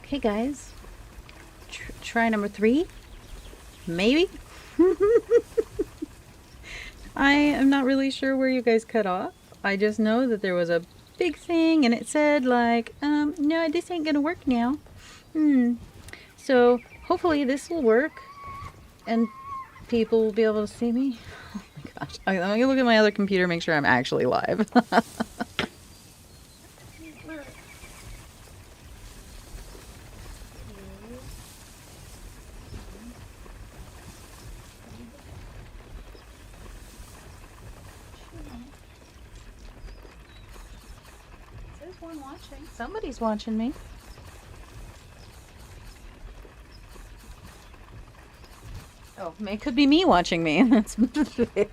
Okay, guys. Try number 3. Maybe. I am not really sure where you guys cut off. I just know that there was a big thing and it said like, no, this ain't gonna work now. So hopefully this will work and people will be able to see me. Oh my gosh. Let me look at my other computer, make sure I'm actually live. There's one watching. Somebody's watching me. Oh, it could be me watching me. That's okay,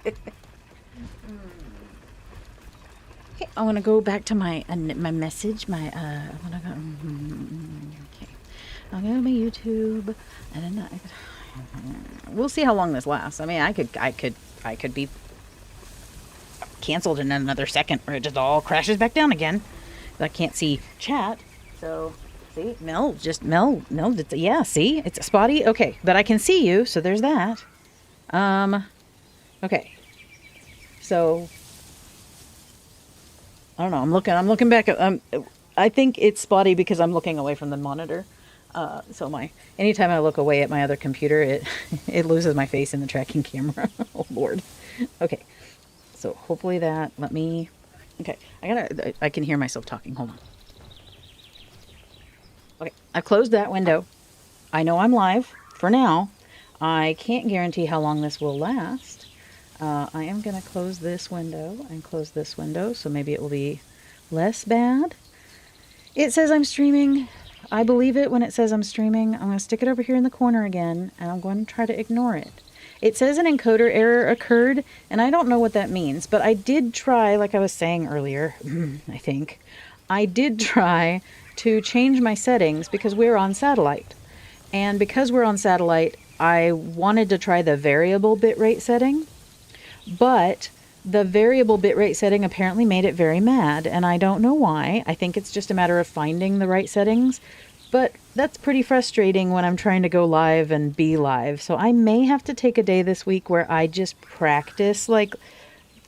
I want to go back to my message. I want to go. Okay, I'll go to my YouTube, and then we'll see how long this lasts. I mean, I could be canceled in another second, or it just all crashes back down again. I can't see chat, so. See, Mel, yeah, see, it's spotty. Okay, but I can see you, so there's that. Okay. So, I don't know, I'm looking back at, I think it's spotty because I'm looking away from the monitor. So anytime I look away at my other computer, it loses my face in the tracking camera. Oh, Lord. Okay. So, hopefully that, okay, I can hear myself talking, hold on. Okay, I've closed that window. I know I'm live for now. I can't guarantee how long this will last. I am going to close this window and close this window, so maybe it will be less bad. It says I'm streaming. I believe it when it says I'm streaming. I'm going to stick it over here in the corner again, and I'm going to try to ignore it. It says an encoder error occurred, and I don't know what that means, but I did try, like I was saying earlier, I think, I did try to change my settings because we're on satellite. And because we're on satellite, I wanted to try the variable bitrate setting, but the variable bitrate setting apparently made it very mad, and I don't know why. I think it's just a matter of finding the right settings, but that's pretty frustrating when I'm trying to go live and be live. So I may have to take a day this week where I just practice, like,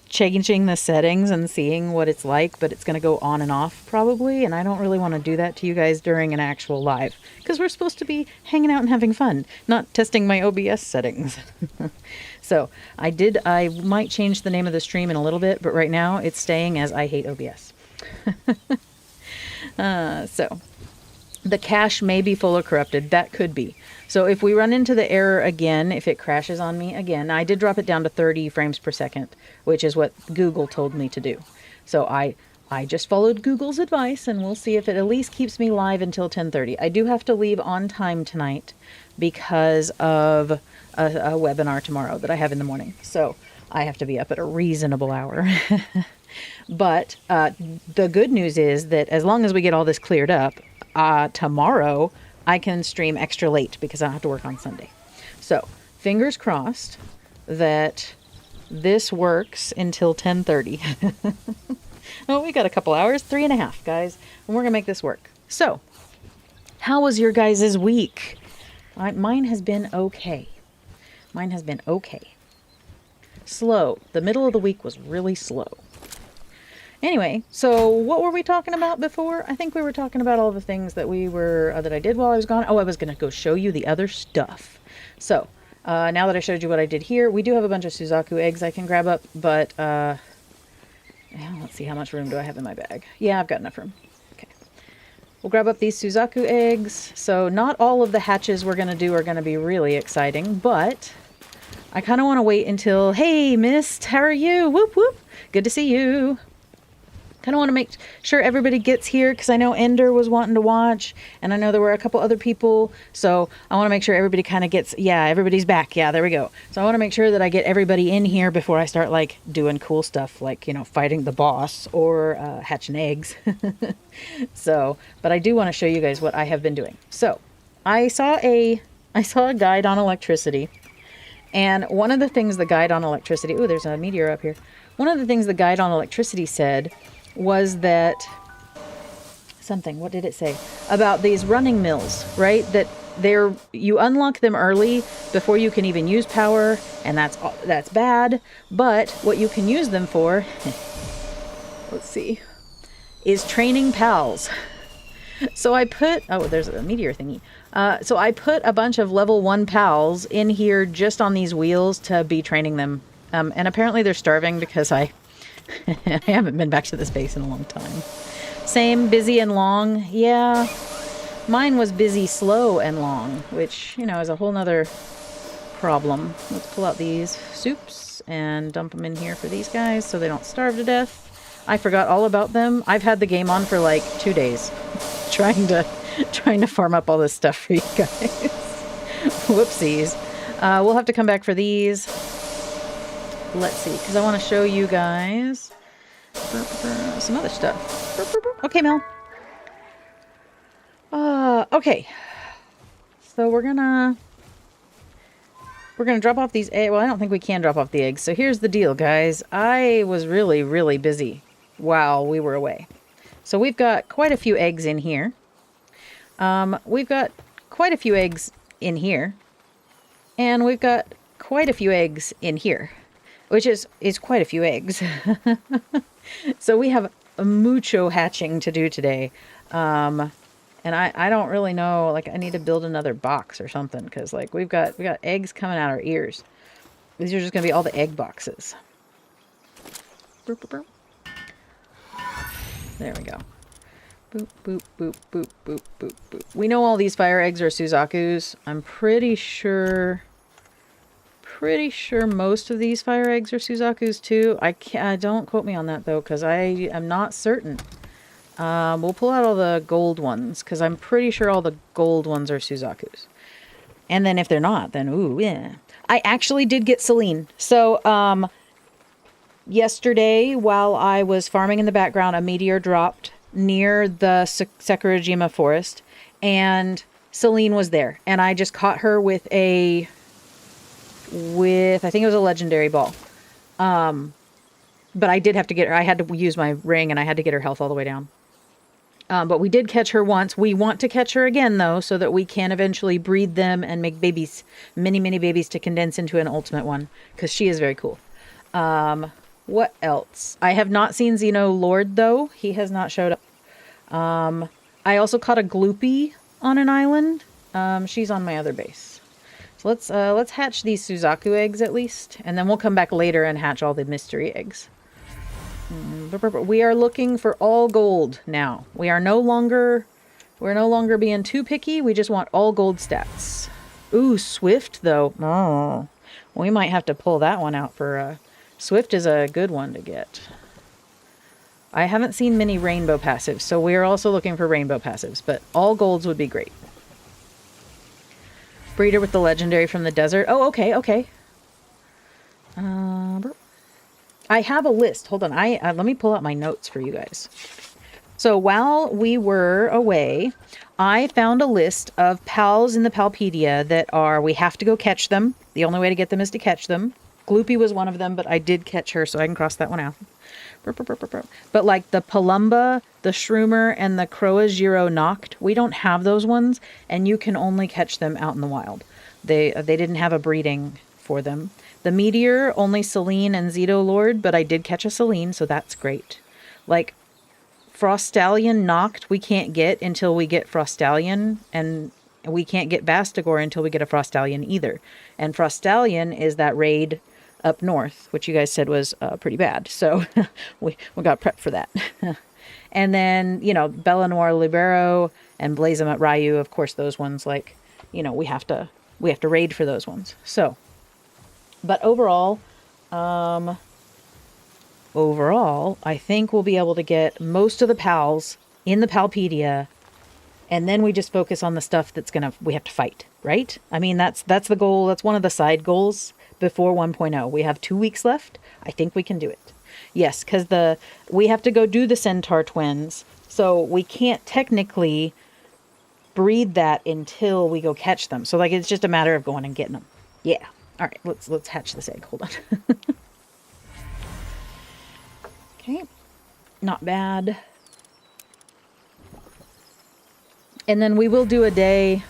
changing the settings and seeing what it's like, but it's going to go on and off probably, and I don't really want to do that to you guys during an actual live because we're supposed to be hanging out and having fun, not testing my OBS settings. So I might change the name of the stream in a little bit, but right now it's staying as I hate OBS. So the cache may be full or corrupted. That could be. So if we run into the error again, if it crashes on me again, I did drop it down to 30 frames per second, which is what Google told me to do. So I just followed Google's advice, and we'll see if it at least keeps me live until 10:30. I do have to leave on time tonight because of a webinar tomorrow that I have in the morning. So I have to be up at a reasonable hour. But the good news is that as long as we get all this cleared up, tomorrow I can stream extra late because I don't have to work on Sunday. So fingers crossed that this works until 10:30. Oh, we got a couple hours, 3.5, guys, and we're gonna make this work. So how was your guys' week? Mine has been okay. Mine has been okay. Slow. The middle of the week was really slow. Anyway, so what were we talking about before? I think we were talking about all the things that that I did while I was gone. Oh, I was going to go show you the other stuff. So, now that I showed you what I did here, we do have a bunch of Suzaku eggs I can grab up, but, let's see, how much room do I have in my bag? Yeah, I've got enough room. Okay. We'll grab up these Suzaku eggs. So not all of the hatches we're going to do are going to be really exciting, but I kind of want to wait until, hey, Mist, how are you? Whoop, whoop. Good to see you. Kind of want to make sure everybody gets here because I know Ender was wanting to watch, and I know there were a couple other people, so I want to make sure everybody kind of gets, yeah, everybody's back. Yeah, there we go. So I want to make sure that I get everybody in here before I start, like, doing cool stuff, like, fighting the boss or hatching eggs. So, but I do want to show you guys what I have been doing. So, I saw a guide on electricity, and one of the things the guide on electricity, ooh, there's a meteor up here. One of the things the guide on electricity said was that something. What did it say? About these running mills, right? That you unlock them early before you can even use power, and that's bad. But what you can use them for, let's see, is training pals. So I put, oh, there's a meteor thingy. So I put a bunch of level 1 pals in here just on these wheels to be training them. And apparently they're starving because I haven't been back to this base in a long time. Same, busy and long. Yeah, mine was busy, slow, and long, which, you know, is a whole nother problem. Let's pull out these soups and dump them in here for these guys so they don't starve to death. I forgot all about them. I've had the game on for like 2 days. trying to farm up all this stuff for you guys. Whoopsies. We'll have to come back for these. Let's see, because I want to show you guys some other stuff. Okay, Mel. Okay. So we're gonna drop off these eggs. Well, I don't think we can drop off the eggs. So here's the deal, guys. I was really, really busy while we were away. So we've got quite a few eggs in here. We've got quite a few eggs in here. And we've got quite a few eggs in here, which is quite a few eggs. So we have a mucho hatching to do today. And I don't really know, like, I need to build another box or something, because, like, we got eggs coming out our ears. These are just going to be all the egg boxes. Boop, boop, boop. There we go. Boop, boop, boop, boop, boop, boop, boop. We know all these fire eggs are Suzakus. I'm pretty sure most of these fire eggs are Suzakus too. Don't quote me on that though, because I am not certain. We'll pull out all the gold ones, because I'm pretty sure all the gold ones are Suzakus. And then if they're not, then ooh, yeah. I actually did get Celine. So, yesterday, while I was farming in the background, a meteor dropped near the Sakurajima forest, and Celine was there. And I just caught her with I think it was a legendary ball. But I did have to get her. I had to use my ring, and I had to get her health all the way down. But we did catch her once. We want to catch her again, though, so that we can eventually breed them and make babies, many, many babies to condense into an ultimate one, because she is very cool. What else? I have not seen Xeno Lord, though. He has not showed up. I also caught a Gloopy on an island. She's on my other base. So let's hatch these Suzaku eggs at least, and then we'll come back later and hatch all the mystery eggs. We are looking for all gold now. We're no longer being too picky. We just want all gold stats. Ooh, Swift though. Oh, we might have to pull that one out for. Swift is a good one to get. I haven't seen many rainbow passives, so we are also looking for rainbow passives. But all golds would be great. Breeder with the legendary from the desert. Oh, okay, okay. I have a list. Hold on. Let me pull out my notes for you guys. So while we were away, I found a list of pals in the Palpedia that we have to go catch them. The only way to get them is to catch them. Gloopy was one of them, but I did catch her, so I can cross that one out. But like the Palumba, the Shroomer, and the Croagiro Noct, we don't have those ones, and you can only catch them out in the wild. They didn't have a breeding for them. The Meteor, only Celine and Zeto Lord, but I did catch a Celine, so that's great. Like, Frostallion Noct we can't get until we get Frostallion, and we can't get Bastigor until we get a Frostallion either. And Frostallion is that raid up north, which you guys said was pretty bad. So we got prepped for that. And then, you know, Bella Noir Libero and Blazemat Ryu, of course, those ones, like, you know, we have to raid for those ones. So, but overall, I think we'll be able to get most of the pals in the Palpedia, and then we just focus on the stuff we have to fight, right? I mean, that's the goal. That's one of the side goals before 1.0. We have 2 weeks left. I think we can do it. Yes, because we have to go do the Centaur twins, so we can't technically breed that until we go catch them. So, like, it's just a matter of going and getting them. Yeah. All right, let's hatch this egg. Hold on. Okay. Not bad. And then we will do a day,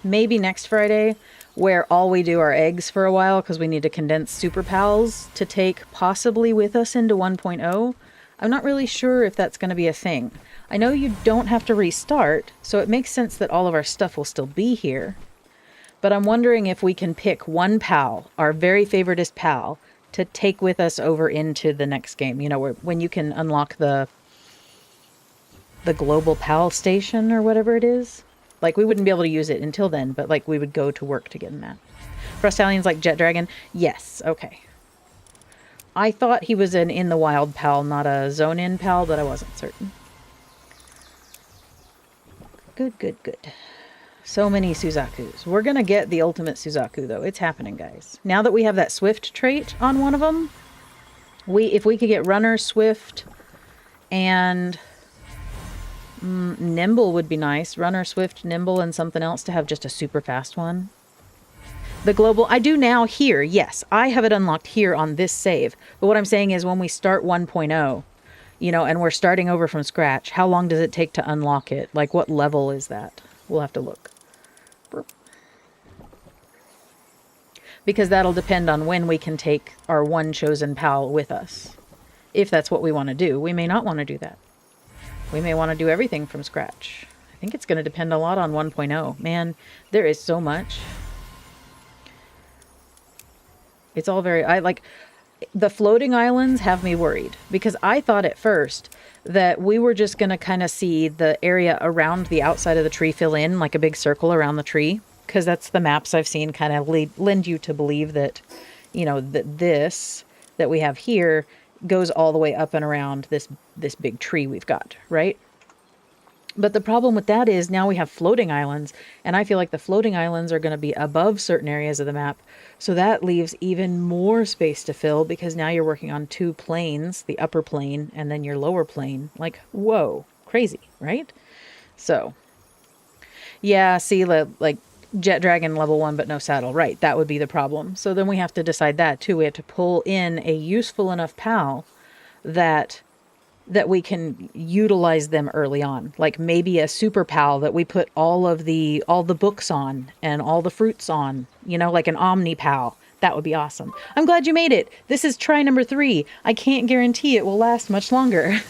maybe next Friday, where all we do are eggs for a while because we need to condense Super Pals to take possibly with us into 1.0. I'm not really sure if that's going to be a thing. I know you don't have to restart, so it makes sense that all of our stuff will still be here. But I'm wondering if we can pick one pal, our very favoritist pal, to take with us over into the next game. You know, when you can unlock the global pal station or whatever it is. Like, we wouldn't be able to use it until then, but like we would go to work to get in that. Frostalion's like Jet Dragon? Yes, okay. I thought he was an in the wild pal, not a zone in pal, but I wasn't certain. Good, good, good. So many Suzakus. We're going to get the ultimate Suzaku, though. It's happening, guys. Now that we have that Swift trait on one of them, if we could get Runner, Swift, and Nimble would be nice. Runner, Swift, Nimble, and something else to have just a super fast one. The global, I do now here, yes. I have it unlocked here on this save. But what I'm saying is when we start 1.0, you know, and we're starting over from scratch, how long does it take to unlock it? Like, what level is that? We'll have to look. Because that'll depend on when we can take our one chosen pal with us. If that's what we want to do. We may not want to do that. We may want to do everything from scratch. I think it's going to depend a lot on 1.0. Man, there is so much. It's all very... the floating islands have me worried. Because I thought at first that we were just going to kind of see the area around the outside of the tree fill in, like a big circle around the tree. Because that's the maps I've seen kind of lend you to believe that, you know, that this that we have here goes all the way up and around this big tree we've got, right? But the problem with that is now we have floating islands, and I feel like the floating islands are going to be above certain areas of the map. So that leaves even more space to fill because now you're working on two planes, the upper plane and then your lower plane. Like, whoa, crazy, right? So, yeah, see, like, Jet Dragon level 1 but no saddle. Right, that would be the problem. So then we have to decide that too. We have to pull in a useful enough pal that we can utilize them early on. Like maybe a super pal that we put all the books on and all the fruits on, you know, like an omni pal. That would be awesome. I'm glad you made it. This is try number 3. I can't guarantee it will last much longer.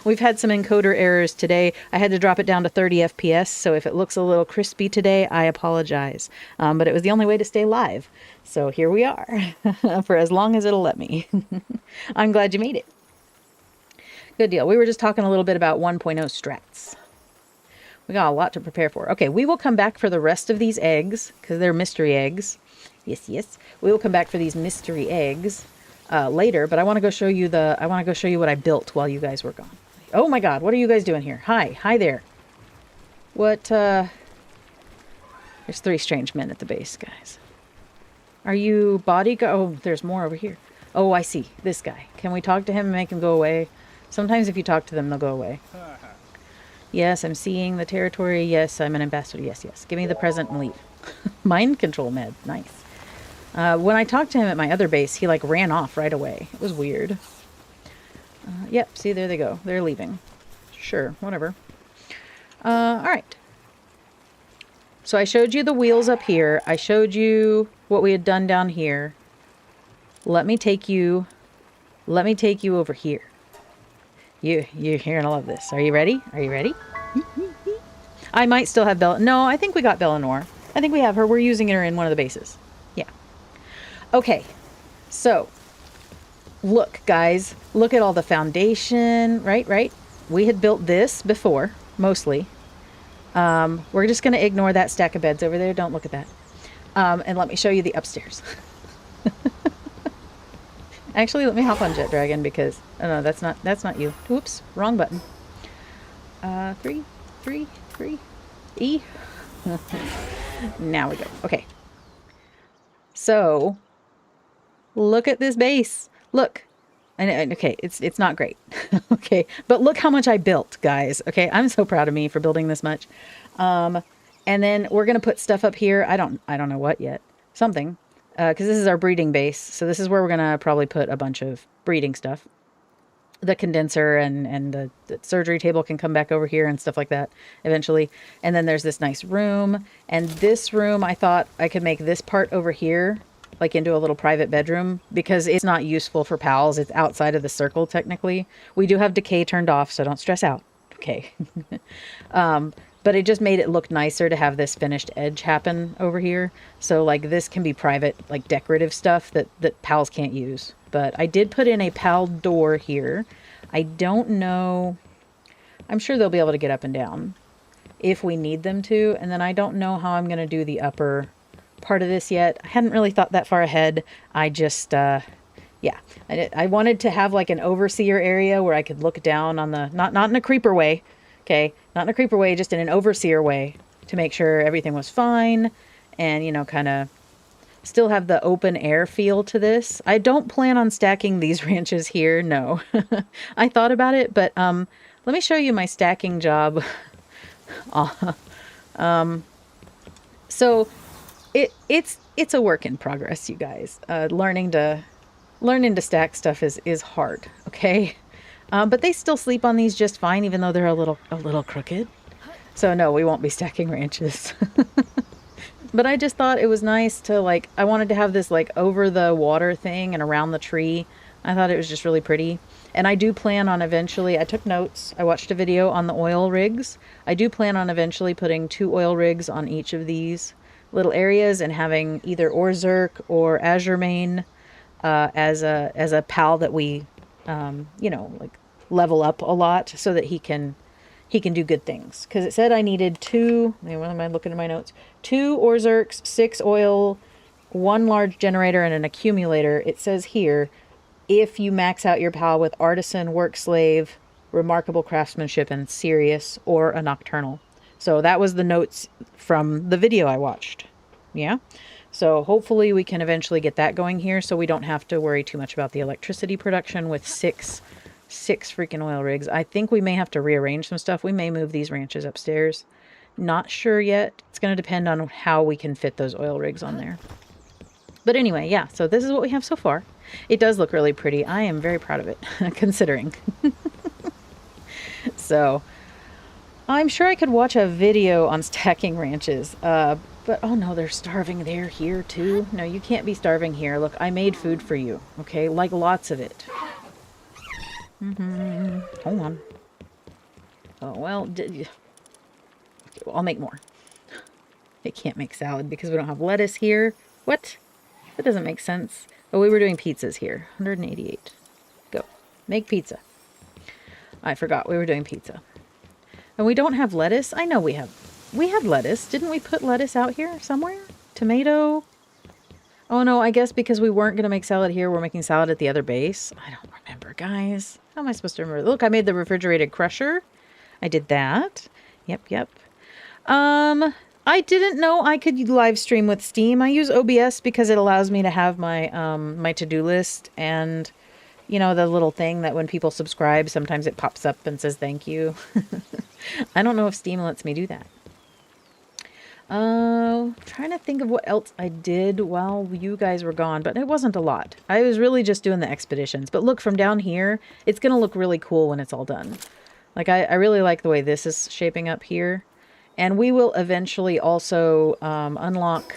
We've had some encoder errors today. I had to drop it down to 30 FPS, so if it looks a little crispy today, I apologize. But it was the only way to stay live. So here we are, for as long as it'll let me. I'm glad you made it. Good deal. We were just talking a little bit about 1.0 strats. We got a lot to prepare for. Okay, we will come back for the rest of these eggs, because they're mystery eggs. Yes, yes. We will come back for these mystery eggs later, but I want to go show you what I built while you guys were gone. Oh my god, what are you guys doing here? Hi there. What, There's 3 strange men at the base, guys. Are you bodyguard? Oh, there's more over here. Oh, I see. This guy. Can we talk to him and make him go away? Sometimes if you talk to them, they'll go away. Yes, I'm seeing the territory. Yes, I'm an ambassador. Yes, yes. Give me the present and leave. Mind control med. Nice. When I talked to him at my other base, he like ran off right away. It was weird. Yep, see, there they go. They're leaving. Sure, whatever. Alright. So I showed you the wheels up here. I showed you what we had done down here. Let me take you over here. You're gonna love this. Are you ready? Are you ready? I might still have Bella. No, I think we got Bellanor. I think we have her. We're using her in one of the bases. Yeah. Okay. So, look, guys. Look at all the foundation. Right. We had built this before, mostly. We're just going to ignore that stack of beds over there. Don't look at that. And let me show you the upstairs. Actually, let me hop on Jet Dragon because... Oh, no, that's not you. Oops, wrong button. 3. E. Now we go. Okay. So, look at this base. Look. And okay, it's not great. Okay, but look how much I built, guys. Okay, I'm so proud of me for building this much. And then we're gonna put stuff up here. I don't know what yet. Something. Because this is our breeding base. So this is where we're going to probably put a bunch of breeding stuff. the condenser and the surgery table can come back over here and stuff like that eventually. And then there's this nice room. And this room, I thought I could make this part over here like into a little private bedroom because it's not useful for pals. It's outside of the circle technically. We do have decay turned off, so don't stress out. Okay. But it just made it look nicer to have this finished edge happen over here. So like this can be private, like decorative stuff that pals can't use. But I did put in a pal door here. I don't know. I'm sure they'll be able to get up and down if we need them to. And then I don't know how I'm going to do the upper part of this yet. I hadn't really thought that far ahead. I just, yeah, I wanted to have like an overseer area where I could look down on the, not in a creeper way. Okay. Not in a creeper way, just in an overseer way to make sure everything was fine and, you know, kind of still have the open air feel to this. I don't plan on stacking these ranches here. No, I thought about it, but, let me show you my stacking job. So it's a work in progress, you guys. Learning to stack stuff is hard. Okay. But they still sleep on these just fine, even though they're a little crooked. So no, we won't be stacking ranches. But I just thought it was nice to like, I wanted to have this like over the water thing and around the tree. I thought it was just really pretty. And I do plan on eventually, I took notes. I watched a video on the oil rigs. I do plan on eventually putting 2 oil rigs on each of these little areas and having either Orzurk or Azure Main as a pal that we, you know, like level up a lot so that he can do good things. Because it said I needed 2, what am I looking at my notes? 2 Orzurks, 6 oil, 1 large generator, and an accumulator. It says here, if you max out your pal with artisan, work slave, remarkable craftsmanship, and serious, or a nocturnal. So that was the notes from the video I watched. Yeah. So hopefully we can eventually get that going here so we don't have to worry too much about the electricity production with six freaking oil rigs. I think we may have to rearrange some stuff. We may move these ranches upstairs. Not sure yet. It's going to depend on how we can fit those oil rigs on there. But anyway, yeah, so this is what we have so far. It does look really pretty. I am very proud of it, considering. So, I'm sure I could watch a video on stacking ranches. But, oh no, they're starving. They're here too. No, you can't be starving here. Look, I made food for you, okay? Like lots of it. Hold on. Oh, well, okay, well, I'll make more. I can't make salad because we don't have lettuce here. What? That doesn't make sense. Oh, we were doing pizzas here. 188. Go. Make pizza. I forgot we were doing pizza. And we don't have lettuce? I know we have. We had lettuce. Didn't we put lettuce out here somewhere? Tomato? Oh no, I guess because we weren't going to make salad here, we're making salad at the other base. I don't remember, guys. How am I supposed to remember? Look, I made the refrigerated crusher. I did that. Yep. I didn't know I could live stream with Steam. I use OBS because it allows me to have my my to-do list and, you know, the little thing that when people subscribe, sometimes it pops up and says thank you. I don't know if Steam lets me do that. Trying to think of what else I did while you guys were gone, but it wasn't a lot. I was really just doing the expeditions. But look, from down here, it's going to look really cool when it's all done. Like, I really like the way this is shaping up here. And we will eventually also unlock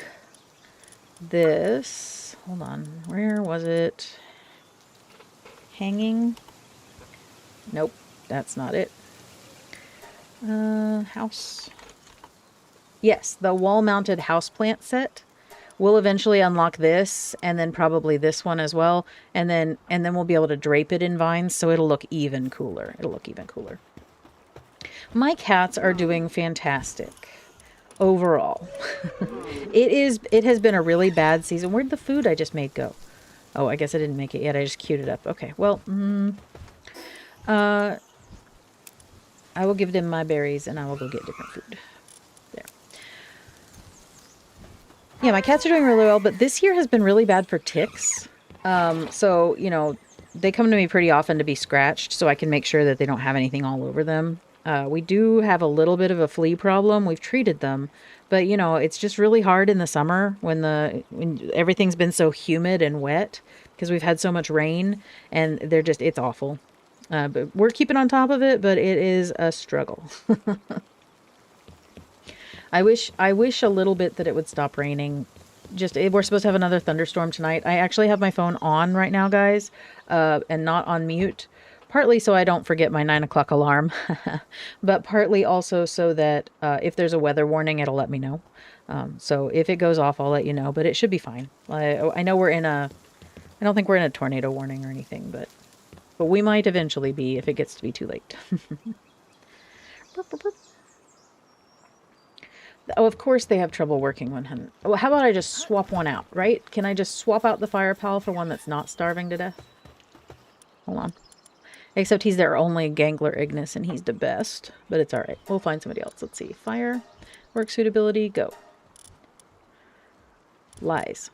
this. Hold on. Where was it? Hanging? Nope, that's not it. House. Yes, the wall-mounted houseplant set. We'll eventually unlock this, and then probably this one as well. And then we'll be able to drape it in vines, so it'll look even cooler. It'll look even cooler. My cats are doing fantastic overall. It has been a really bad season. Where'd the food I just made go? Oh, I guess I didn't make it yet. I just queued it up. Okay, well, I will give them my berries and I will go get different food. There. Yeah, my cats are doing really well, but this year has been really bad for ticks. So, you know, they come to me pretty often to be scratched so I can make sure that they don't have anything all over them. We do have a little bit of a flea problem. We've treated them, but you know, it's just really hard in the summer when everything's been so humid and wet because we've had so much rain and it's awful. But we're keeping on top of it, but it is a struggle. I wish a little bit that it would stop raining. Just we're supposed to have another thunderstorm tonight. I actually have my phone on right now, guys, and not on mute. Partly so I don't forget my 9 o'clock alarm, but partly also so that if there's a weather warning, it'll let me know. So if it goes off, I'll let you know, but it should be fine. I know we're in a, I don't think we're in a tornado warning or anything, but we might eventually be if it gets to be too late. Oh, of course they have trouble working 100. Well, how about I just swap one out, right? Can I just swap out the fire pal for one that's not starving to death? Hold on. Except he's their only Gangler Ignis, and he's the best. But it's alright. We'll find somebody else. Let's see. Fire. Work suitability. Go. Lies.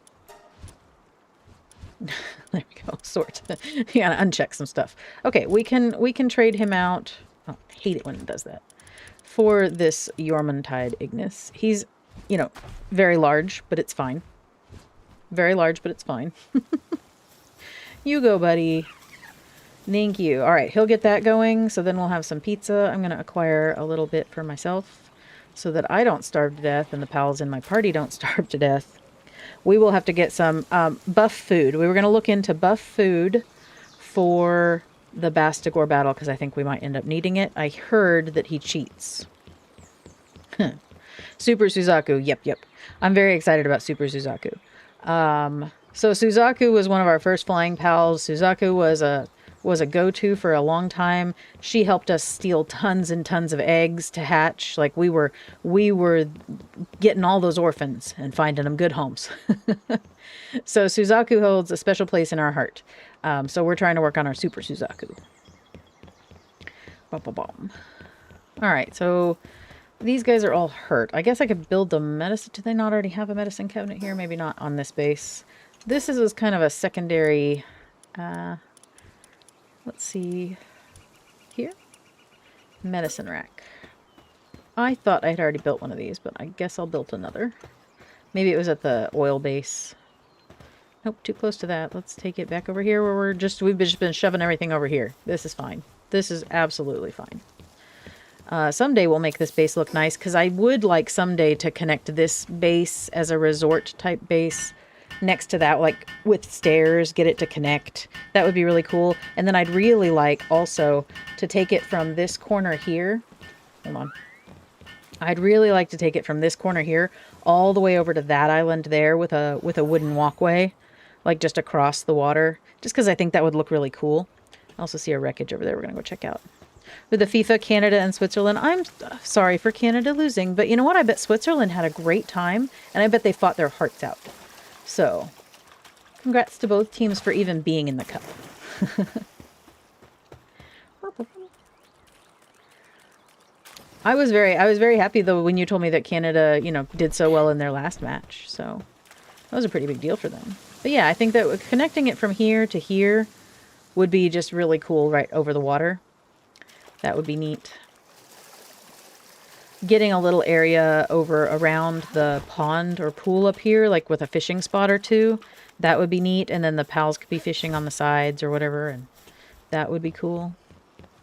There we go. Sort. You gotta uncheck some stuff. Okay, we can trade him out. Oh, I hate it when it does that. For this Yormuntide Ignis. He's, you know, very large, but it's fine. Very large, but it's fine. You go, buddy. Thank you. All right, he'll get that going, so then we'll have some pizza. I'm going to acquire a little bit for myself so that I don't starve to death and the pals in my party don't starve to death. We will have to get some buff food. We were going to look into buff food for the Bastigor battle because I think we might end up needing it. I heard that he cheats. Super Suzaku. Yep. I'm very excited about Super Suzaku. So Suzaku was one of our first flying pals. Suzaku was a go-to for a long time. She helped us steal tons and tons of eggs to hatch. Like we were getting all those orphans and finding them good homes. So Suzaku holds a special place in our heart. So we're trying to work on our Super Suzaku. All right, so these guys are all hurt. I guess I could build the medicine. Do they not already have a medicine cabinet here? Maybe not on this base. This is kind of a secondary... let's see here. Medicine rack. I thought I had already built one of these, but I guess I'll build another. Maybe it was at the oil base. Nope, too close to that. Let's take it back over here where we've just been shoving everything over here. This is fine. This is absolutely fine. Someday we'll make this base look nice because I would like someday to connect this base as a resort type base next to that, like with stairs, get it to connect. That would be really cool. And then I'd really like also to take it from this corner here. Hold on. I'd really like to take it from this corner here all the way over to that island there with a wooden walkway, like just across the water, just because I think that would look really cool. I also see a wreckage over there we're going to go check out. With the FIFA, Canada, and Switzerland, I'm sorry for Canada losing, but you know what? I bet Switzerland had a great time, and I bet they fought their hearts out. So, congrats to both teams for even being in the cup. I was very happy though when you told me that Canada, you know, did so well in their last match. So, that was a pretty big deal for them. But yeah, I think that connecting it from here to here would be just really cool right over the water. That would be neat. Getting a little area over around the pond or pool up here, like with a fishing spot or two, that would be neat. And then the pals could be fishing on the sides or whatever, and that would be cool.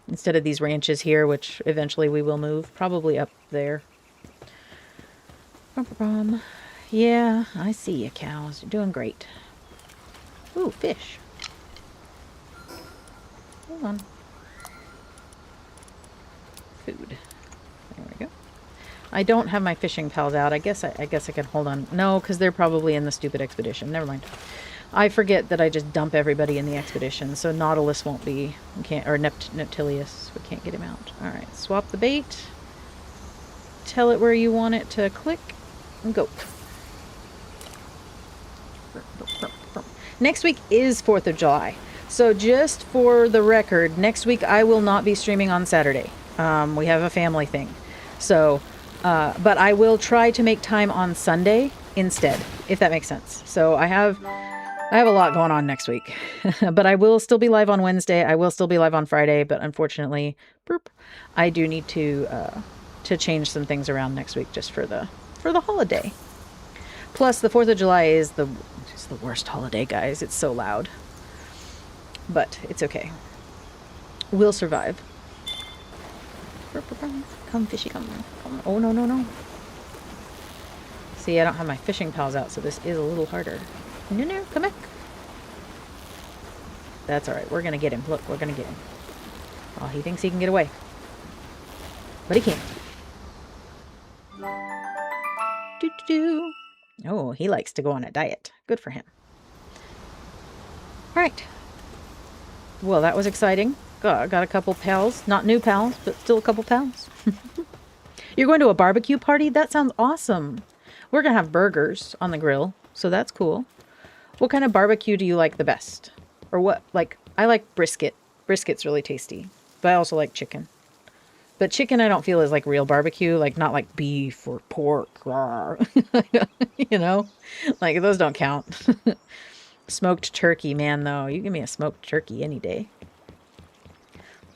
Instead of these ranches here, which eventually we will move, probably up there. Yeah, I see you, cows. You're doing great. Ooh, fish. Hold on. Food. There we go. I don't have my fishing pals out. I guess I can hold on. No, because they're probably in the stupid expedition. Never mind. I forget that I just dump everybody in the expedition, so Nautilus won't be. We can't, or Neptilius. We can't get him out. All right, swap the bait. Tell it where you want it to click, and go. Next week is 4th of July. So just for the record, next week I will not be streaming on Saturday. We have a family thing. So, but I will try to make time on Sunday instead, if that makes sense. So I have a lot going on next week, but I will still be live on Wednesday. I will still be live on Friday, but unfortunately, I do need to change some things around next week just for the holiday. Plus, the 4th of July is the worst holiday, guys. It's so loud, but it's okay. We'll survive. Come, fishy, come. Oh, no, no, no. See, I don't have my fishing pals out, so this is a little harder. No, no, come back. That's alright. We're going to get him. Look, we're going to get him. Oh, he thinks he can get away. But he can't. Doo-doo-doo. Oh, he likes to go on a diet. Good for him. Alright. Well, that was exciting. Got a couple pals. Not new pals, but still a couple pals. You're going to a barbecue party? That sounds awesome. We're going to have burgers on the grill, so that's cool. What kind of barbecue do you like the best? Or what? Like, I like brisket. Brisket's really tasty. But I also like chicken. But chicken I don't feel is like real barbecue. Like, not like beef or pork. You know? Like, those don't count. Smoked turkey, man, though. You give me a smoked turkey any day.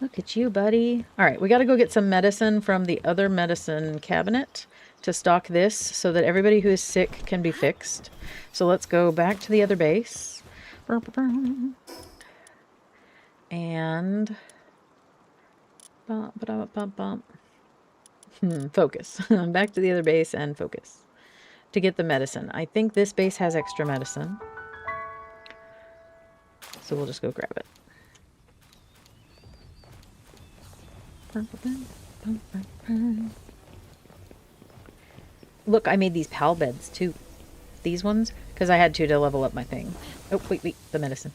Look at you, buddy. All right, we got to go get some medicine from the other medicine cabinet to stock this so that everybody who is sick can be fixed. So let's go back to the other base. And... focus. Back to the other base and focus. To get the medicine. I think this base has extra medicine. So we'll just go grab it. Look, I made these pal beds too. These ones, because I had to level up my thing. Oh, wait, the medicine.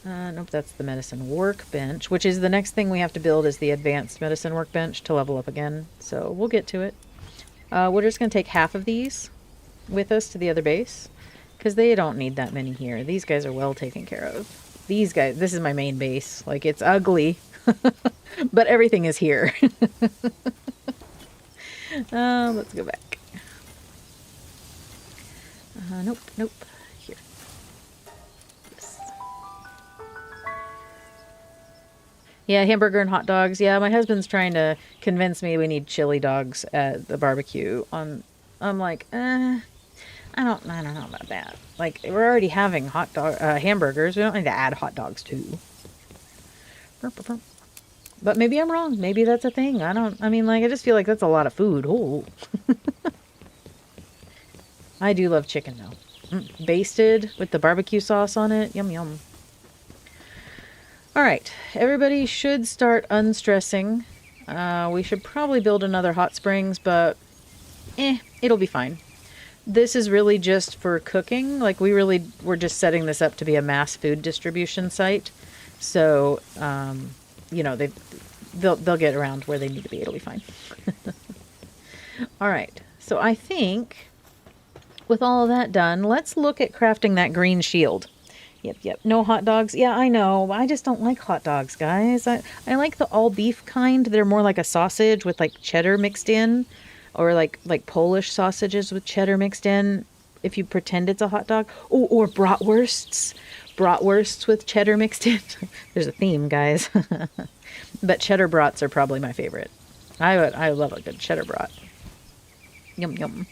Nope, that's the medicine workbench, which is the next thing we have to build is the advanced medicine workbench to level up again. So we'll get to it. We're just going to take half of these with us to the other base, because they don't need that many here. These guys are well taken care of. These guys, this is my main base. Like, it's ugly, but everything is here. Let's go back. Nope. Here. Yes. Yeah, hamburger and hot dogs. Yeah, my husband's trying to convince me we need chili dogs at the barbecue. I'm like, I don't know about that. Like, we're already having hamburgers. We don't need to add hot dogs too. But maybe I'm wrong. Maybe that's a thing. I just feel like that's a lot of food. Oh. I do love chicken though. Basted with the barbecue sauce on it. Yum, yum. All right. Everybody should start unstressing. We should probably build another hot springs, but it'll be fine. This is really just for cooking. Like, we're just setting this up to be a mass food distribution site. So, you know, they'll get around where they need to be. It'll be fine. All right. So I think with all of that done, let's look at crafting that green shield. Yep. No hot dogs. Yeah, I know. I just don't like hot dogs, guys. I like the all beef kind. They're more like a sausage with like cheddar mixed in. Or like Polish sausages with cheddar mixed in, if you pretend it's a hot dog. Oh, or bratwursts. Bratwursts with cheddar mixed in. There's a theme, guys. But cheddar brats are probably my favorite. I love a good cheddar brat. Yum, yum.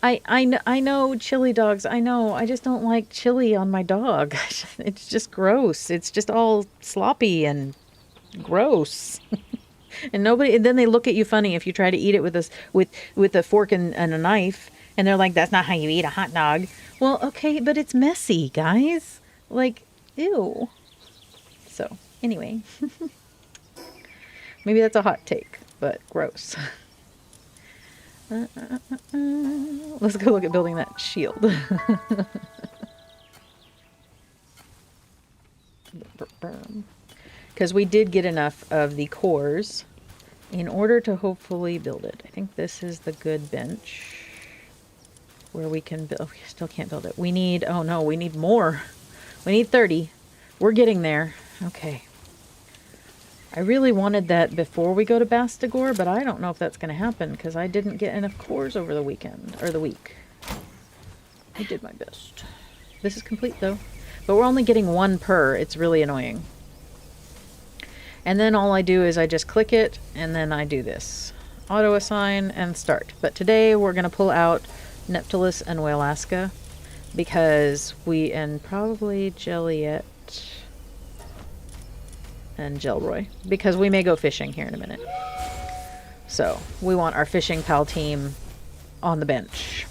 I know chili dogs. I know. I just don't like chili on my dog. It's just gross. It's just all sloppy and gross. And then they look at you funny if you try to eat it with a fork and a knife, and they're like, "That's not how you eat a hot dog." Well, okay, but it's messy, guys. Like, ew. So, anyway, maybe that's a hot take, but gross. Let's go look at building that shield. Because we did get enough of the cores in order to hopefully build it. I think this is the good bench where we can build. Oh, we still can't build it. We need more. We need 30. We're getting there. Okay. I really wanted that before we go to Bastagor, but I don't know if that's going to happen because I didn't get enough cores over the weekend, or the week. I did my best. This is complete though. But we're only getting one per. It's really annoying. And then all I do is I just click it, and then I do this. Auto assign and start. But today we're going to pull out Neptilus and Whaleaska because and probably Jelliet. and Gelroy, because we may go fishing here in a minute. So we want our fishing pal team on the bench.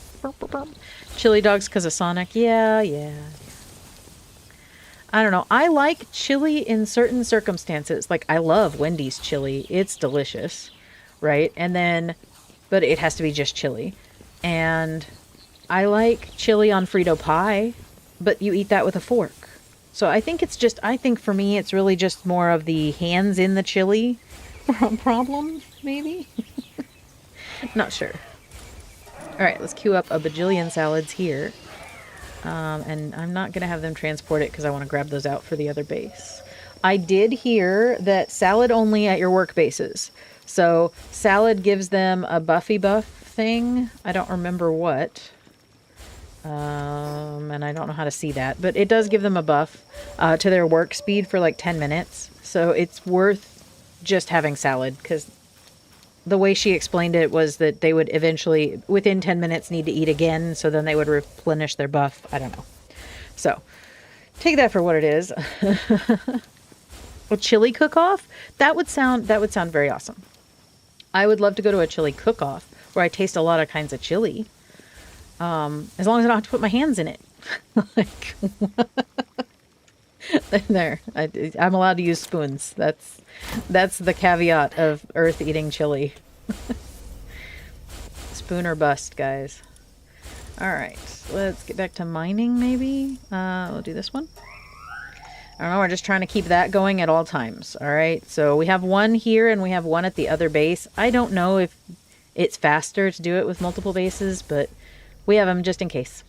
Chili dogs because of Sonic. Yeah. I don't know. I like chili in certain circumstances. Like, I love Wendy's chili. It's delicious, right? And then, but it has to be just chili. And I like chili on Frito pie, but you eat that with a fork. So I think for me, it's really just more of the hands in the chili problem, maybe? Not sure. All right, let's queue up a bajillion salads here. And I'm not going to have them transport it because I want to grab those out for the other base. I did hear that salad only at your work bases. So salad gives them a buffy buff thing. I don't remember what. And I don't know how to see that. But it does give them a buff to their work speed for like 10 minutes. So it's worth just having salad, because the way she explained it was that they would eventually, within 10 minutes, need to eat again. So then they would replenish their buff. I don't know. So take that for what it is. A chili cook-off? That would sound very awesome. I would love to go to a chili cook-off where I taste a lot of kinds of chili. As long as I don't have to put my hands in it. Like, there. I'm allowed to use spoons. That's the caveat of Earth eating chili. Spoon or bust, guys. Alright, let's get back to mining, maybe. We'll do this one. I don't know, we're just trying to keep that going at all times. Alright, so we have one here and we have one at the other base. I don't know if it's faster to do it with multiple bases, but we have them just in case.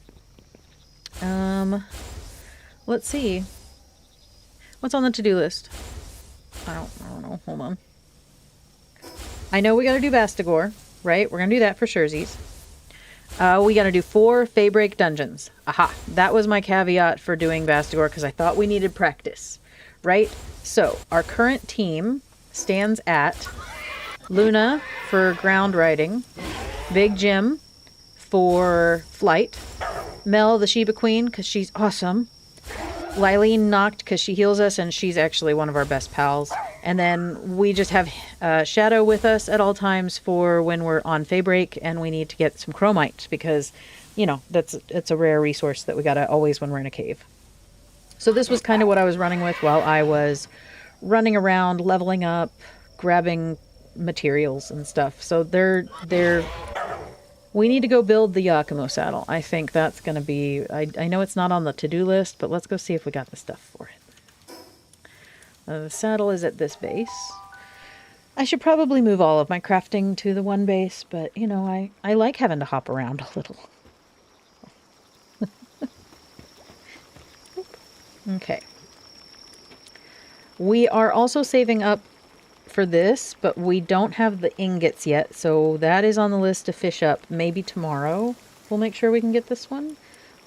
Let's see. What's on the to-do list? I don't know. Hold on. I know we got to do Bastigor, right? We're going to do that for surezies. We got to do 4 Faybreak dungeons. Aha. That was my caveat for doing Bastigor, because I thought we needed practice, right? So our current team stands at Luna for ground riding, Big Jim for flight, Mel the Sheba Queen because she's awesome, Lylene knocked because she heals us and she's actually one of our best pals. And then we just have Shadow with us at all times for when we're on Faybreak and we need to get some chromite because, you know, it's a rare resource that we gotta always when we're in a cave. So this was kind of what I was running with while I was running around, leveling up, grabbing materials and stuff. So we need to go build the Yakimo saddle. I think that's going to be... I know it's not on the to-do list, but let's go see if we got the stuff for it. The saddle is at this base. I should probably move all of my crafting to the one base, but, you know, I like having to hop around a little. Okay. We are also saving up for this, but we don't have the ingots yet, so that is on the list to fish up. Maybe tomorrow we'll make sure we can get this one.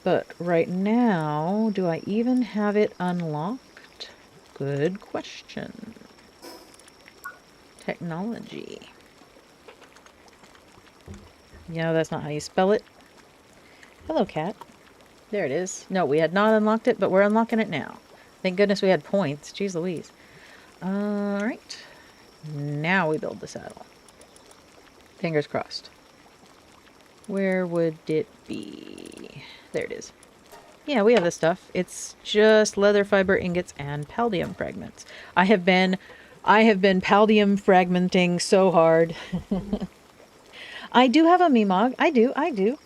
But right now, do I even have it unlocked? Good question. Technology. Yeah, that's not how you spell it. Hello, cat. There it is. No, we had not unlocked it, but we're unlocking it now. Thank goodness we had points. Jeez Louise. Alright. Now we build the saddle. Fingers crossed. Where would it be? There it is. Yeah, we have this stuff. It's just leather fiber ingots and paldium fragments. I have been paldium fragmenting so hard. I do have a Memog. I do.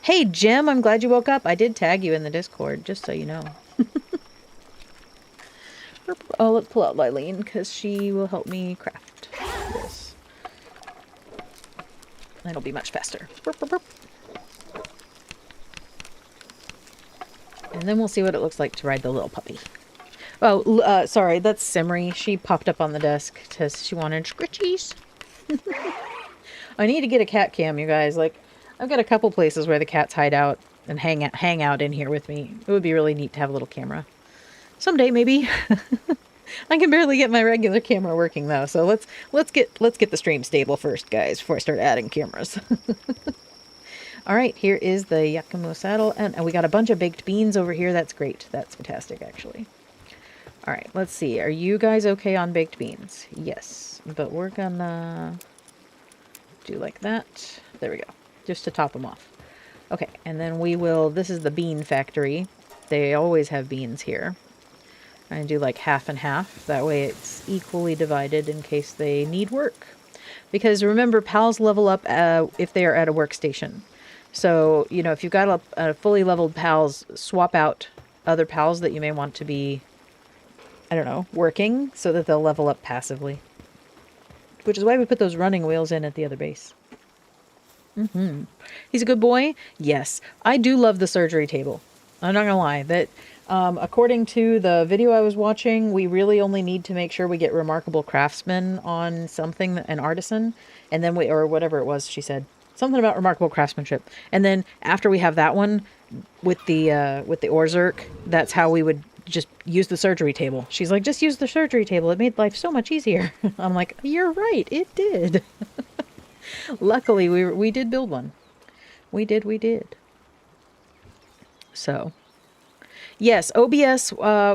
Hey, Jim, I'm glad you woke up. I did tag you in the Discord, just so you know. Oh, let's pull out Lylene, because she will help me craft this. It'll be much faster. And then we'll see what it looks like to ride the little puppy. Oh, sorry, that's Simri. She popped up on the desk because she wanted scritchies. I need to get a cat cam, you guys. Like, I've got a couple places where the cats hide out and hang out in here with me. It would be really neat to have a little camera. Someday, maybe. I can barely get my regular camera working though, so let's get the stream stable first, guys, before I start adding cameras. All right, here is the Yakimo saddle, and we got a bunch of baked beans over here. That's great. That's fantastic, actually. All right, let's see. Are you guys okay on baked beans? Yes, but we're gonna do like that. There we go. Just to top them off. Okay, and then we will, this is the bean factory. They always have beans here. I do like half and half. That way it's equally divided in case they need work. Because remember, pals level up if they are at a workstation. So, you know, if you've got a fully leveled pals, swap out other pals that you may want to be, I don't know, working so that they'll level up passively. Which is why we put those running wheels in at the other base. Mm-hmm. He's a good boy? Yes. I do love the surgery table. I'm not gonna lie. That, according to the video I was watching, we really only need to make sure we get Remarkable Craftsman on something, an artisan, and then or whatever it was she said. Something about Remarkable Craftsmanship. And then after we have that one, with the Orzerk, that's how we would just use the surgery table. She's like, just use the surgery table. It made life so much easier. I'm like, you're right. It did. Luckily, we did build one. We did. So, yes, OBS,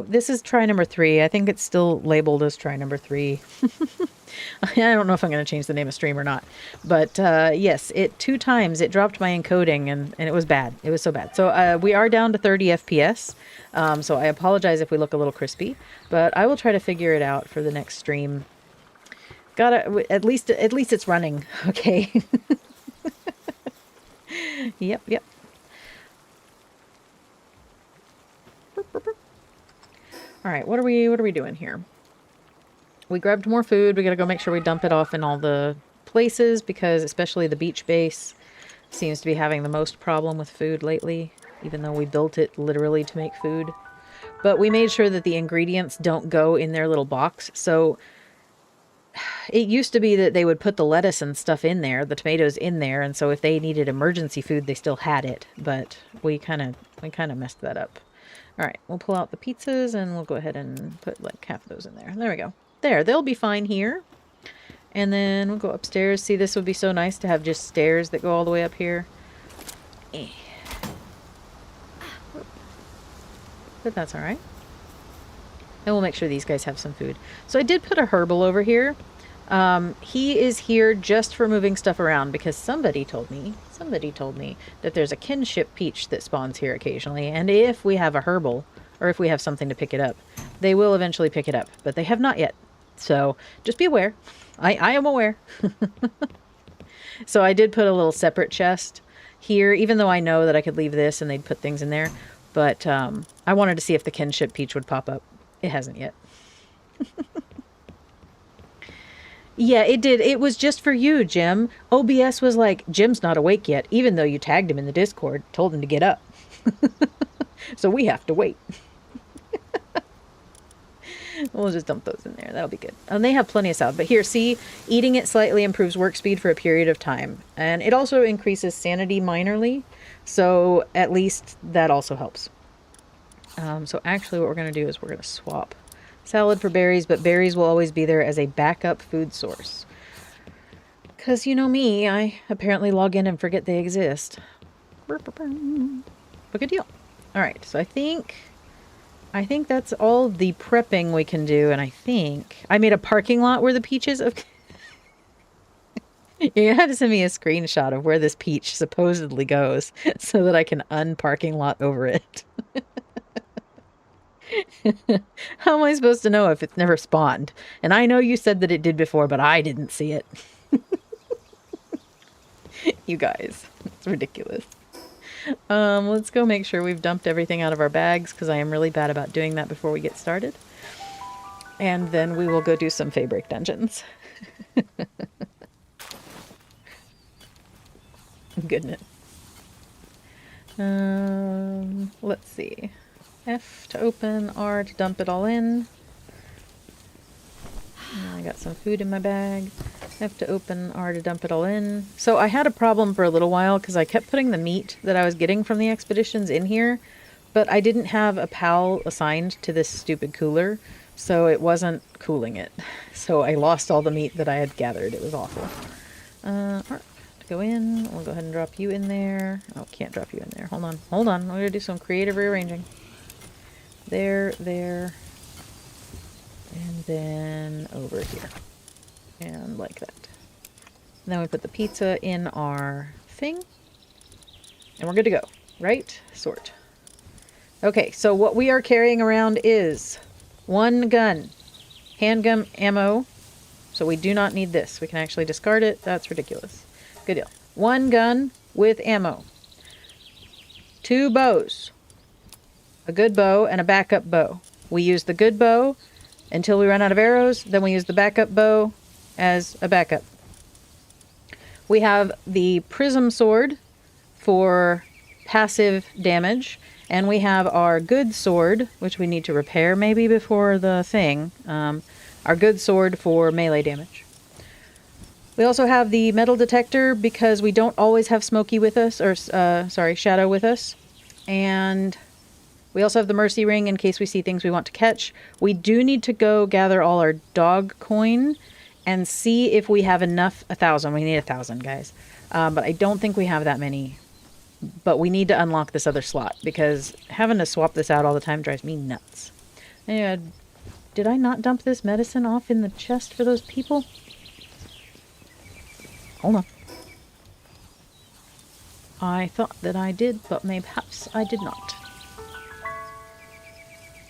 this is try number 3. I think it's still labeled as try number 3. I don't know if I'm going to change the name of stream or not. But, yes, 2 times it dropped my encoding, and it was bad. It was so bad. So, we are down to 30 FPS. So I apologize if we look a little crispy. But I will try to figure it out for the next stream. At least it's running, okay? Yep. All right, what are we doing here? We grabbed more food. We gotta go make sure we dump it off in all the places because especially the beach base seems to be having the most problem with food lately, even though we built it literally to make food. But we made sure that the ingredients don't go in their little box, so it used to be that they would put the lettuce and stuff in there, the tomatoes in there, and so if they needed emergency food, they still had it. But we kind of messed that up. All right, we'll pull out the pizzas and we'll go ahead and put like half of those in there. There we go. There, they'll be fine here. And then we'll go upstairs. See, this would be so nice to have just stairs that go all the way up here. But that's all right. And we'll make sure these guys have some food. So I did put a herbal over here. He is here just for moving stuff around because somebody told me that there's a kinship peach that spawns here occasionally. And if we have a herbal, or if we have something to pick it up, they will eventually pick it up. But they have not yet. So just be aware. I am aware. So I did put a little separate chest here, even though I know that I could leave this and they'd put things in there. But I wanted to see if the kinship peach would pop up. It hasn't yet. Yeah, it did. It was just for you, Jim. OBS was like, Jim's not awake yet, even though you tagged him in the Discord, told him to get up. So we have to wait. We'll just dump those in there. That'll be good. And they have plenty of salad. But here, see, eating it slightly improves work speed for a period of time. And it also increases sanity minorly. So at least that also helps. So actually what we're going to do is we're going to swap salad for berries, but berries will always be there as a backup food source. Because you know me, I apparently log in and forget they exist. But good deal. All right, so I think that's all the prepping we can do, and I think I made a parking lot where the peach is. You had to send me a screenshot of where this peach supposedly goes so that I can unparking lot over it. How am I supposed to know if it's never spawned? And I know you said that it did before, but I didn't see it. You guys, it's ridiculous. Let's go make sure we've dumped everything out of our bags because I am really bad about doing that before we get started. And then we will go do some Fabric dungeons. Goodness. Let's see. F to open, R to dump it all in. I got some food in my bag. F to open, R to dump it all in. So I had a problem for a little while because I kept putting the meat that I was getting from the expeditions in here, but I didn't have a PAL assigned to this stupid cooler, so it wasn't cooling it. So I lost all the meat that I had gathered. It was awful. To go in, we'll go ahead and drop you in there. Oh, can't drop you in there. Hold on. We're going to do some creative rearranging. There. And then over here. And like that. And then we put the pizza in our thing. And we're good to go. Right? Sort. Okay, so what we are carrying around is one gun. Handgun ammo. So we do not need this. We can actually discard it. That's ridiculous. Good deal. One gun with ammo. 2 bows. A good bow and a backup bow. We use the good bow until we run out of arrows. Then we use the backup bow as a backup. We have the prism sword for passive damage. And we have our good sword, which we need to repair maybe before the thing. Our good sword for melee damage. We also have the metal detector because we don't always have Smokey with us, or Shadow with us. And we also have the mercy ring in case we see things we want to catch. We do need to go gather all our dog coin and see if we have enough. 1,000. We need 1,000, guys. But I don't think we have that many. But we need to unlock this other slot because having to swap this out all the time drives me nuts. And, did I not dump this medicine off in the chest for those people? Hold on. I thought that I did, but perhaps I did not.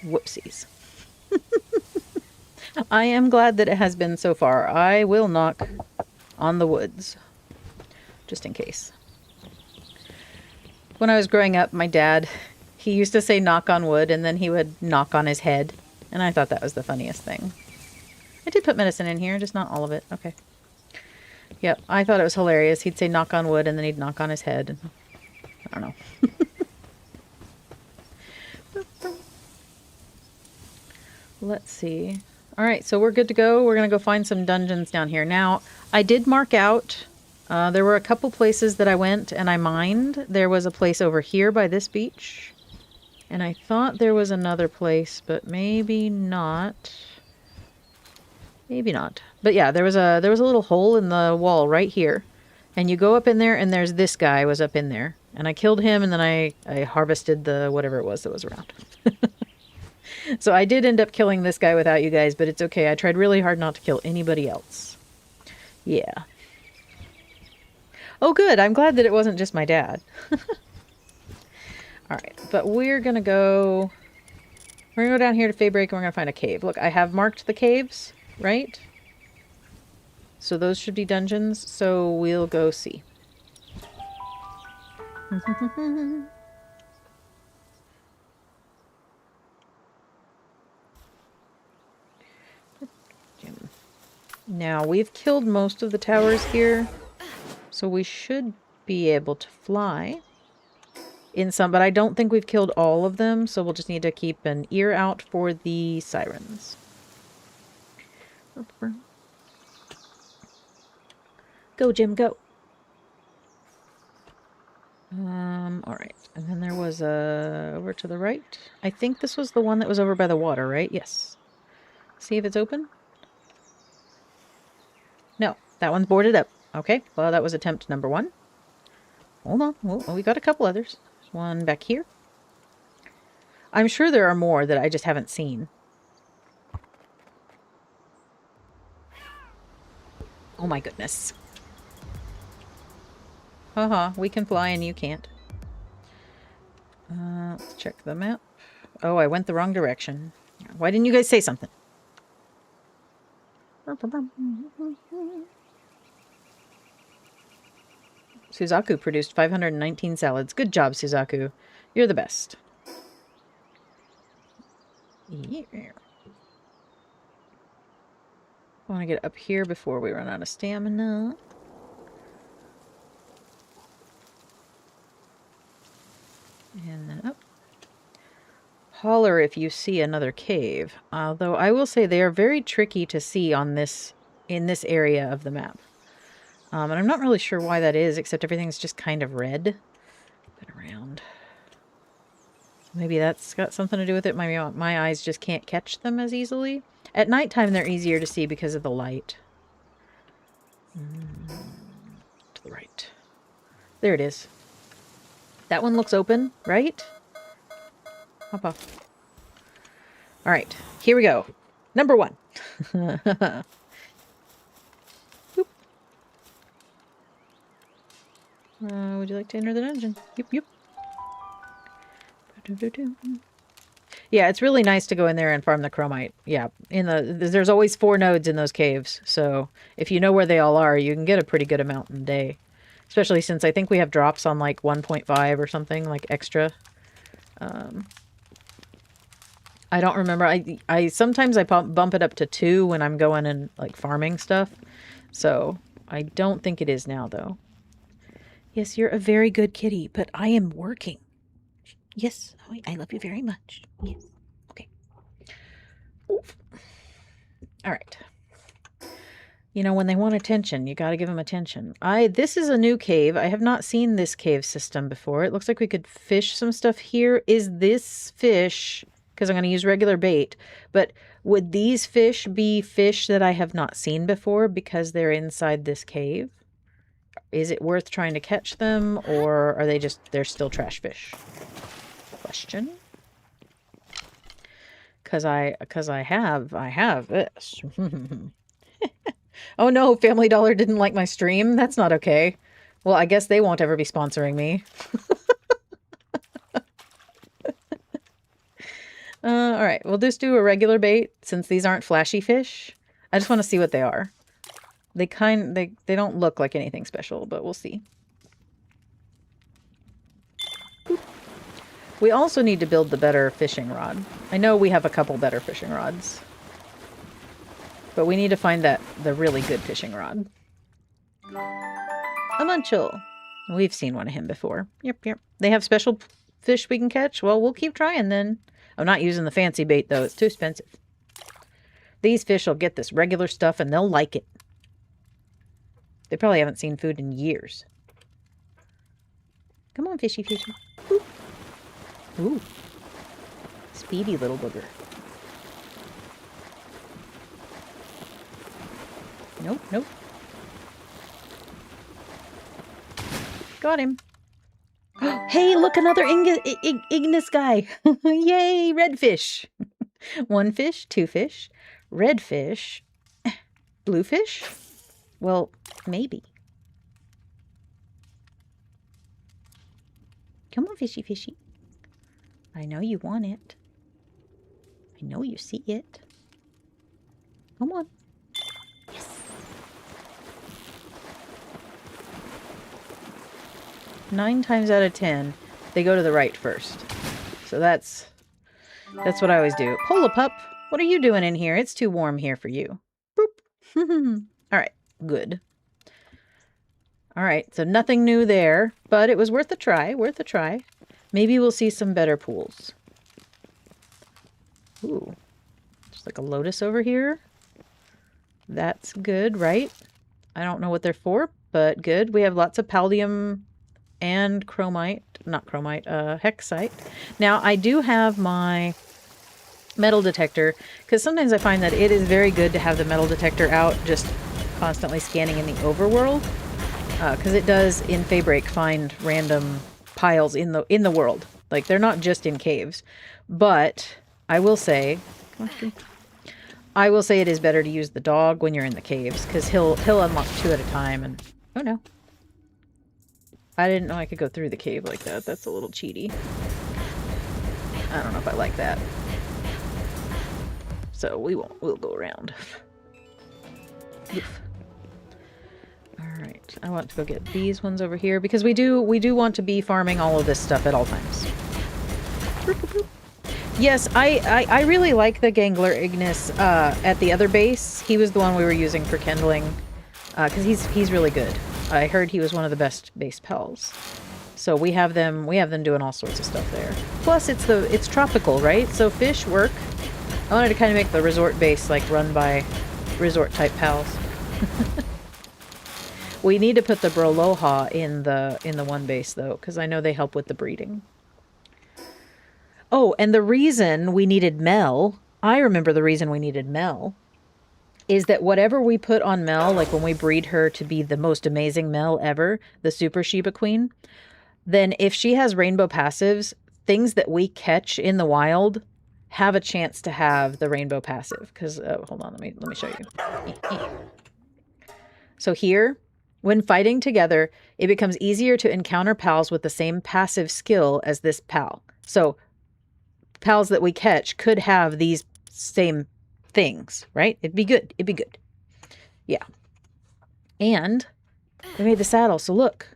Whoopsies. I am glad that it has been so far. I will knock on the woods. Just in case. When I was growing up, my dad, he used to say knock on wood, and then he would knock on his head. And I thought that was the funniest thing. I did put medicine in here, just not all of it. Okay. Yep, I thought it was hilarious. He'd say knock on wood, and then he'd knock on his head. I don't know. Let's see. All right, so we're good to go. We're going to go find some dungeons down here. Now, I did mark out... there were a couple places that I went and I mined. There was a place over here by this beach. And I thought there was another place, but maybe not. Maybe not. But yeah, there was a little hole in the wall right here. And you go up in there and there's this guy was up in there. And I killed him and then I harvested the whatever it was that was around. So I did end up killing this guy without you guys, but it's okay. I tried really hard not to kill anybody else. Yeah. Oh, good. I'm glad that it wasn't just my dad. All right, but we're going to go down here to Faybreak and we're going to find a cave. Look, I have marked the caves, right? So those should be dungeons, so we'll go see. Now, we've killed most of the towers here, so we should be able to fly in some, but I don't think we've killed all of them, so we'll just need to keep an ear out for the sirens. Go, Jim, go. All right. And then there was over to the right. I think this was the one that was over by the water, right? Yes. See if it's open. No, that one's boarded up. Okay, well, that was attempt number 1. Hold on. Oh, we got a couple others. There's one back here. I'm sure there are more that I just haven't seen. Oh my goodness. Haha, we can fly and you can't. Let's check the map. Oh, I went the wrong direction. Why didn't you guys say something? Suzaku produced 519 salads. Good job, Suzaku. You're the best. Yeah. I want to get up here before we run out of stamina. And then up. Holler if you see another cave. Although I will say they are very tricky to see on this in this area of the map. And I'm not really sure why that is, except everything's just kind of red. Been around. Maybe that's got something to do with it. My eyes just can't catch them as easily. At nighttime, they're easier to see because of the light. To the right. There it is. That one looks open, right? Hop off. All right, here we go. Number 1. Would you like to enter the dungeon? Yep. Yeah, it's really nice to go in there and farm the chromite. Yeah, there's always 4 nodes in those caves, so if you know where they all are, you can get a pretty good amount in a day. Especially since I think we have drops on like 1.5 or something, like extra. I don't remember. I sometimes I bump it up to 2 when I'm going and like farming stuff. So I don't think it is now though. Yes, you're a very good kitty, but I am working. Yes, I love you very much. Yes. Okay. Oof. All right. You know, when they want attention, you got to give them attention. This is a new cave. I have not seen this cave system before. It looks like we could fish some stuff here. Is this fish, because I'm going to use regular bait, but would these fish be fish that I have not seen before because they're inside this cave? Is it worth trying to catch them, or are they're still trash fish? Question. Because I have this. Oh no, Family Dollar didn't like my stream? That's not okay. Well, I guess they won't ever be sponsoring me. Alright, we'll just do a regular bait since these aren't flashy fish. I just want to see what they are. They don't look like anything special, but we'll see. Boop. We also need to build the better fishing rod. I know we have a couple better fishing rods. But we need to find the really good fishing rod. A Munchel. We've seen one of him before. Yep. They have special fish we can catch? Well, we'll keep trying then. I'm not using the fancy bait, though. It's too expensive. These fish will get this regular stuff, and they'll like it. They probably haven't seen food in years. Come on, fishy. Ooh. Speedy little booger. Nope. Got him. Hey, look, another Ignis guy. Yay, redfish. 1 fish, 2 fish, red fish, blue fish? Well, maybe. Come on, fishy. I know you want it. I know you see it. Come on. Yes. Nine times out of 10, they go to the right first. So that's what I always do. Pola pup, what are you doing in here? It's too warm here for you. Boop. All right, good. All right, so nothing new there, but it was worth a try. Maybe we'll see some better pools. Ooh, just like a lotus over here. That's good, right? I don't know what they're for, but good. We have lots of pallium and hexite. Now, I do have my metal detector, because sometimes I find that it is very good to have the metal detector out, just constantly scanning in the overworld, because it does, in Faybreak, find random piles in the world. Like, they're not just in caves. But I will say it is better to use the dog when you're in the caves, because he'll unlock 2 at a time, and oh no. I didn't know I could go through the cave like that. That's a little cheaty. I don't know if I like that. So we'll go around. Oof. Alright, I want to go get these ones over here, because we do want to be farming all of this stuff at all times. Yes, I really like the Gangler Ignis at the other base. He was the one we were using for kindling, because he's really good. I heard he was one of the best base pals. So we have them doing all sorts of stuff there. Plus it's tropical, right? So fish work. I wanted to kind of make the resort base like run by resort type pals. We need to put the Broloha in the one base though, because I know they help with the breeding. Oh, and the reason we needed Mel, I remember the reason we needed Mel, is that whatever we put on Mel, like when we breed her to be the most amazing Mel ever, the Super Shiba Queen, then if she has rainbow passives, things that we catch in the wild have a chance to have the rainbow passive. Because, hold on, let me show you. So here, when fighting together, it becomes easier to encounter pals with the same passive skill as this pal. So pals that we catch could have these same things, right? It'd be good. It'd be good. Yeah. And we made the saddle, so look.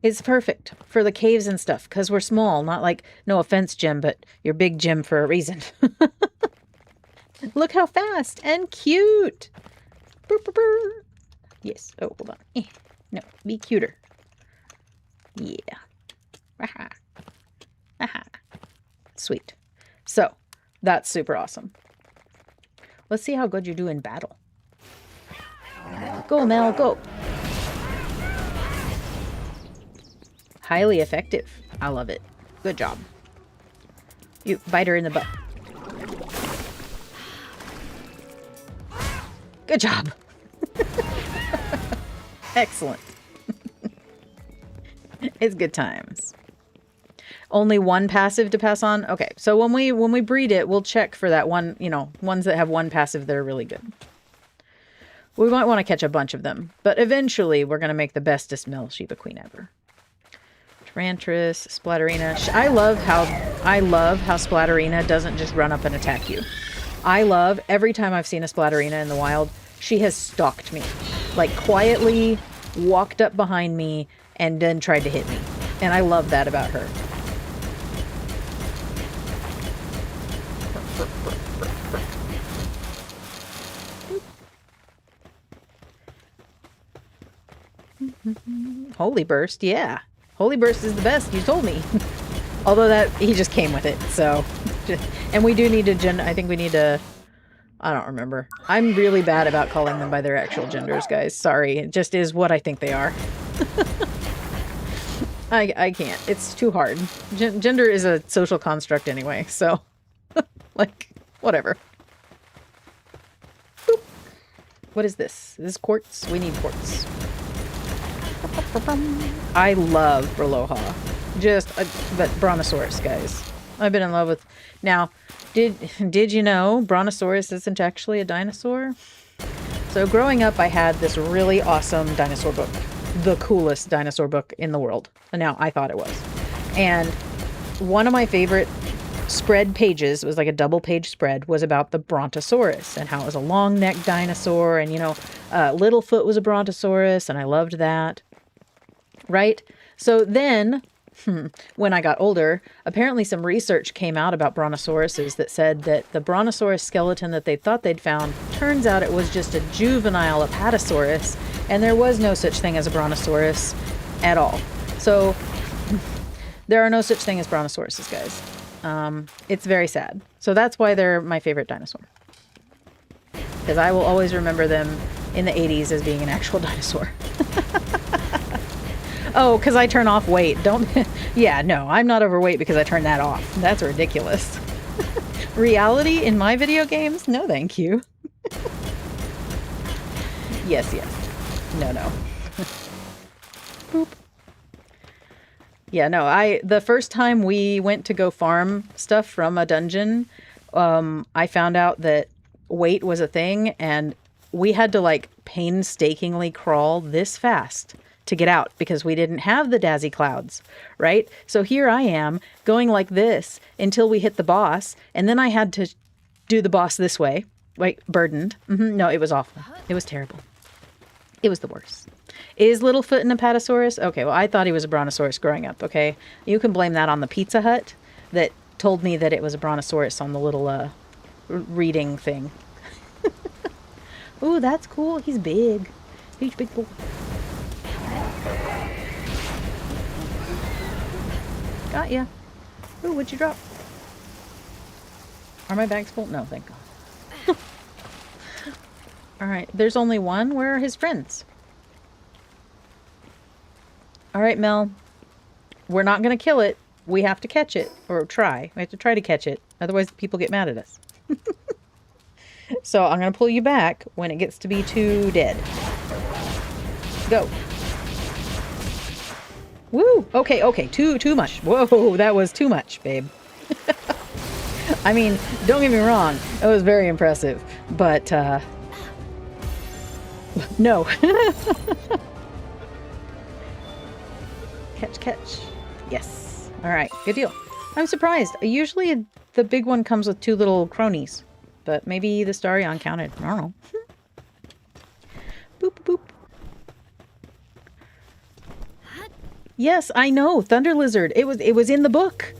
It's perfect for the caves and stuff, because we're small. Not like, no offense, Jim, but you're big Jim for a reason. Look how fast and cute. Burr, burr, burr. Yes. Oh, hold on. No, be cuter. Yeah. Aha. Aha. Sweet. So, that's super awesome. Let's see how good you do in battle. Go, Mel, go. Highly effective. I love it. Good job. You bite her in the butt. Good job. Excellent. It's good times. Only one passive to pass on? Okay, so when we breed it, we'll check for that one, you know, ones that have one passive that are really good. We might want to catch a bunch of them, but eventually we're going to make the bestest male Shiba Queen ever. Tarantrus, Splatterina. I love how Splatterina doesn't just run up and attack you. I love every time I've seen a Splatterina in the wild, she has stalked me. Like quietly walked up behind me and then tried to hit me. And I love that about her. Holy Burst, yeah. Holy Burst is the best, you told me. Although that, he just came with it, so. And we do need to, I think we need to, I don't remember. I'm really bad about calling them by their actual genders, guys. Sorry, it just is what I think they are. I can't, it's too hard. Gender is a social construct anyway, so. Like, whatever. Boop. What is this? Is this quartz? We need quartz. I love Berloha. But Brontosaurus, guys. I've been in love with... Now, did you know Brontosaurus isn't actually a dinosaur? So growing up, I had this really awesome dinosaur book. The coolest dinosaur book in the world. Now, I thought it was. And one of my favorite spread pages, it was like a double page spread, was about the Brontosaurus and how it was a long-necked dinosaur. And, you know, Littlefoot was a Brontosaurus, and I loved that. Right? So then, when I got older, apparently some research came out about brontosauruses that said that the brontosaurus skeleton that they thought they'd found, turns out it was just a juvenile apatosaurus, and there was no such thing as a brontosaurus at all. So there are no such thing as brontosauruses, guys. It's very sad. So that's why they're my favorite dinosaur. Because I will always remember them in the 80s as being an actual dinosaur. Oh, because I turn off weight. Don't... Yeah, no, I'm not overweight because I turn that off. That's ridiculous. Reality in my video games? No, thank you. Yes, yes. No, no. Boop. Yeah, no, the first time we went to go farm stuff from a dungeon, I found out that weight was a thing, and we had to, like, painstakingly crawl this fast to get out because we didn't have the Dazzy Clouds, right? So here I am going like this until we hit the boss, and then I had to do the boss this way, like burdened. No, it was awful. It was terrible. It was the worst. Is Littlefoot an Apatosaurus? Okay, well, I thought he was a Brontosaurus growing up, okay? You can blame that on the Pizza Hut that told me that it was a Brontosaurus on the little reading thing. Ooh, that's cool. He's big. Huge, big boy. Got ya. Ooh, what'd you drop? Are my bags full? No, thank God. Alright, there's only one. Where are his friends? Alright, Mel. We're not going to kill it. We have to catch it. Or try. We have to try to catch it. Otherwise, people get mad at us. So, I'm going to pull you back when it gets to be too dead. Go. Woo! Okay, okay. Too much. Whoa, that was too much, babe. I mean, don't get me wrong. It was very impressive. But, no. Catch, catch. Yes. All right. Good deal. I'm surprised. Usually the big one comes with 2 little cronies. But maybe the Starion counted. I don't know. Boop, boop. Yes, I know. Thunder lizard. It was in the book.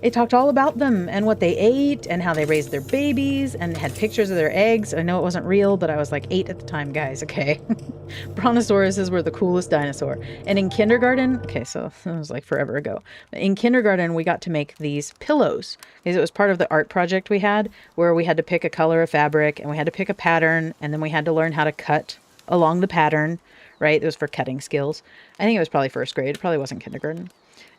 It talked all about them and what they ate and how they raised their babies and had pictures of their eggs. I know it wasn't real, but I was like 8 at the time, guys. Okay. Brontosauruses were the coolest dinosaur. And in kindergarten, okay, so it was like forever ago. In kindergarten, we got to make these pillows because it was part of the art project we had where we had to pick a color of fabric and we had to pick a pattern and then we had to learn how to cut along the pattern, right? It was for cutting skills. I think it was probably first grade. It probably wasn't kindergarten.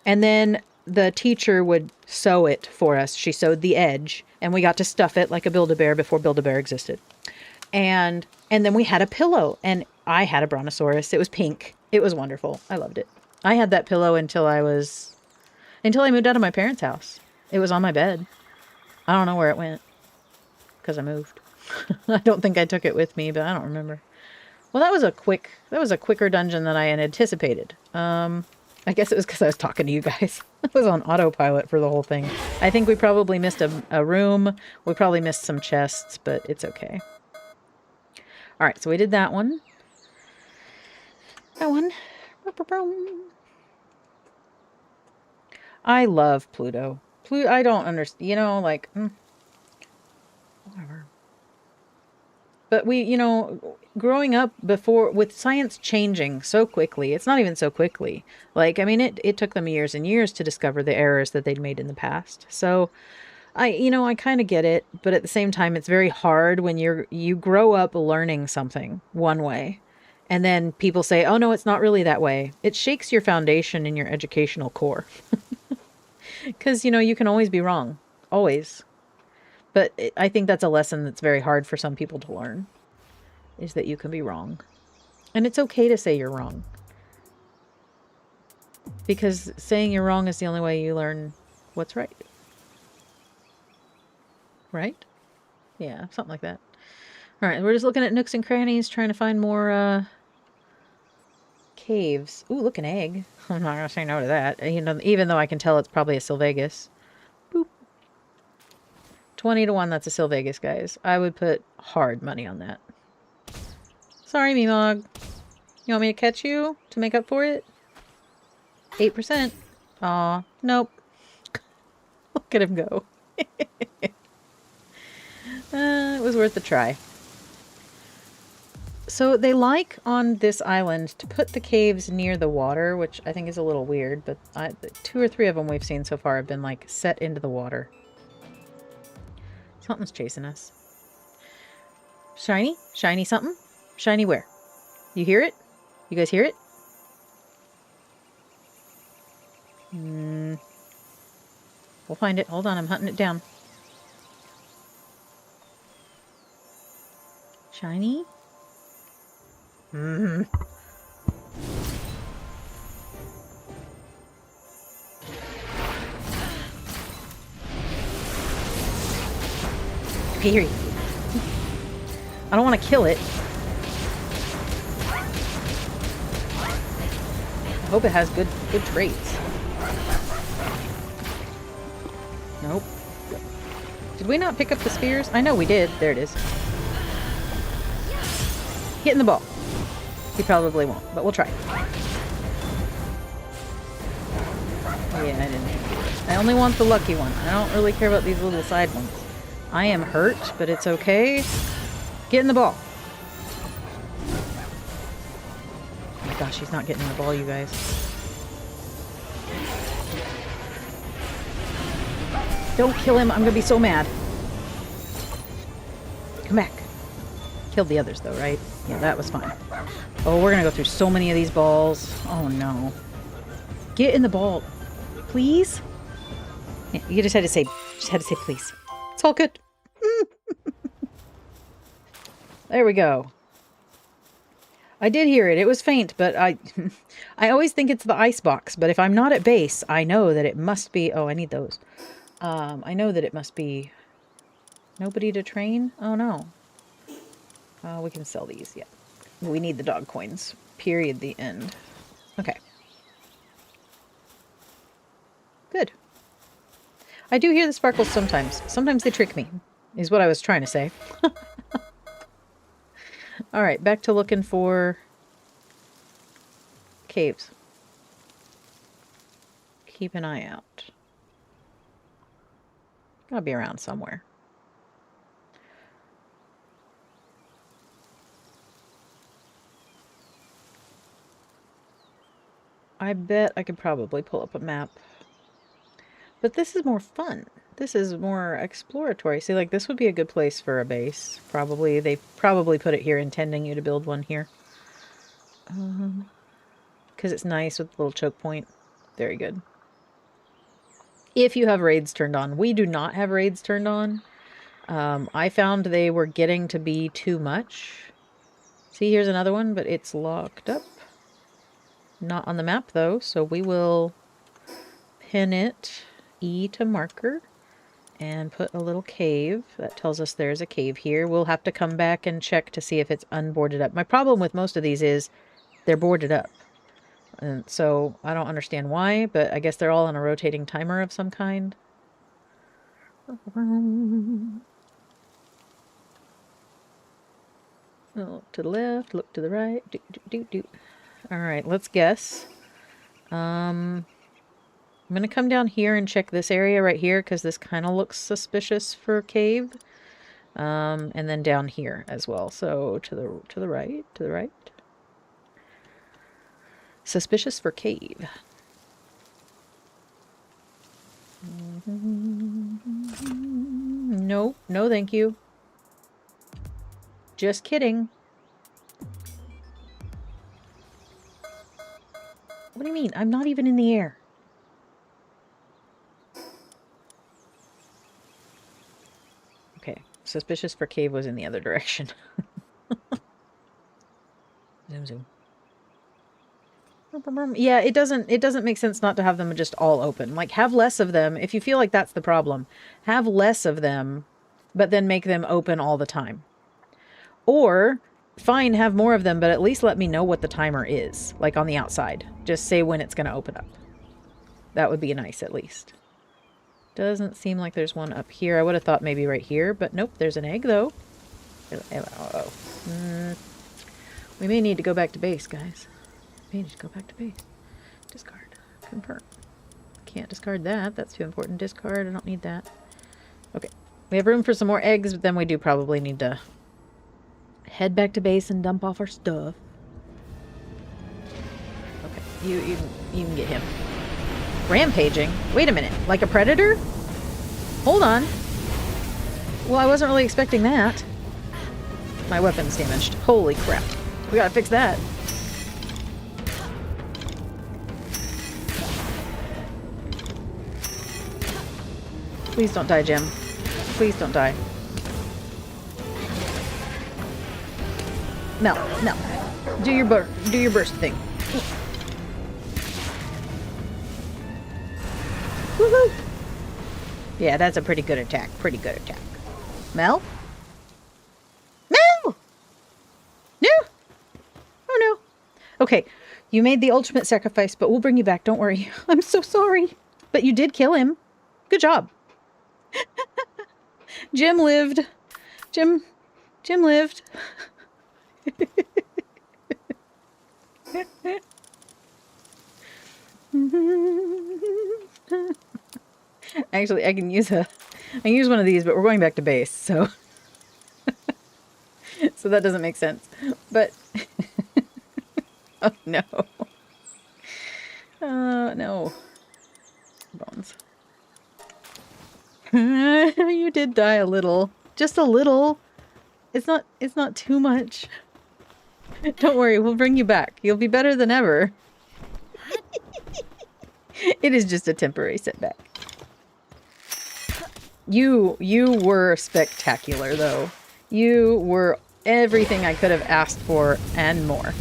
And then the teacher would sew it for us. She sewed the edge and we got to stuff it like a Build-A-Bear before Build-A-Bear existed. And then we had a pillow and I had a Brontosaurus. It was pink. It was wonderful. I loved it. I had that pillow until I moved out of my parents' house. It was on my bed. I don't know where it went because I moved. I don't think I took it with me, but I don't remember. Well, that was a quicker dungeon than I had anticipated. I guess it was because I was talking to you guys. I was on autopilot for the whole thing. I think we probably missed a room. We probably missed some chests, but it's okay. All right, so we did that one. That one. I love Pluto. I don't understand, like, whatever. But growing up before, with science changing so quickly, it's not even so quickly. Like, I mean, it took them years and years to discover the errors that they'd made in the past. So, I kind of get it, but at the same time, it's very hard when you grow up learning something one way, and then people say, oh no, it's not really that way. It shakes your foundation in your educational core. Because, you can always be wrong. Always. But I think that's a lesson that's very hard for some people to learn, is that you can be wrong. And it's okay to say you're wrong. Because saying you're wrong is the only way you learn what's right. Right? Yeah, something like that. All right, we're just looking at nooks and crannies, trying to find more caves. Ooh, look, an egg. I'm not going to say no to that. Even though I can tell it's probably a Sylvagus. 20 to 1, that's a Sylvagus, guys. I would put hard money on that. Sorry, Meemog. You want me to catch you to make up for it? 8%. Aw, nope. Look at him go. It was worth a try. So they like on this island to put the caves near the water, which I think is a little weird, but 2 or 3 of them we've seen so far have been like set into the water. Something's chasing us. Shiny? Shiny something? Shiny where? You hear it? You guys hear it? We'll find it. Hold on, I'm hunting it down. Shiny? Okay, here you go. I don't want to kill it. I hope it has good traits. Nope. Did we not pick up the spears? I know we did. There it is. Get in the ball. He probably won't, but we'll try. Yeah, I didn't. I only want the lucky one. I don't really care about these little side ones. I am hurt, but it's okay. Get in the ball. Oh my gosh, he's not getting in the ball, you guys. Don't kill him. I'm going to be so mad. Come back. Killed the others, though, right? Yeah, that was fine. Oh, we're going to go through so many of these balls. Oh, no. Get in the ball. Please? Yeah, you just had to say please. It's all good. There we go. I did hear it. It was faint, but I always think it's the ice box. But if I'm not at base, I know that it must be... Oh, I need those. I know that it must be Nobody to train? Oh no. We can sell these, yeah. We need the dog coins. Period, the end. Okay. Good. I do hear the sparkles sometimes. Sometimes they trick me, is what I was trying to say. Alright, back to looking for caves. Keep an eye out. Gotta be around somewhere. I bet I could probably pull up a map. But this is more fun. This is more exploratory. See, like, this would be a good place for a base. Probably. They probably put it here intending you to build one here. Because it's nice with the little choke point. Very good. If you have raids turned on. We do not have raids turned on. I found they were getting to be too much. See, here's another one, but it's locked up. Not on the map, though, so we will pin it, E to marker, and put a little cave. That tells us there's a cave here. We'll have to come back and check to see if it's unboarded up. My problem with most of these is they're boarded up. And so I don't understand why, but I guess they're all on a rotating timer of some kind. Look to the left, look to the right. Alright, let's guess. I'm going to come down here and check this area right here because this kind of looks suspicious for cave. And then down here as well. So to the right. Suspicious for cave. No, no thank you. Just kidding. What do you mean? I'm not even in the air. Okay, suspicious for cave was in the other direction. Zoom, zoom. Yeah, it doesn't make sense not to have them just all open. Like, have less of them. If you feel like that's the problem, have less of them, but then make them open all the time. Or, fine, have more of them, but at least let me know what the timer is, like on the outside. Just say when it's going to open up. That would be nice, at least. Doesn't seem like there's one up here. I would have thought maybe right here, but nope, there's an egg, though. Uh-oh. We may need to go back to base, guys. We need to go back to base. Discard. Confirm. Can't discard that. That's too important. Discard. I don't need that. Okay. We have room for some more eggs, but then we do probably need to head back to base and dump off our stuff. Okay. You can get him. Rampaging? Wait a minute. Like a predator? Hold on. Well, I wasn't really expecting that. My weapon's damaged. Holy crap. We gotta fix that. Please don't die, Jim. Please don't die. No, no. Do your burst thing. Woohoo! Yeah, that's a pretty good attack. Pretty good attack. Mel? Mel! No! Oh no. Okay, you made the ultimate sacrifice, but we'll bring you back. Don't worry. I'm so sorry. But you did kill him. Good job. Jim lived. Jim lived. Actually, I can use one of these, but we're going back to base, so so that doesn't make sense. But oh no. No. Bones. You did die a little. Just a little. It's not too much. Don't worry, we'll bring you back. You'll be better than ever. It is just a temporary setback. You were spectacular, though. You were everything I could have asked for and more.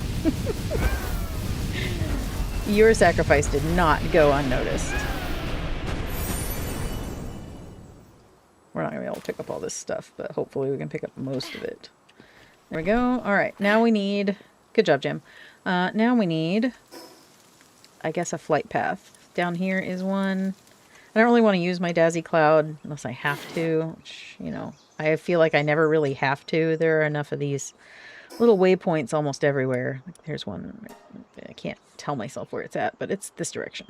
Your sacrifice did not go unnoticed. We're not going to be able we'll pick up all this stuff, but hopefully we can pick up most of it. There we go. All right, now we need... Good job, Jim. Now we need, I guess, a flight path. Down here is one. I don't really want to use my Dazzy Cloud unless I have to, which, you know, I feel like I never really have to. There are enough of these little waypoints almost everywhere. Like, there's one. I can't tell myself where it's at, but it's this direction.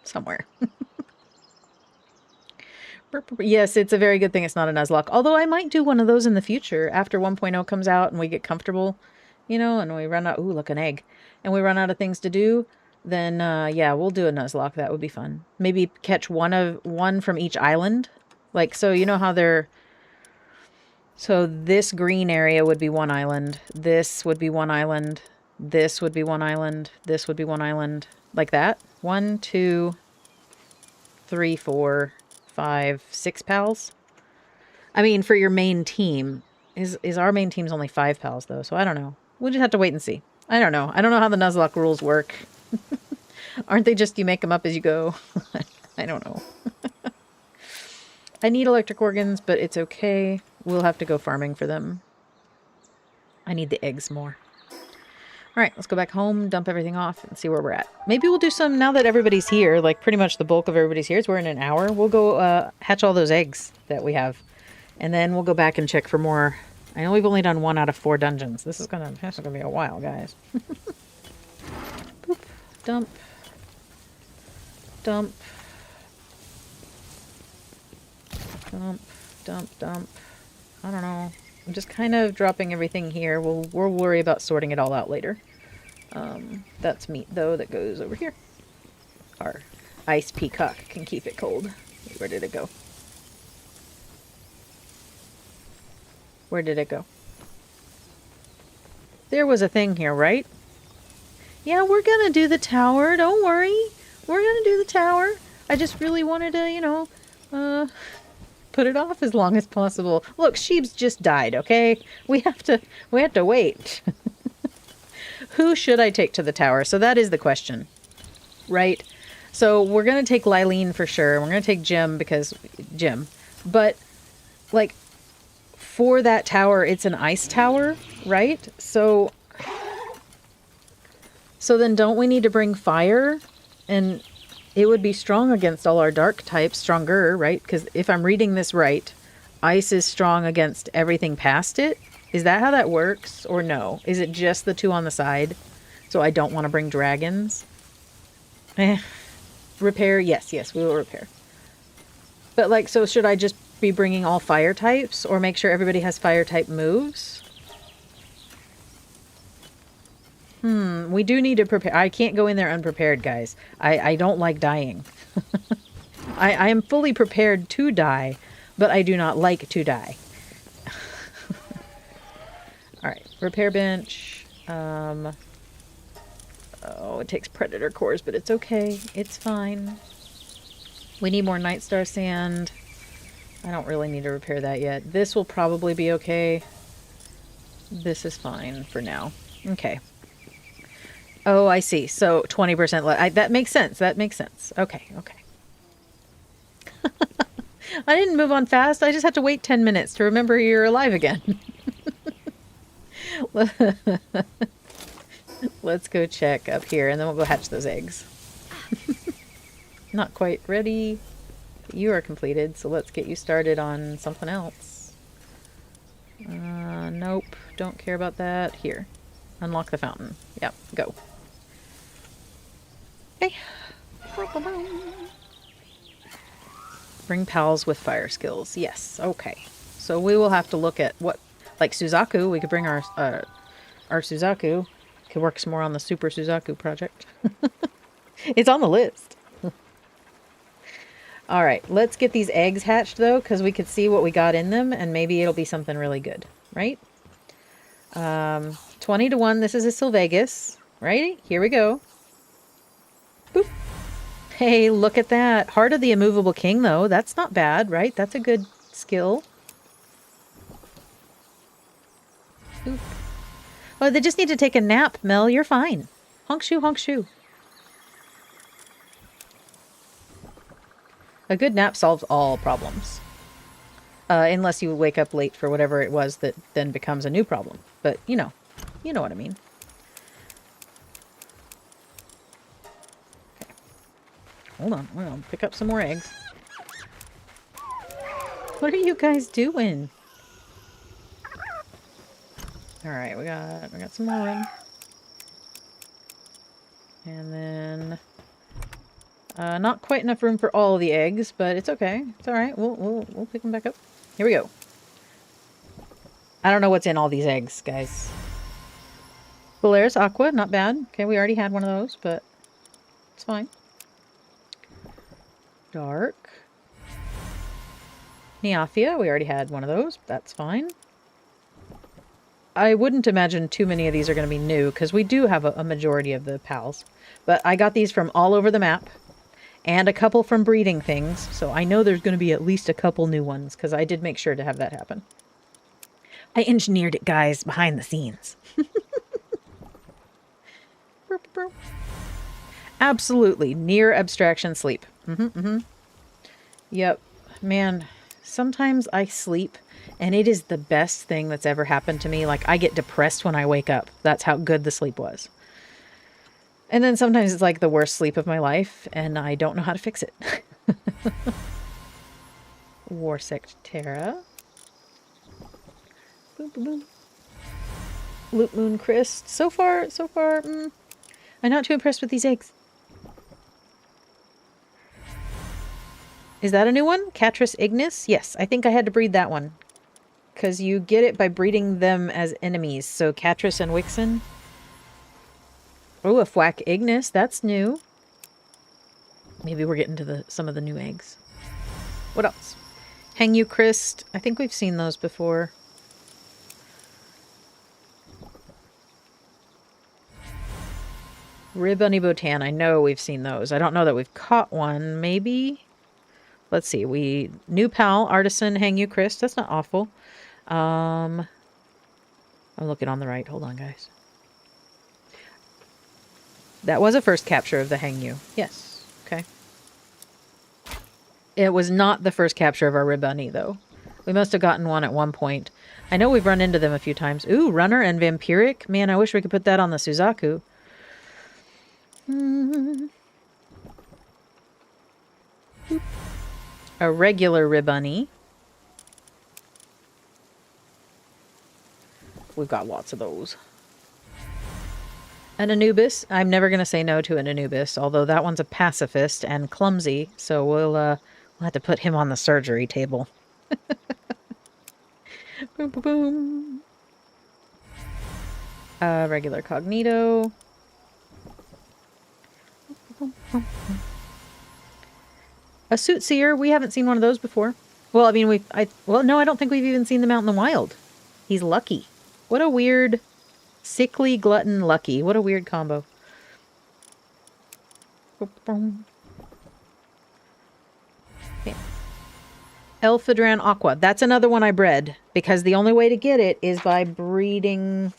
Somewhere. Yes, it's a very good thing it's not a Nuzlocke. Although I might do one of those in the future after 1.0 comes out and we get comfortable, you know, and we run out... Ooh, look, an egg. And we run out of things to do. Then, yeah, we'll do a Nuzlocke. That would be fun. Maybe catch one from each island. Like, so you know how they're... So this green area would be one island. This would be one island. This would be one island. This would be one island. Like that. 1, 2, 3, 4, 5, 6 pals. I mean, for your main team. Is our main team's only 5 pals, though, so I don't know. We'll just have to wait and see. I don't know. I don't know how the Nuzlocke rules work. Aren't they just you make them up as you go? I don't know. I need electric organs, but it's okay. We'll have to go farming for them. I need the eggs more. All right, let's go back home, dump everything off, and see where we're at. Maybe we'll do some, now that everybody's here, like pretty much the bulk of everybody's here, we're in an hour. We'll go hatch all those eggs that we have. And then we'll go back and check for more. I know we've only done 1 out of 4 dungeons. This is gonna be a while, guys. Boop. Dump. Dump. Dump. Dump. Dump. I don't know. I'm just kind of dropping everything here. We'll worry about sorting it all out later. That's meat, though, that goes over here. Our ice peacock can keep it cold. Where did it go? Where did it go? There was a thing here, right? Yeah, we're gonna do the tower. Don't worry. We're gonna do the tower. I just really wanted to, you know, put it off as long as possible. Look, Sheeb's just died, okay? We have to wait. Who should I take to the tower? So that is the question, right? So we're gonna take Lylene for sure. We're gonna take Jim because Jim, but like for that tower, it's an ice tower, right? So then don't we need to bring fire? And it would be strong against all our dark types, stronger, right? Because if I'm reading this right, ice is strong against everything past it. Is that how that works? Or no? Is it just the 2 on the side? So I don't want to bring dragons? Repair? Yes, we will repair. But like, so should I just be bringing all fire types? Or make sure everybody has fire type moves? We do need to prepare. I can't go in there unprepared, guys. I don't like dying. I am fully prepared to die, but I do not like to die. Alright, repair bench. Oh, it takes predator cores, but it's okay. It's fine. We need more night star sand. I don't really need to repair that yet. This will probably be okay. This is fine for now. Okay. Oh, I see. So 20% less. That makes sense. That makes sense. Okay. I didn't move on fast. I just had to wait 10 minutes to remember you're alive again. Let's go check up here, and then we'll go hatch those eggs. Not quite ready. You are completed, so let's get you started on something else. Nope. Don't care about that. Here. Unlock the fountain. Yep, go. Okay. Bring pals with fire skills. Yes, okay. So we will have to look at what, like Suzaku, we could bring our Suzaku. Could work some more on the Super Suzaku project. It's on the list. All right, let's get these eggs hatched though, because we could see what we got in them, and maybe it'll be something really good, right? 20 to 1. This is a Sylvegus, right? Here we go. Boop. Hey, look at that. Heart of the Immovable King, though. That's not bad, right? That's a good skill. Oop. Oh, they just need to take a nap, Mel. You're fine. Honk shoe, honk shoe. A good nap solves all problems. Unless you wake up late for whatever it was that then becomes a new problem. But, you know what I mean. Okay. Hold on, I'll pick up some more eggs. What are you guys doing? Alright, we got some more room. And then... not quite enough room for all the eggs, but it's okay. It's alright. We'll pick them back up. Here we go. I don't know what's in all these eggs, guys. Polaris Aqua, not bad. Okay, we already had one of those, but it's fine. Dark. Neophia, we already had one of those. That's fine. I wouldn't imagine too many of these are going to be new, because we do have a majority of the pals. But I got these from all over the map, and a couple from breeding things, so I know there's going to be at least a couple new ones, because I did make sure to have that happen. I engineered it, guys, behind the scenes. Absolutely. Near abstraction sleep. Yep. Man, sometimes I sleep and it is the best thing that's ever happened to me. Like, I get depressed when I wake up. That's how good the sleep was. And then sometimes it's like the worst sleep of my life and I don't know how to fix it. Warsect Terra. Boom, boom, boom. Loop Moon Crest. So far, I'm not too impressed with these eggs. Is that a new one? Catris Ignis? Yes, I think I had to breed that one. Because you get it by breeding them as enemies. So Catris and Wixen. Oh, a Fwack Ignis. That's new. Maybe we're getting to some of the new eggs. What else? Hangyu Christ. I think we've seen those before. Ribbunny Botan. I know we've seen those. I don't know that we've caught one. Maybe? Let's see. New pal, Artisan, Hangyu Christ. That's not awful. I'm looking on the right. Hold on, guys. That was a first capture of the Hangyu. Yes. Okay. It was not the first capture of our Ribbunny, though. We must have gotten one at one point. I know we've run into them a few times. Ooh, Runner and Vampiric. Man, I wish we could put that on the Suzaku. A regular Ribbunny. We've got lots of those. An Anubis. I'm never going to say no to an Anubis, although that one's a pacifist and clumsy, so we'll have to put him on the surgery table. Boom, boom, boom. Regular Cognito. A Suitseer. We haven't seen one of those before. Well, I mean, well, no, I don't think we've even seen them out in the wild. He's lucky. What a weird... Sickly, glutton, lucky. What a weird combo. Okay. Elphidran Aqua. That's another one I bred. Because the only way to get it is by breeding...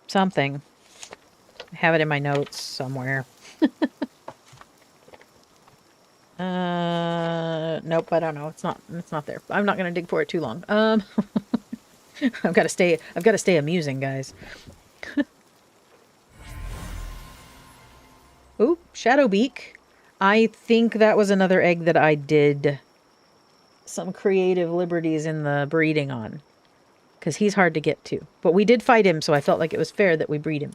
something. I have it in my notes somewhere. Nope, I don't know. It's not there. I'm not going to dig for it too long. I've got to stay amusing, guys. Ooh, Shadowbeak. I think that was another egg that I did some creative liberties in the breeding on. Because he's hard to get to. But we did fight him, so I felt like it was fair that we breed him.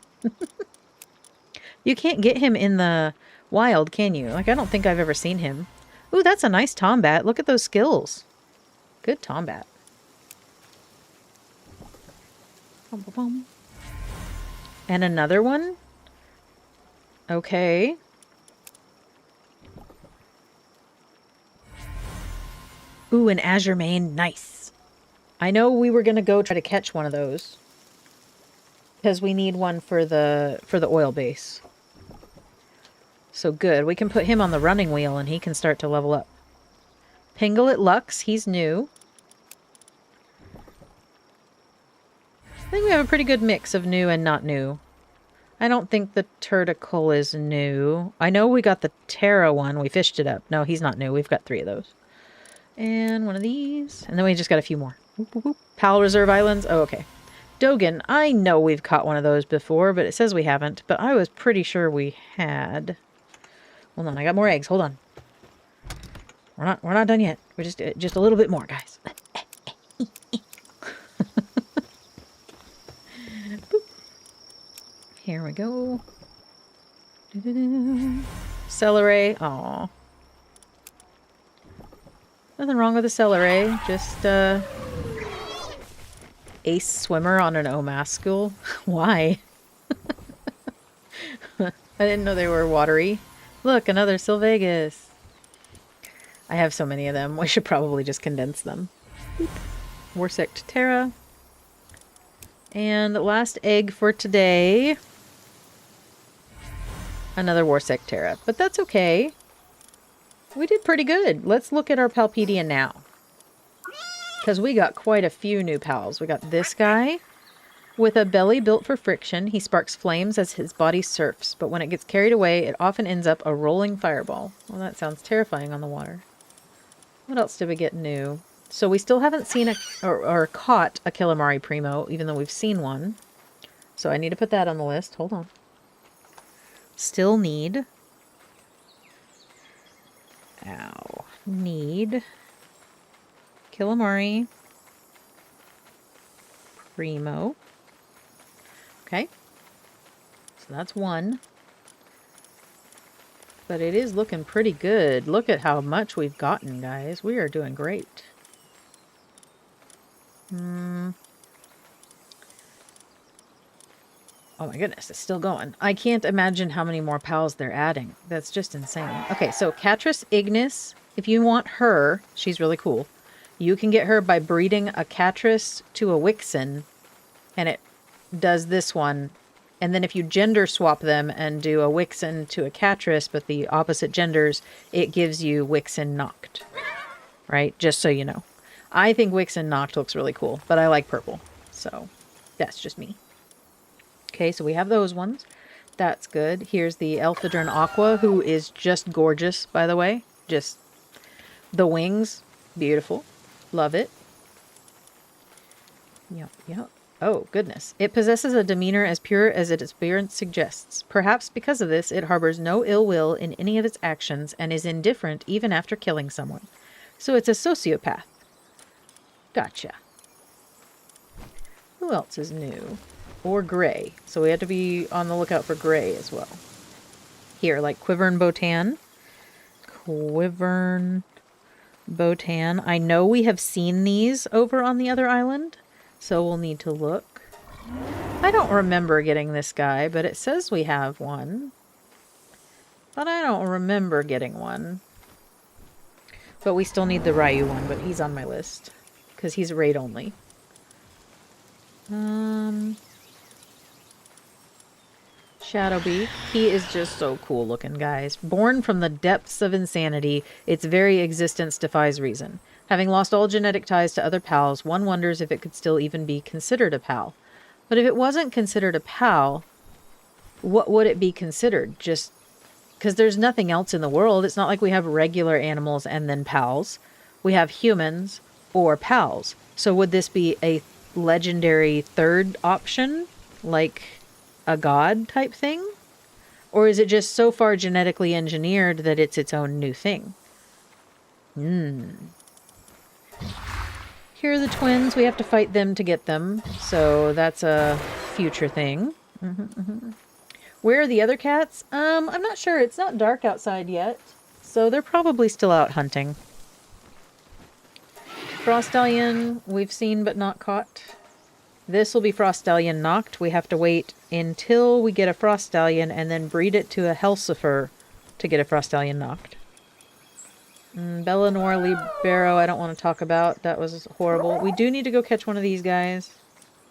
You can't get him in the wild, can you? Like, I don't think I've ever seen him. Ooh, that's a nice Tombat. Look at those skills. Good Tombat. And another one? Okay. Ooh, an Azure Mane. Nice. I know we were going to go try to catch one of those. Because we need one for the oil base. So good. We can put him on the running wheel and he can start to level up. Pinglet Lux. He's new. I think we have a pretty good mix of new and not new. I don't think the Turticle is new. I know we got the Terra one. We fished it up. No, he's not new. We've got 3 of those. And one of these. And then we just got a few more. Whoop, whoop, whoop. Pal Reserve Islands. Oh, okay. Dogan. I know we've caught one of those before, but it says we haven't. But I was pretty sure we had. Hold on, I got more eggs. Hold on. We're not done yet. We're just a little bit more, guys. Here we go. Celery. Aw. Nothing wrong with a celery. Just ace swimmer on an OMAS school. Why? I didn't know they were watery. Look, another Sylvagus. I have so many of them. We should probably just condense them. Warsect Terra. And last egg for today. Another Warsect Terra. But that's okay. We did pretty good. Let's look at our Palpedia now. Because we got quite a few new pals. We got this guy. With a belly built for friction, he sparks flames as his body surfs. But when it gets carried away, it often ends up a rolling fireball. Well, that sounds terrifying on the water. What else did we get new? So we still haven't seen or caught a Calamari Primo, even though we've seen one. So I need to put that on the list. Hold on. Still need. Ow. Need. Calamari. Primo. Okay. So that's one. But it is looking pretty good. Look at how much we've gotten, guys. We are doing great. Oh my goodness, it's still going. I can't imagine how many more pals they're adding. That's just insane. Okay, so Catris Ignis, if you want her, she's really cool. You can get her by breeding a Catris to a Wixen, and it does this one. And then if you gender swap them and do a Wixen to a Catris, but the opposite genders, it gives you Wixen Noct. Right? Just so you know. I think Wixen Noct looks really cool, but I like purple. So, that's just me. Okay, so we have those ones. That's good. Here's the Elphidron Aqua, who is just gorgeous, by the way. Just the wings. Beautiful. Love it. Yep, yep. Oh, goodness. It possesses a demeanor as pure as its appearance suggests. Perhaps because of this, it harbors no ill will in any of its actions and is indifferent even after killing someone. So it's a sociopath. Gotcha. Who else is new? Or gray. So we have to be on the lookout for gray as well. Here, like Quivern Botan. Quivern Botan. I know we have seen these over on the other island, so we'll need to look. I don't remember getting this guy, but it says we have one. But I don't remember getting one. But we still need the Ryu one, but he's on my list. Because he's raid only. Shadowbee. He is just so cool looking, guys. Born from the depths of insanity, its very existence defies reason. Having lost all genetic ties to other pals, one wonders if it could still even be considered a pal. But if it wasn't considered a pal, what would it be considered? Just because there's nothing else in the world. It's not like we have regular animals and then pals. We have humans or pals. So would this be a legendary third option? Like a god type thing? Or is it just so far genetically engineered that it's its own new thing? Here are the twins. We have to fight them to get them. So that's a future thing. Where are the other cats? I'm not sure. It's not dark outside yet. So they're probably still out hunting. Frostallion, we've seen but not caught. This will be Frostallion Noct. We have to wait until we get a Frostallion and then breed it to a Helsifer to get a Frostallion Noct. Bellanor Libero, I don't want to talk about. That was horrible. We do need to go catch one of these guys.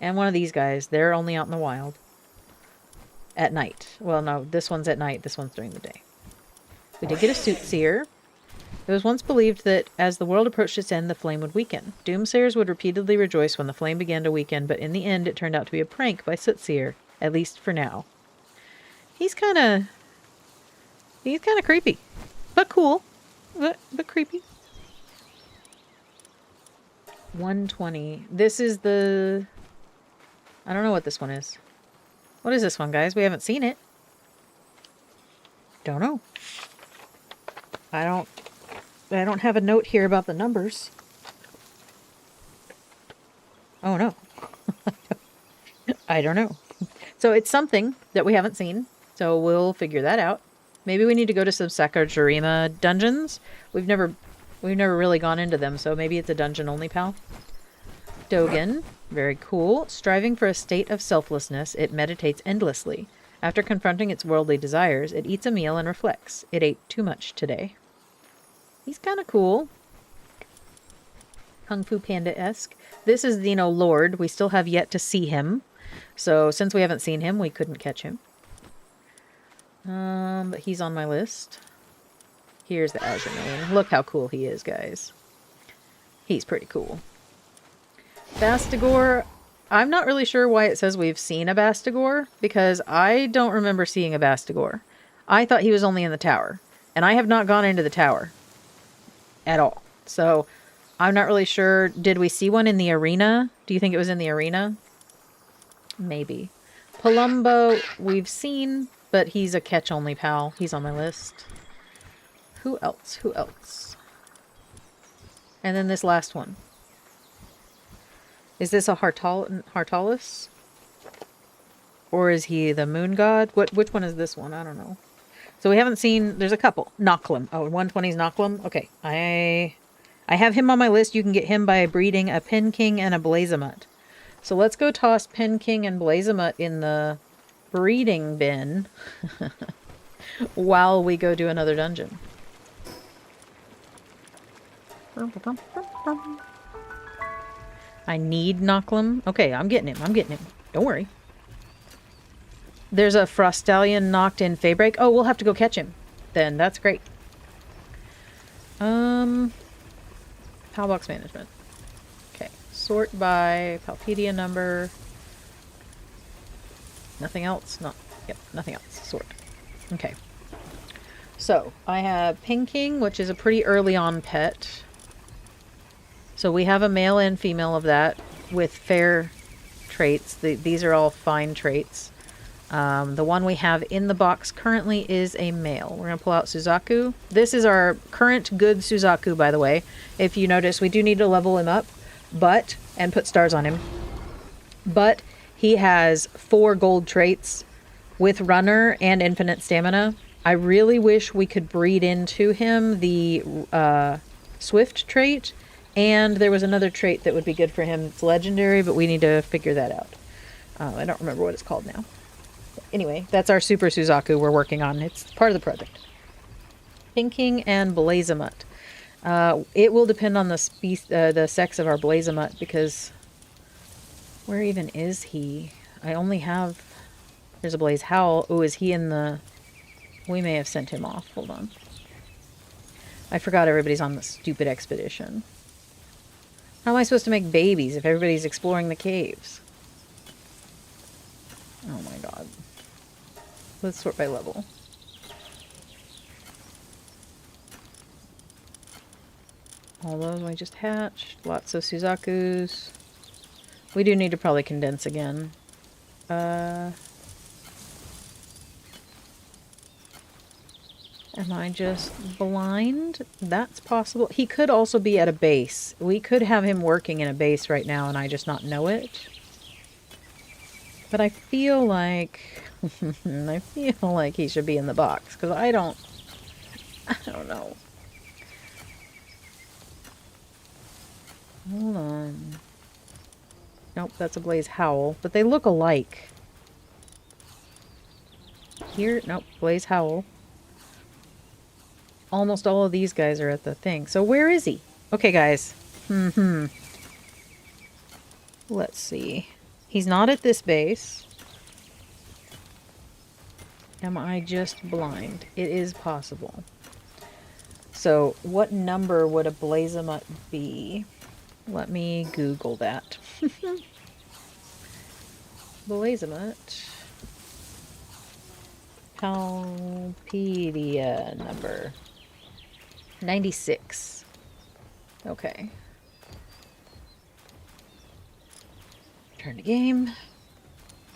And one of these guys. They're only out in the wild. At night. Well, no, this one's at night. This one's during the day. We did get a Soothseer. It was once believed that as the world approached its end, the flame would weaken. Doomsayers would repeatedly rejoice when the flame began to weaken, but in the end it turned out to be a prank by Soothseer, at least for now. He's kind of creepy. But cool. But creepy. 120. This is the... I don't know what this one is. What is this one, guys? We haven't seen it. Don't know. I don't have a note here about the numbers. Oh no. I don't know. So it's something that we haven't seen. So we'll figure that out. Maybe we need to go to some Sakurajima dungeons. We've never really gone into them, so maybe it's a dungeon only pal. Dogen, very cool. Striving for a state of selflessness, it meditates endlessly. After confronting its worldly desires, it eats a meal and reflects. It ate too much today. He's kind of cool. Kung Fu Panda-esque. This is Xeno Lord. We still have yet to see him. So since we haven't seen him, we couldn't catch him. But he's on my list. Here's the Azurmane. Look how cool he is, guys. He's pretty cool. Bastigor, I'm not really sure why it says we've seen a Bastigor, because I don't remember seeing a Bastigor. I thought he was only in the tower, and I have not gone into the tower at all. So I'm not really sure. Did we see one in the arena? Do you think it was in the arena? Maybe. Palumbo, we've seen, but he's a catch-only pal. He's on my list. Who else? Who else? And then this last one. Is this a Hartalis? Or is he the moon god? Which one is this one? I don't know. So we haven't seen... There's a couple. Nocklum. Oh, 120's Nocklum? Okay. I have him on my list. You can get him by breeding a Pen King and a Blazamut. So let's go toss Pen King and Blazamut in the breeding bin while we go do another dungeon. I need Nocklum. Okay, I'm getting him. I'm getting him. Don't worry. There's a Frostallion knocked in Faybreak. Oh, we'll have to go catch him. Then that's great. Palbox management. Okay. Sort by Palpedia number. Nothing else? Not. Yep, nothing else. Sort. Okay. So, I have Ping King, which is a pretty early on pet. So we have a male and female of that with fair traits. These are all fine traits. The one we have in the box currently is a male. We're going to pull out Suzaku. This is our current good Suzaku, by the way. If you notice, we do need to level him up, and put stars on him. But he has 4 gold traits with runner and infinite stamina. I really wish we could breed into him the swift trait. And there was another trait that would be good for him. It's legendary, but we need to figure that out. I don't remember what it's called now. But anyway, that's our Super Suzaku we're working on. It's part of the project. Pinking and Blazamut. It will depend on the sex of our Blazamut, because where even is he? I only have... There's a Blaze Howl. Oh, is he in the... We may have sent him off. Hold on. I forgot everybody's on the stupid expedition. How am I supposed to make babies if everybody's exploring the caves? Oh my god. Let's sort by level. All those we just hatched. Lots of Suzakus. We do need to probably condense again. Am I just blind? That's possible. He could also be at a base. We could have him working in a base right now and I just not know it. But I feel like... I feel like he should be in the box. Because I don't know. Hold on. Nope, that's a Blaze Howl. But they look alike. Here, nope, Blaze Howl. Almost all of these guys are at the thing. So where is he? Okay, guys. Let's see. He's not at this base. Am I just blind? It is possible. So what number would a Blazamut be? Let me Google that. Blazamut. Palpedia number. 96. Okay. Return to game.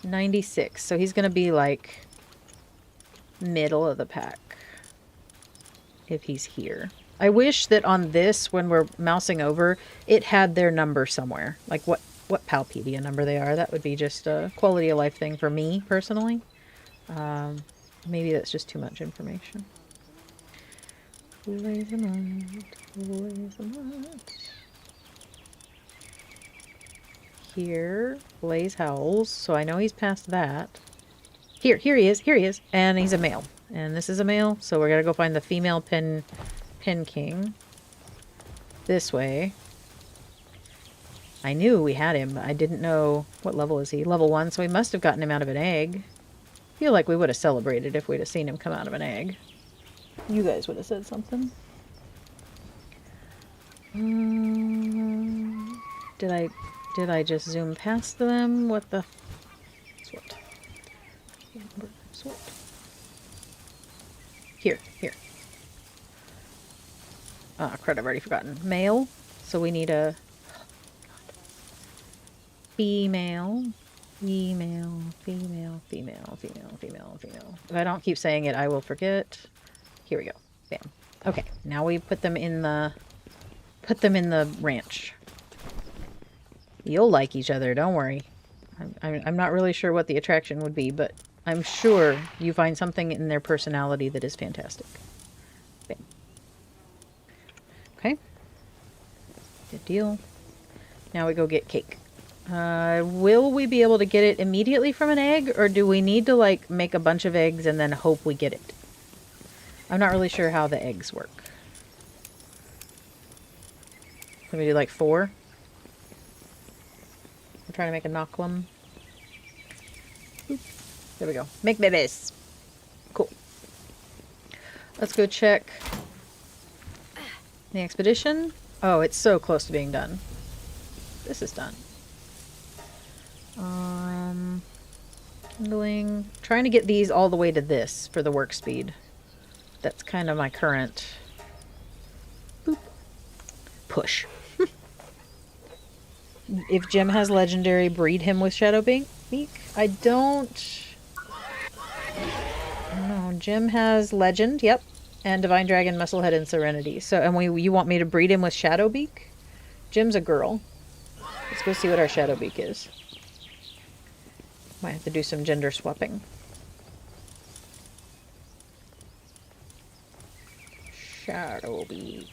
96. So he's going to be like middle of the pack if he's here. I wish that on this, when we're mousing over, it had their number somewhere. Like what Palpedia number they are. That would be just a quality of life thing for me, personally. Maybe that's just too much information. Here, Blaze howls, so I know he's past that. Here he is, and he's a male. And this is a male, so we're gonna go find the female pin king. This way. I knew we had him, but I didn't know what level is he. Level 1, so we must have gotten him out of an egg. I feel like we would have celebrated if we'd have seen him come out of an egg. You guys would have said something. Did I just zoom past them? What the? Sort. Here. Ah, crud, I've already forgotten. Male. So we need a female. Female. If I don't keep saying it, I will forget. Here we go. Bam. Okay, now we put them in the ranch. You'll like each other, don't worry. I'm not really sure what the attraction would be, but I'm sure you find something in their personality that is fantastic. Bam. Okay. Good deal. Now we go get cake. Will we be able to get it immediately from an egg, or do we need to, like, make a bunch of eggs and then hope we get it? I'm not really sure how the eggs work. Can we do, like, 4? I'm trying to make a Noklum. Boop. There we go. Make babies! Cool. Let's go check the expedition. Oh, it's so close to being done. This is done. Kindling. Trying to get these all the way to this for the work speed. That's kind of my current boop, push. If Jim has legendary, breed him with Shadow Beak. I don't know. Jim has legend, yep, and Divine Dragon, Musclehead, and Serenity. So, and you want me to breed him with Shadow Beak? Jim's a girl. Let's go see what our Shadow Beak is. Might have to do some gender swapping. Shadow Beak.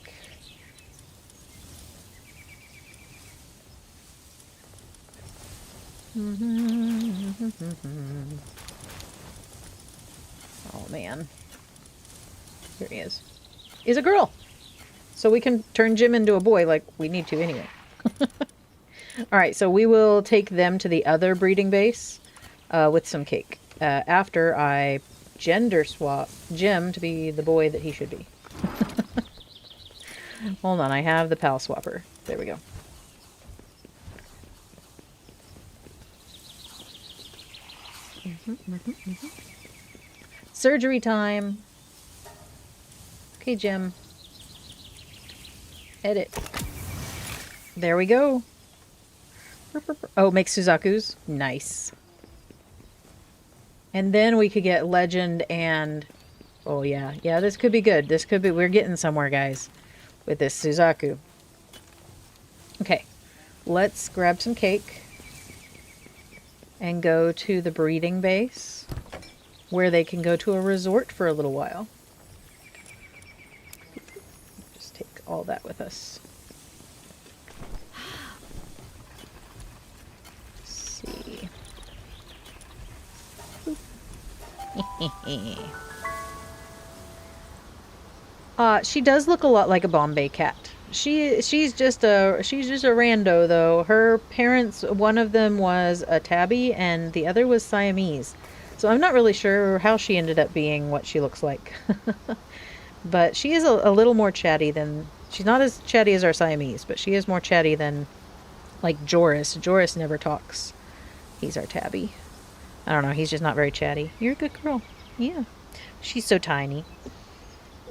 Oh man. Here he is. He's a girl! So we can turn Jim into a boy like we need to anyway. Alright, so we will take them to the other breeding base with some cake. After I gender swap Jim to be the boy that he should be. Hold on, I have the pal swapper. There we go. Surgery time. Okay, Jim. Edit. There we go. Oh, make Suzaku's? Nice. And then we could get legend and... Oh, yeah. Yeah, this could be good. This could be... We're getting somewhere, guys, with this Suzaku. Okay. Let's grab some cake and go to the breeding base where they can go to a resort for a little while. Just take all that with us. Let's see. She does look a lot like a Bombay cat. She's just a rando though. Her parents, one of them was a tabby and the other was Siamese. So I'm not really sure how she ended up being what she looks like. But she is a little more chatty than... She's not as chatty as our Siamese, but she is more chatty than, like, Joris. Joris never talks. He's our tabby. I don't know, he's just not very chatty. You're a good girl. Yeah. She's so tiny.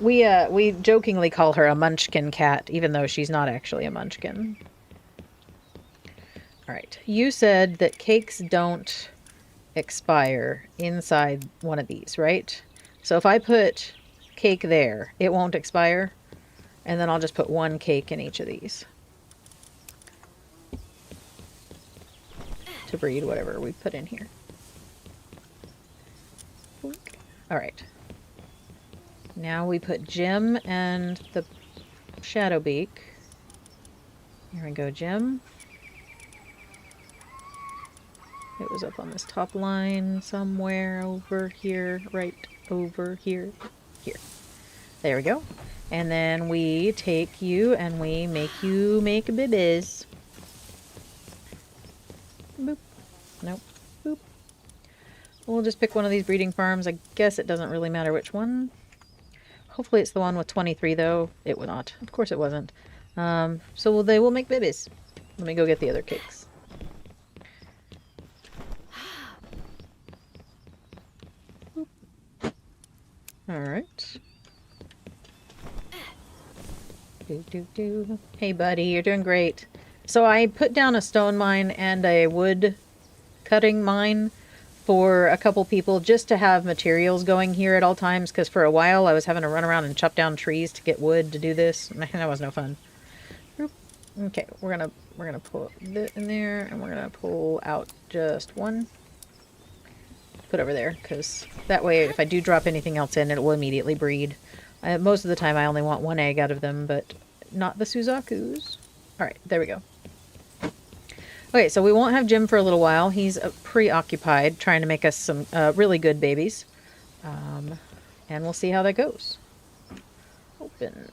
We jokingly call her a munchkin cat, even though she's not actually a munchkin. All right. You said that cakes don't expire inside one of these, right? So if I put cake there, it won't expire. And then I'll just put one cake in each of these to breed whatever we put in here. All right. Now we put Jim and the shadow beak. Here we go, Jim. It was up on this top line somewhere over here, right over here. Here. There we go. And then we take you and we make you make babies. Boop. Nope. Boop. We'll just pick one of these breeding farms. I guess it doesn't really matter which one. Hopefully it's the one with 23 though. It would not. Of course it wasn't. So they will make babies. Let me go get the other cakes. Alright. Hey buddy, you're doing great. So I put down a stone mine and a wood cutting mine for a couple people just to have materials going here at all times, because for a while I was having to run around and chop down trees to get wood to do this. That was no fun. Okay, we're gonna pull it in there, and we're gonna pull out just one. Put over there, because that way if I do drop anything else in, it will immediately breed. Most of the time I only want one egg out of them, but not the Suzakus. Alright, there we go. Okay, so we won't have Jim for a little while. He's preoccupied trying to make us some really good babies. And we'll see how that goes. Open.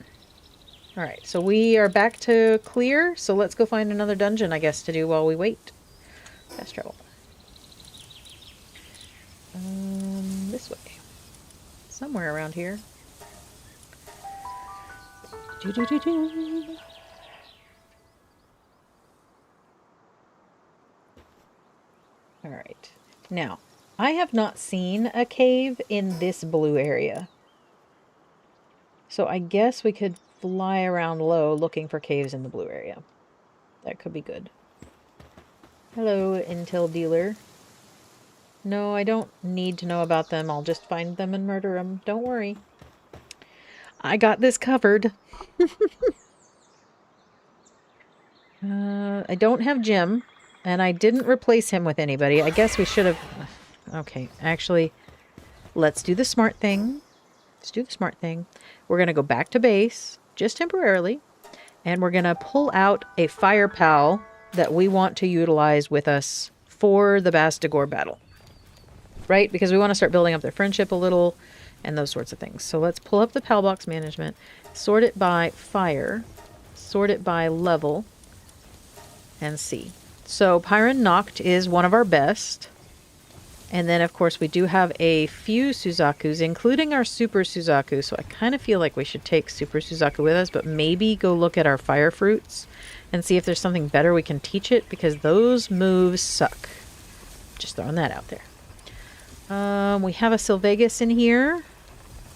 Alright, so we are back to clear, so let's go find another dungeon, I guess, to do while we wait. Fast travel. This way. Somewhere around here. Alright. Now, I have not seen a cave in this blue area. So I guess we could fly around low looking for caves in the blue area. That could be good. Hello, intel dealer. No, I don't need to know about them. I'll just find them and murder them. Don't worry. I got this covered. I don't have Jim, and I didn't replace him with anybody. I guess we should have... Okay, actually, let's do the smart thing. Let's do the smart thing. We're going to go back to base, just temporarily, and we're going to pull out a fire pal that we want to utilize with us for the Bastigor battle. Right? Because we want to start building up their friendship a little and those sorts of things. So let's pull up the pal box management, sort it by fire, sort it by level, and see. So Pyron Noct is one of our best. And then, of course, we do have a few Suzakus, including our Super Suzaku. So I kind of feel like we should take Super Suzaku with us, but maybe go look at our fire fruits and see if there's something better we can teach it, because those moves suck. Just throwing that out there. We have a Sylvagus in here,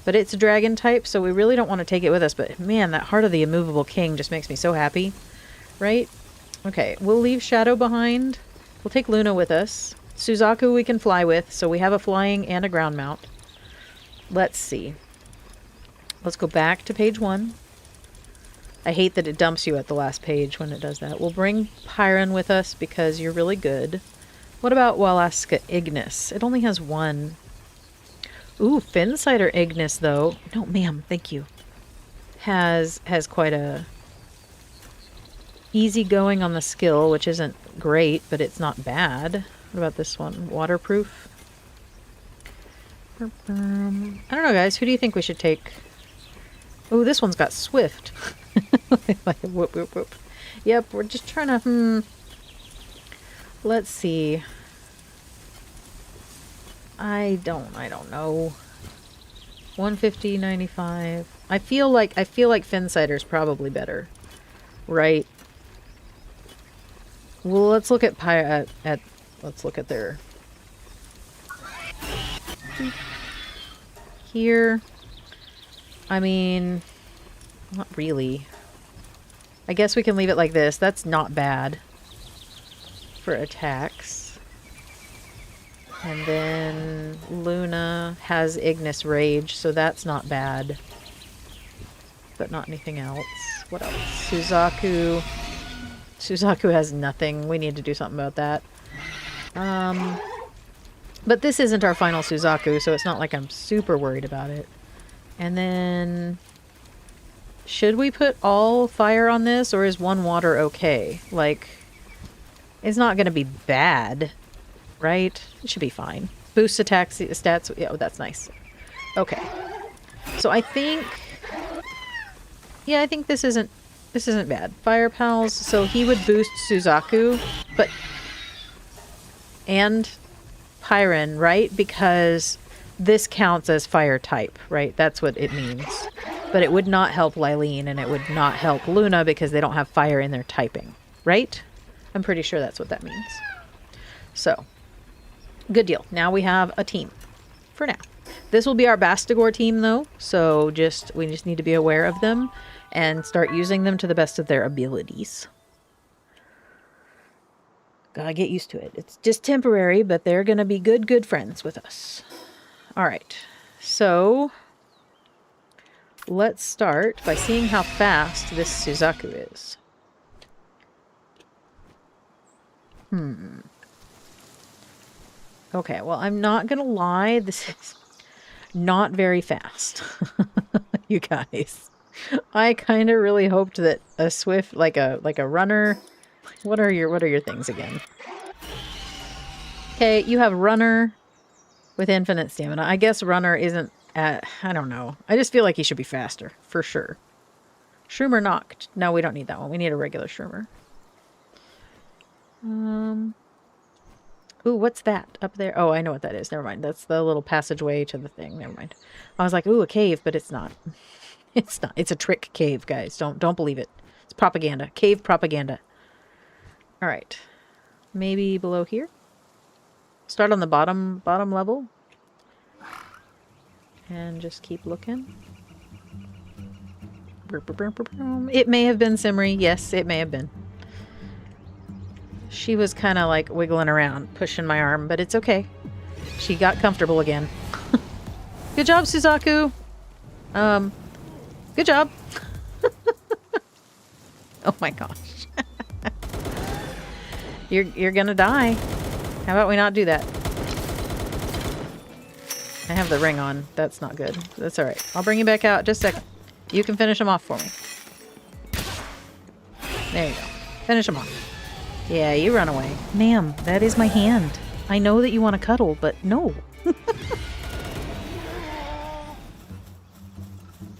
but it's a dragon type, so we really don't want to take it with us. But man, that Heart of the Immovable King just makes me so happy, right? Okay, we'll leave Shadow behind. We'll take Luna with us. Suzaku we can fly with, so we have a flying and a ground mount. Let's see. Let's go back to page 1. I hate that it dumps you at the last page when it does that. We'll bring Pyron with us because you're really good. What about Walaska Ignis? It only has one. Ooh, Finsider Ignis, though. No, ma'am, thank you. Has quite a easy going on the skill, which isn't great, but it's not bad. What about this one? Waterproof? I don't know, guys. Who do you think we should take? Oh, this one's got Swift. Like whoop, whoop, whoop. Yep, we're just trying to... Let's see. I don't know. 150, 95. I feel like Finsider's probably better. Right? Well, let's look at let's look at their here. I mean, not really. I guess we can leave it like this. That's not bad. for attacks. And then Luna has Ignis Rage, so that's not bad. But not anything else. What else? Suzaku. Suzaku has nothing. We need to do something about that. But this isn't our final Suzaku, so it's not like I'm super worried about it. And then... should we put all fire on this, or is one water okay? Like, it's not going to be bad, right? It should be fine. Boost attacks, stats. Yeah, oh, that's nice. Okay. So I think... yeah, I think this isn't bad. Fire Pals, so he would boost Suzaku, but... and Pyron, right? Because this counts as fire type, right? That's what it means. But it would not help Lylene, and it would not help Luna because they don't have fire in their typing, right? I'm pretty sure that's what that means. So, good deal. Now we have a team for now. This will be our Bastigor team, though, so we just need to be aware of them and start using them to the best of their abilities. Gotta get used to it. It's just temporary, but they're gonna be good friends with us. Alright, so let's start by seeing how fast this Suzaku is. Okay, well, I'm not gonna lie, this is not very fast. You guys. I kind of really hoped that a swift, like a runner... What are your things again? Okay, you have runner with infinite stamina. I guess runner isn't at... I don't know. I just feel like he should be faster, for sure. Shroomer knocked. No, we don't need that one. We need a regular Shroomer. Ooh, what's that up there? Oh, I know what that is. Never mind. That's the little passageway to the thing. Never mind. I was like, ooh, a cave, but it's not. It's not. It's a trick cave, guys. Don't believe it. It's propaganda. Cave propaganda. All right. Maybe below here? Start on the bottom level. And just keep looking. It may have been Simri. Yes, it may have been. She was kind of like wiggling around, pushing my arm, but it's okay. She got comfortable again. Good job, Suzaku. Good job. Oh my gosh. You're gonna die. How about we not do that? I have the ring on. That's not good. That's alright. I'll bring you back out. Just a second. You can finish them off for me. There you go. Finish them off. Yeah, you run away. Ma'am, that is my hand. I know that you want to cuddle, but no.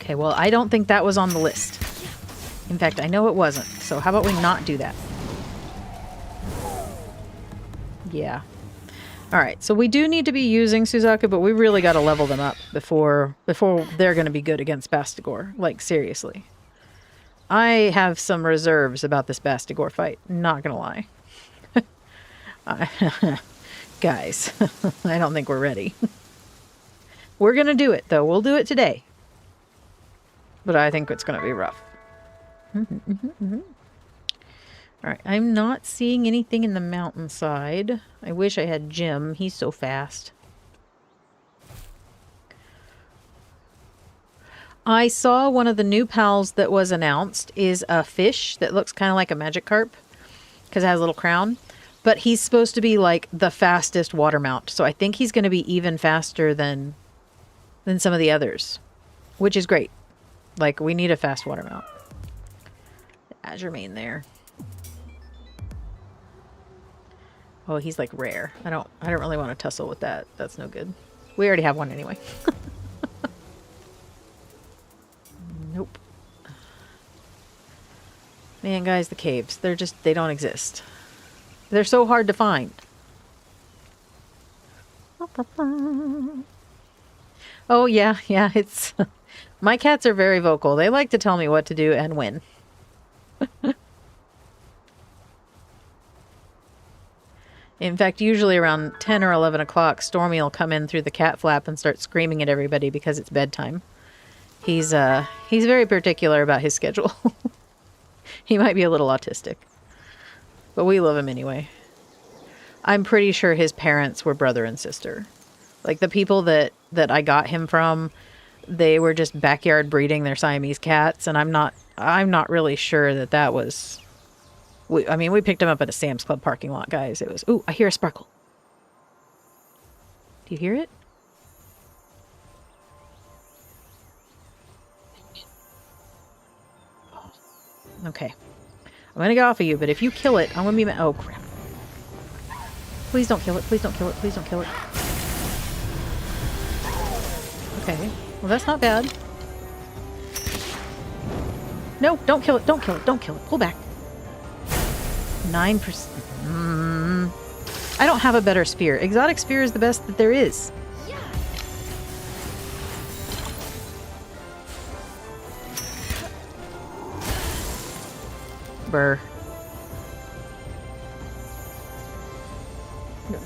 Okay, well, I don't think that was on the list. In fact, I know it wasn't. So how about we not do that? Yeah. Alright, so we do need to be using Suzaku, but we really got to level them up before they're going to be good against Bastigor. Like, seriously. I have some reserves about this Bastigor fight. Not going to lie. Guys, I don't think we're ready. We're going to do it, though. We'll do it today. But I think it's going to be rough. Alright, I'm not seeing anything in the mountainside. I wish I had Jim. He's so fast. I saw one of the new pals that was announced is a fish that looks kind of like a magic carp because it has a little crown. But he's supposed to be like the fastest water mount. So I think he's going to be even faster than some of the others, which is great. Like, we need a fast water mount. Azuremane there. Oh, he's like rare. I don't really want to tussle with that. That's no good. We already have one anyway. Nope. Man, guys, the caves. They don't exist. They're so hard to find. Oh, yeah, it's... My cats are very vocal. They like to tell me what to do and when. In fact, usually around 10 or 11 o'clock, Stormy will come in through the cat flap and start screaming at everybody because it's bedtime. He's very particular about his schedule. He might be a little autistic. But we love him anyway. I'm pretty sure his parents were brother and sister. Like the people that I got him from, they were just backyard breeding their Siamese cats, and I'm not really sure that was. We picked him up at a Sam's Club parking lot, guys. It was. Ooh, I hear a sparkle. Do you hear it? Okay. I'm gonna get off of you, but if you kill it, I'm gonna be mad. Oh, crap. Please don't kill it. Please don't kill it. Please don't kill it. Okay. Well, that's not bad. No, don't kill it. Don't kill it. Don't kill it. Pull back. 9%. I don't have a better spear. Exotic spear is the best that there is. Brr. No.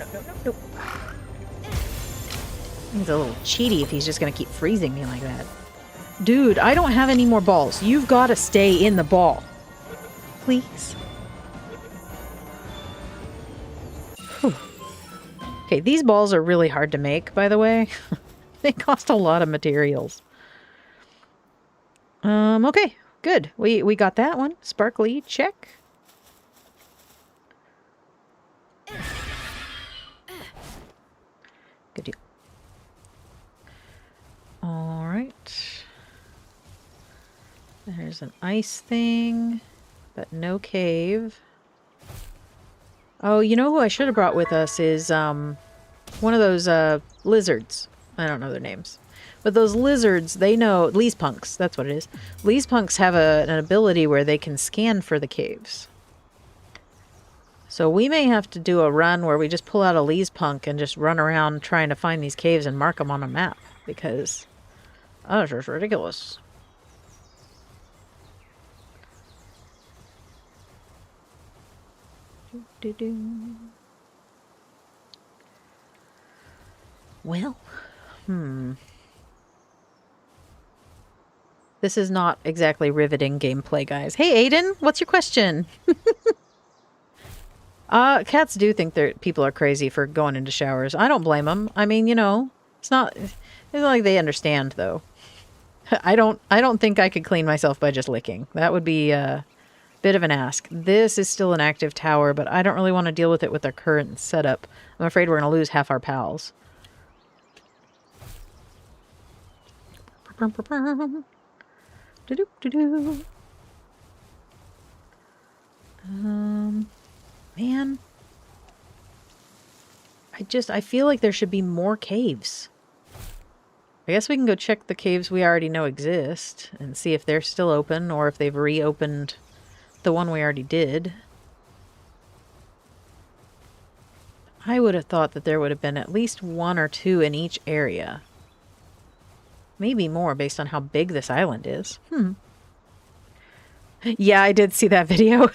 He's a little cheaty if he's just gonna keep freezing me like that. Dude, I don't have any more balls. You've got to stay in the ball. Please. Whew. Okay, these balls are really hard to make, by the way. They cost a lot of materials. Okay, good. We got that one. Sparkly, check. Good deal. Alright. There's an ice thing, but no cave. Oh, you know who I should have brought with us is one of those lizards. I don't know their names. But those lizards, they know... Leespunks, that's what it is. Leespunks have an ability where they can scan for the caves. So we may have to do a run where we just pull out a Leespunk and just run around trying to find these caves and mark them on a map. Because... oh, it's just ridiculous. Well, this is not exactly riveting gameplay, guys. Hey, Aiden, what's your question? Cats do think that people are crazy for going into showers. I don't blame them. I mean, you know, it's not like they understand, though. I don't think I could clean myself by just licking. That would be a bit of an ask. This is still an active tower, but I don't really want to deal with it with our current setup. I'm afraid we're going to lose half our pals. Man. I feel like there should be more caves. I guess we can go check the caves we already know exist and see if they're still open or if they've reopened the one we already did. I would have thought that there would have been at least one or two in each area. Maybe more based on how big this island is. Yeah, I did see that video.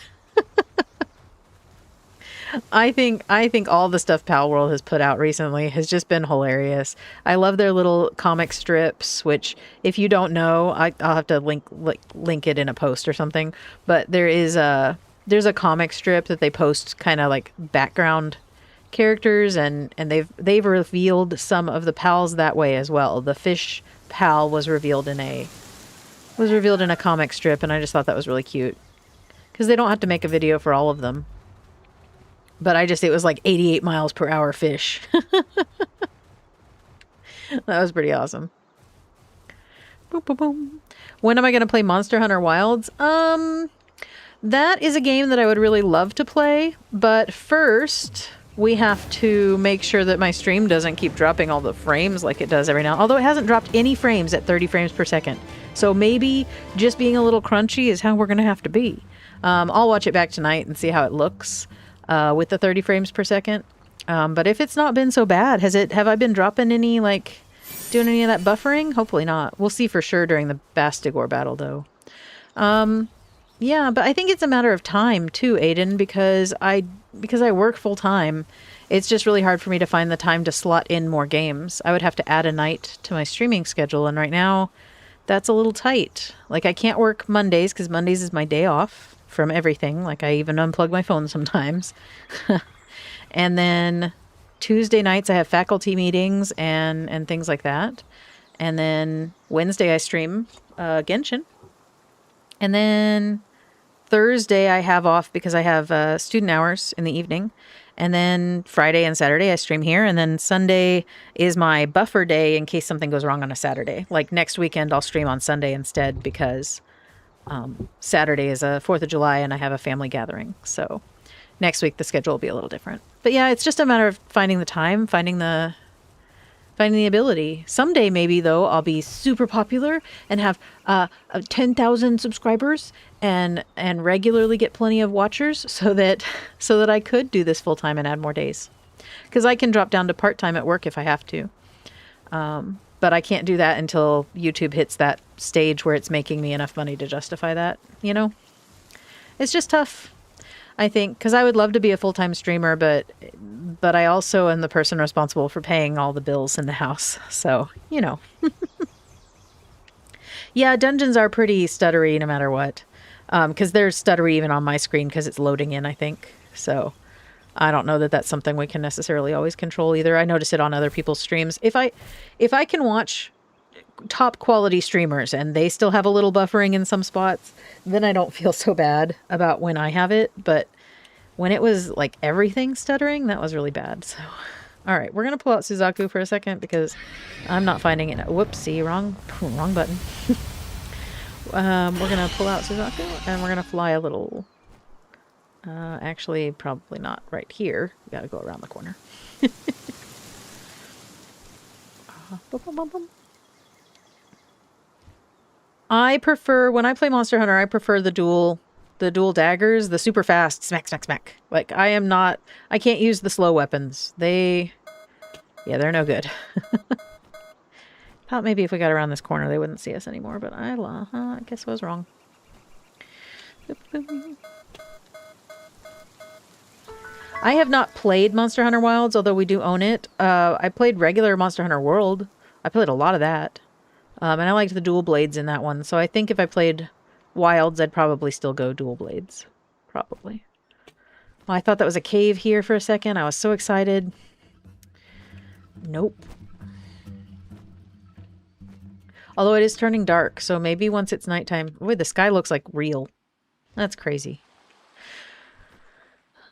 I think all the stuff Palworld has put out recently has just been hilarious. I love their little comic strips, which if you don't know, I'll have to link it in a post or something. But there's a comic strip that they post kind of like background characters, and they've revealed some of the pals that way as well. The fish pal was revealed in a comic strip, and I just thought that was really cute because they don't have to make a video for all of them. But it was like 88 miles per hour fish. That was pretty awesome. Boom, boom, boom. When am I going to play Monster Hunter Wilds? That is a game that I would really love to play. But first, we have to make sure that my stream doesn't keep dropping all the frames like it does every now. Although it hasn't dropped any frames at 30 frames per second. So maybe just being a little crunchy is how we're going to have to be. I'll watch it back tonight and see how it looks. With the 30 frames per second. But if it's not been so bad, have I been dropping any, doing any of that buffering? Hopefully not. We'll see for sure during the Bastigor battle, though. Yeah, but I think it's a matter of time, too, Aiden, because I work full time. It's just really hard for me to find the time to slot in more games. I would have to add a night to my streaming schedule, and right now, that's a little tight. I can't work Mondays, because Mondays is my day off from everything. I even unplug my phone sometimes. And then Tuesday nights I have faculty meetings and things like that. And then Wednesday I stream Genshin. And then Thursday I have off because I have student hours in the evening. And then Friday and Saturday I stream here. And then Sunday is my buffer day in case something goes wrong on a Saturday. Like next weekend I'll stream on Sunday instead because Saturday is a 4th of July and I have a family gathering. So next week the schedule will be a little different. But yeah, it's just a matter of finding the time, finding the ability. Someday maybe though I'll be super popular and have 10,000 subscribers and regularly get plenty of watchers so that I could do this full time and add more days. Because I can drop down to part time at work if I have to. But I can't do that until YouTube hits that stage where it's making me enough money to justify that, you know? It's just tough, I think, because I would love to be a full-time streamer, but I also am the person responsible for paying all the bills in the house. So, you know. Yeah, dungeons are pretty stuttery no matter what. Because they're stuttery even on my screen because it's loading in, I think. So I don't know that that's something we can necessarily always control either. I notice it on other people's streams. If I can watch top quality streamers and they still have a little buffering in some spots, then I don't feel so bad about when I have it. But when it was like everything stuttering, that was really bad. So, all right, we're going to pull out Suzaku for a second because I'm not finding it. Whoopsie, wrong button. We're going to pull out Suzaku and we're going to fly a little. Actually, probably not right here. We got to go around the corner. I prefer, when I play Monster Hunter, I prefer the dual daggers, the super fast smack, smack, smack. Like, I can't use the slow weapons. Yeah, they're no good. Thought maybe if we got around this corner, they wouldn't see us anymore, but I guess I was wrong. I have not played Monster Hunter Wilds, although we do own it. I played regular Monster Hunter World. I played a lot of that. And I liked the dual blades in that one. So I think if I played Wilds, I'd probably still go dual blades. Probably. Well, I thought that was a cave here for a second. I was so excited. Nope. Although it is turning dark, so maybe once it's nighttime... Boy, the sky looks like real. That's crazy.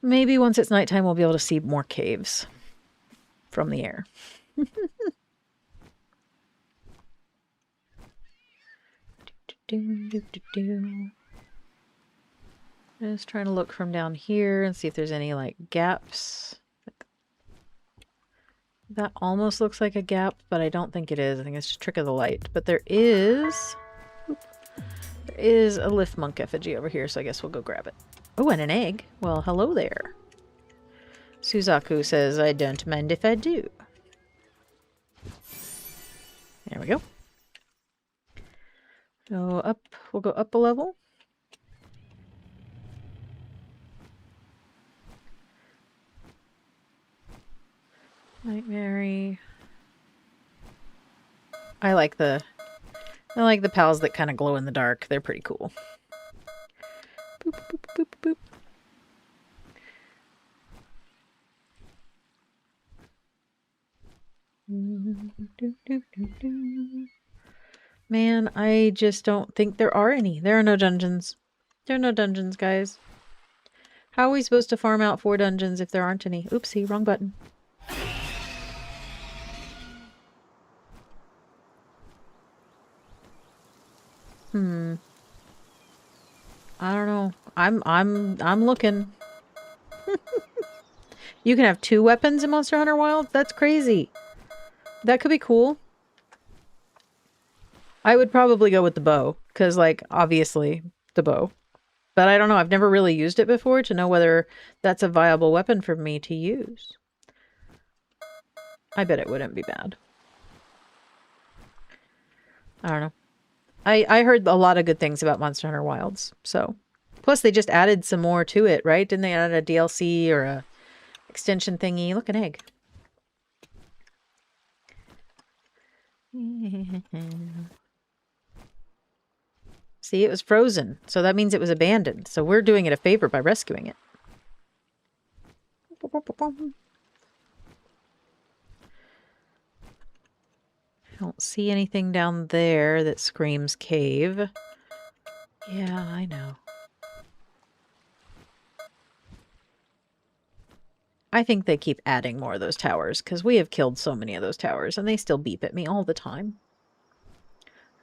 Maybe once it's nighttime, we'll be able to see more caves from the air. Just trying to look from down here and see if there's any like gaps. That almost looks like a gap, but I don't think it is. I think it's just a trick of the light. But there is a lift monk effigy over here, so I guess we'll go grab it. Oh, and an egg. Well, hello there. Suzaku says, I don't mind if I do. There we go. So up, we'll go up a level. Nightmare. I like the pals that kind of glow in the dark. They're pretty cool. Boop, boop, boop, boop, boop. Man, I just don't think there are any. There are no dungeons. There are no dungeons, guys. How are we supposed to farm out 4 dungeons if there aren't any? Oopsie, wrong button. I don't know. I'm looking. You can have 2 weapons in Monster Hunter Wild? That's crazy. That could be cool. I would probably go with the bow, because, like, obviously, the bow. But I don't know. I've never really used it before to know whether that's a viable weapon for me to use. I bet it wouldn't be bad. I don't know. I heard a lot of good things about Monster Hunter Wilds, so. Plus, they just added some more to it, right? Didn't they add a DLC or a extension thingy? Look, an egg. See, it was frozen, so that means it was abandoned. So we're doing it a favor by rescuing it. I don't see anything down there that screams cave. Yeah, I know. I think they keep adding more of those towers, because we have killed so many of those towers, and they still beep at me all the time.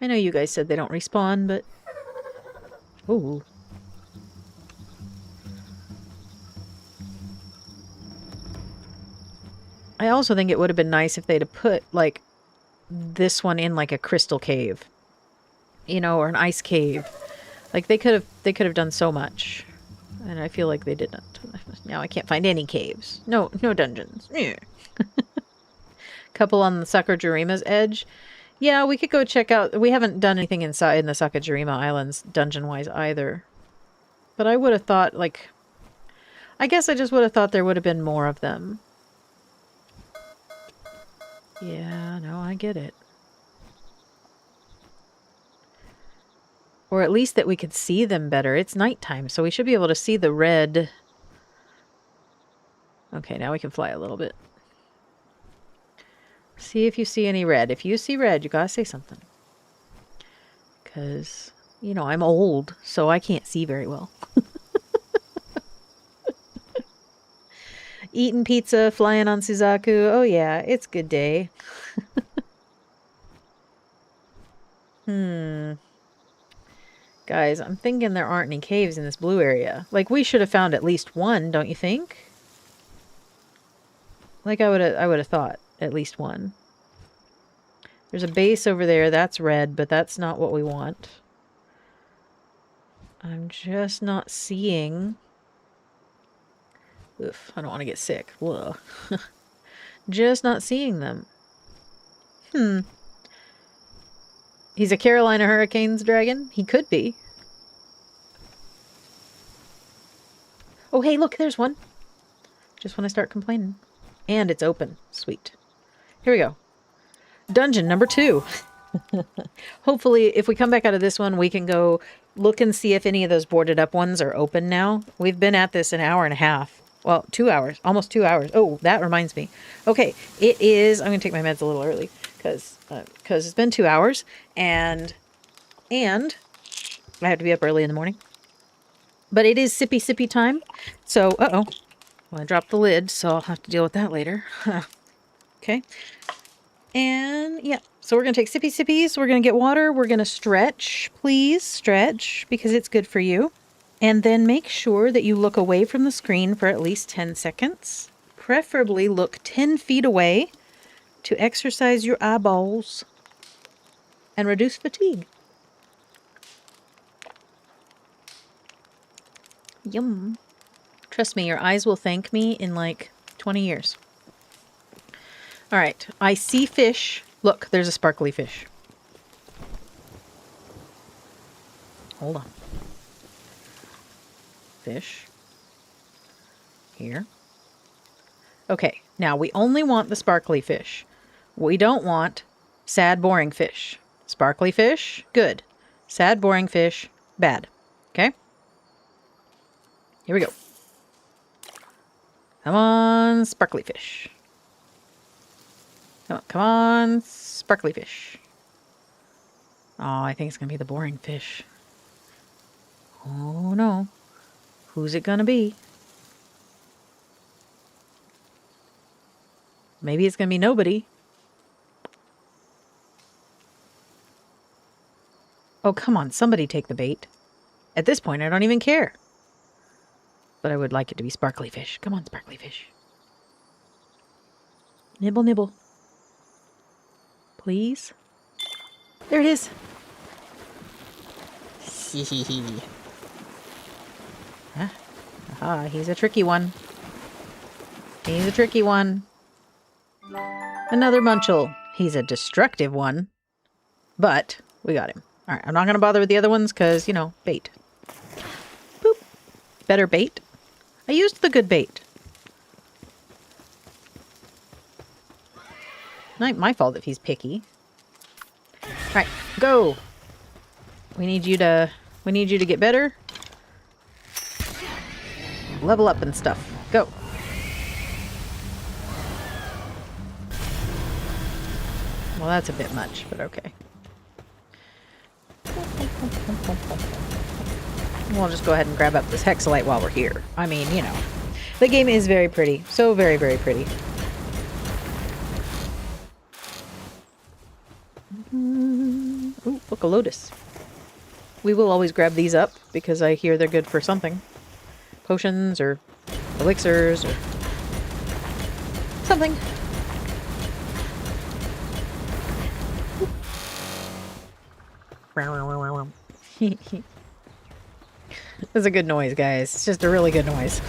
I know you guys said they don't respawn, but... Ooh. I also think it would have been nice if they'd have put, like, this one in, like, a crystal cave. You know, or an ice cave. Like, they could have done so much. And I feel like they didn't. Now I can't find any caves. No dungeons. Couple on the Sakajirima's edge. Yeah, we could go check out... We haven't done anything inside in the Sakajirima Islands, dungeon-wise, either. But I would have thought, like... I guess I just would have thought there would have been more of them. Yeah, no, I get it. Or at least that we could see them better. It's nighttime, so we should be able to see the red. Okay, now we can fly a little bit. See if you see any red. If you see red, you gotta say something. Because, you know, I'm old, so I can't see very well. Eating pizza, flying on Suzaku. Oh yeah, it's good day. Guys, I'm thinking there aren't any caves in this blue area. Like, we should have found at least one, don't you think? Like, I would have thought at least one. There's a base over there. That's red, but that's not what we want. I'm just not seeing... Oof, I don't want to get sick. Whoa. Just not seeing them. He's a Carolina Hurricanes dragon? He could be. Oh, hey, look, there's one. Just when I start complaining. And it's open. Sweet. Here we go. Dungeon number 2. Hopefully, if we come back out of this one, we can go look and see if any of those boarded up ones are open now. We've been at this an hour and a half. Well, 2 hours. Almost 2 hours. Oh, that reminds me. Okay, it is... I'm going to take my meds a little early. Because it's been 2 hours. And I have to be up early in the morning. But it is sippy time. So, uh-oh. Well, I dropped the lid, so I'll have to deal with that later. Okay. And, yeah. So we're going to take sippy sippies. We're going to get water. We're going to stretch. Please stretch, because it's good for you. And then make sure that you look away from the screen for at least 10 seconds. Preferably look 10 feet away to exercise your eyeballs and reduce fatigue. Yum. Trust me, your eyes will thank me in like 20 years. All right, I see fish. Look, there's a sparkly fish. Hold on. Fish. Here. Okay, now we only want the sparkly fish. We don't want sad, boring fish. Sparkly fish, good. Sad, boring fish, bad. Okay? Here we go. Come on, sparkly fish. Come on, sparkly fish. Oh, I think it's going to be the boring fish. Oh, no. Who's it going to be? Maybe it's going to be nobody. Oh, come on. Somebody take the bait. At this point, I don't even care. But I would like it to be sparkly fish. Come on, sparkly fish. Nibble, nibble. Please. There it is. Aha, he's a tricky one. He's a tricky one. Another Munchel. He's a destructive one. But we got him. Alright, I'm not going to bother with the other ones because, you know, bait. Boop. Better bait. I used the good bait. Not my fault if he's picky. Alright, go! We need you to get better. Level up and stuff. Go. Well, that's a bit much, but okay. We'll just go ahead and grab up this hexalite while we're here. I mean, you know, the game is very pretty. So very, very pretty. Ooh, look, a lotus. We will always grab these up because I hear they're good for something. Potions or elixirs or something. That's a good noise, guys. It's just a really good noise.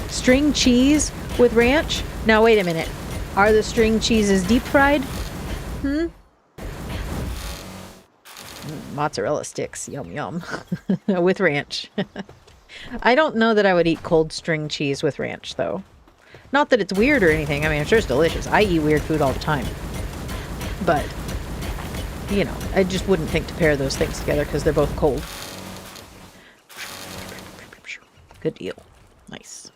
String cheese with ranch? Now, wait a minute. Are the string cheeses deep fried? Mozzarella sticks. Yum, yum. With ranch. I don't know that I would eat cold string cheese with ranch, though. Not that it's weird or anything. I mean, I'm sure it's delicious. I eat weird food all the time. But, you know, I just wouldn't think to pair those things together because they're both cold. Good deal. Nice.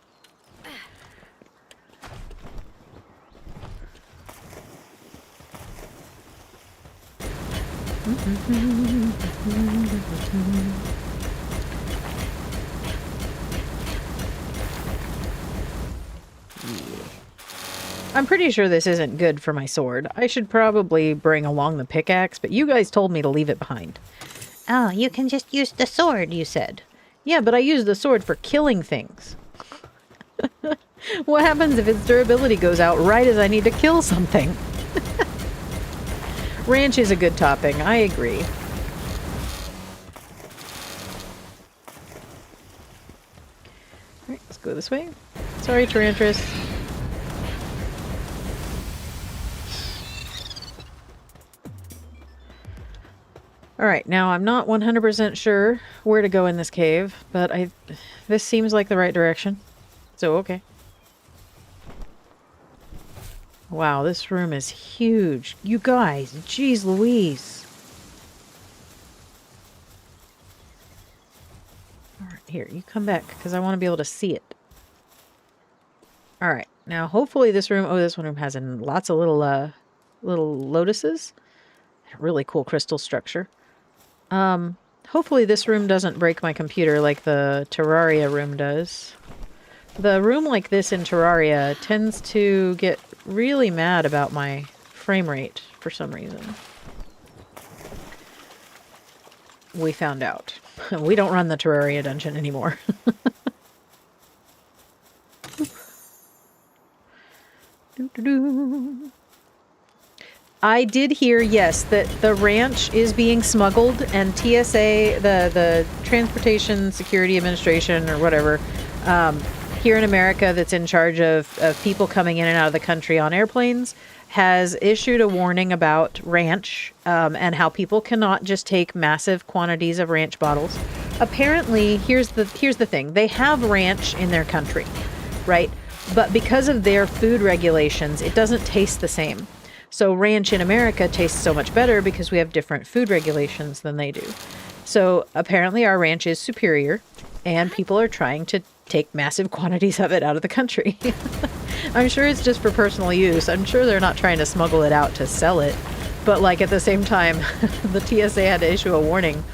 I'm pretty sure this isn't good for my sword. I should probably bring along the pickaxe, but you guys told me to leave it behind. Oh, you can just use the sword, you said. Yeah, but I use the sword for killing things. What happens if its durability goes out right as I need to kill something? Ranch is a good topping, I agree. Alright, let's go this way. Sorry, Tarantras. Alright, now I'm not 100% sure where to go in this cave, but this seems like the right direction. So, okay. Wow, this room is huge. You guys, jeez Louise. Alright, here, you come back, because I want to be able to see it. Alright, now hopefully this room... Oh, this one room has lots of little lotuses. Really cool crystal structure. Hopefully this room doesn't break my computer like the Terraria room does. The room like this in Terraria tends to get really mad about my frame rate for some reason. We found out. We don't run the Terraria dungeon anymore. I did hear, yes, that the ranch is being smuggled, and TSA, the Transportation Security Administration or whatever, here in America that's in charge of people coming in and out of the country on airplanes, has issued a warning about ranch and how people cannot just take massive quantities of ranch bottles. Apparently, here's the thing. They have ranch in their country, right? But because of their food regulations, it doesn't taste the same. So ranch in America tastes so much better because we have different food regulations than they do. So apparently our ranch is superior, and people are trying to take massive quantities of it out of the country. I'm sure it's just for personal use. I'm sure they're not trying to smuggle it out to sell it. But like at the same time, the TSA had to issue a warning.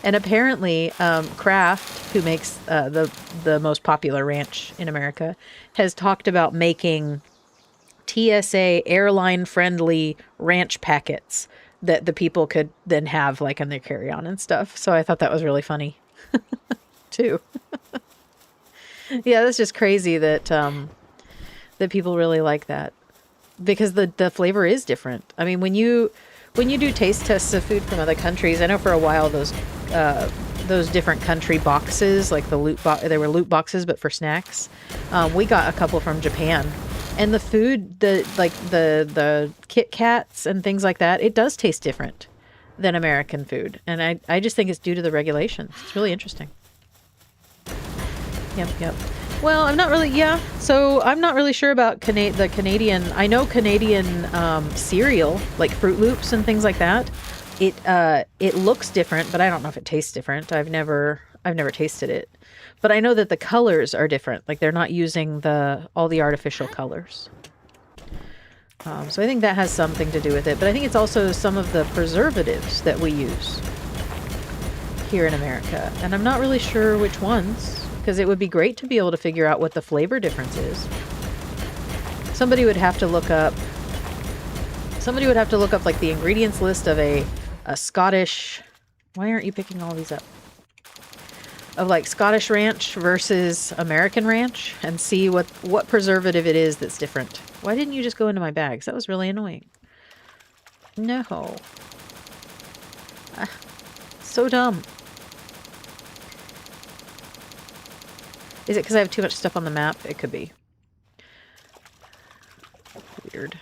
And apparently Kraft, who makes the most popular ranch in America, has talked about making TSA airline-friendly ranch packets that the people could then have like on their carry-on and stuff. So I thought that was really funny, too. Yeah, that's just crazy that that people really like that because the flavor is different. I mean, when you do taste tests of food from other countries, I know for a while those different country boxes, like they were loot boxes, but for snacks. We got a couple from Japan. And the food, the Kit Kats and things like that, it does taste different than American food. And I just think it's due to the regulations. It's really interesting. Yep. Well, I'm not really, so I'm not really sure about the Canadian, I know Canadian cereal, like Fruit Loops and things like that. It looks different, but I don't know if it tastes different. I've never tasted it. But I know that the colors are different. Like they're not using all the artificial colors. So I think that has something to do with it. But I think it's also some of the preservatives that we use here in America. And I'm not really sure which ones, because it would be great to be able to figure out what the flavor difference is. Somebody would have to look up like the ingredients list of a Scottish... Why aren't you picking all these up? Of like Scottish ranch versus American ranch and see what preservative it is that's different. Why didn't you just go into my bags? That was really annoying. No. So dumb. Is it because I have too much stuff on the map? It could be. Weird.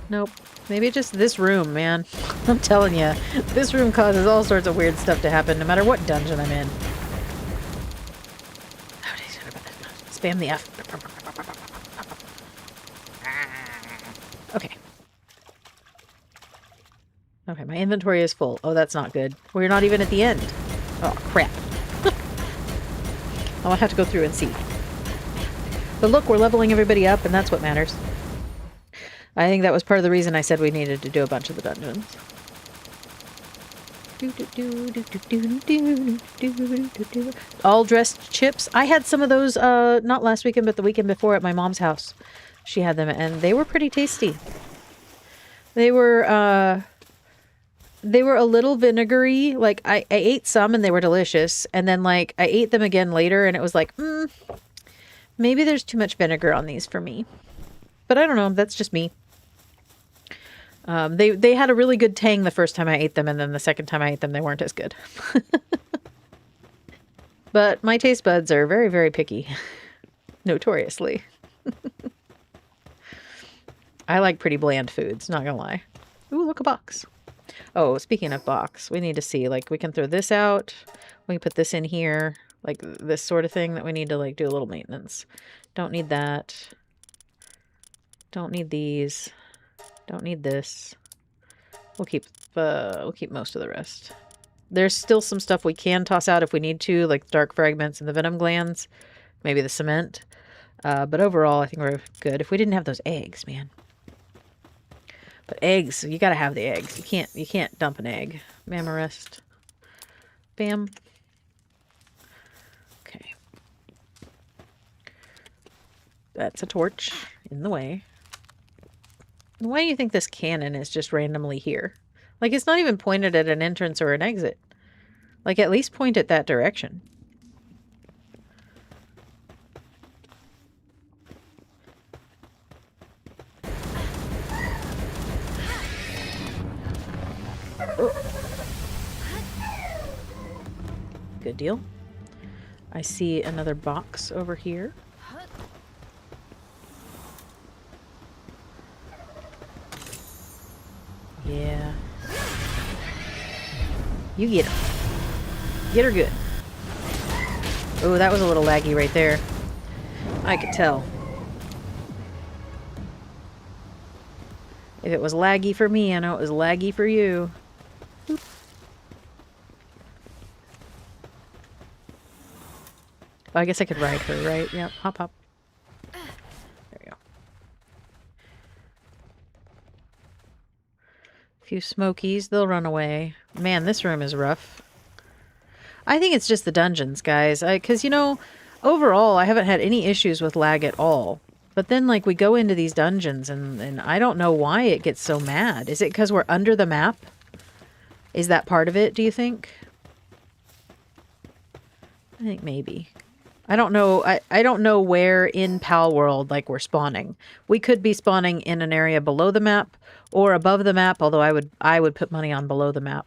Nope. Maybe just this room, man. I'm telling you, this room causes all sorts of weird stuff to happen, no matter what dungeon I'm in. Spam the F. Okay. Okay, my inventory is full. Oh, that's not good. We're not even at the end. Oh, crap. I'll have to go through and see. But look, we're leveling everybody up, and that's what matters. I think that was part of the reason I said we needed to do a bunch of the dungeons. All dressed chips. I had some of those, not last weekend, but the weekend before at my mom's house. She had them, and they were pretty tasty. They were a little vinegary. Like, I ate some, and they were delicious. And then, like, I ate them again later, and it was like, maybe there's too much vinegar on these for me. But I don't know. That's just me. They had a really good tang the first time I ate them, and then the second time I ate them, they weren't as good. But my taste buds are very, very picky. Notoriously. I like pretty bland foods, not gonna lie. Ooh, look, a box. Oh, speaking of box, we need to see, like, we can throw this out. We can put this in here. Like, this sort of thing that we need to, like, do a little maintenance. Don't need that. Don't need these. Don't need this. We'll keep most of the rest. There's still some stuff we can toss out if we need to, like dark fragments and the venom glands, maybe the cement. But overall, I think we're good. If we didn't have those eggs, man. But eggs, you gotta have the eggs. You can't dump an egg. Mammorest. Bam. Okay. That's a torch in the way. Why do you think this cannon is just randomly here? Like, it's not even pointed at an entrance or an exit. Like, at least point it that direction. Oh. Good deal. I see another box over here. Yeah. You get her. Get her good. Oh, that was a little laggy right there. I could tell. If it was laggy for me, I know it was laggy for you. Oop. Oh, I guess I could ride her, right? Yep. Hop, hop. There we go. A few smokies. They'll run away. Man, this room is rough. I think it's just the dungeons, guys. Because, you know, overall, I haven't had any issues with lag at all. But then, like, we go into these dungeons, and I don't know why it gets so mad. Is it because we're under the map? Is that part of it, do you think? I think maybe. I don't know. I don't know where in Palworld, like, we're spawning. We could be spawning in an area below the map or above the map, although I would put money on below the map.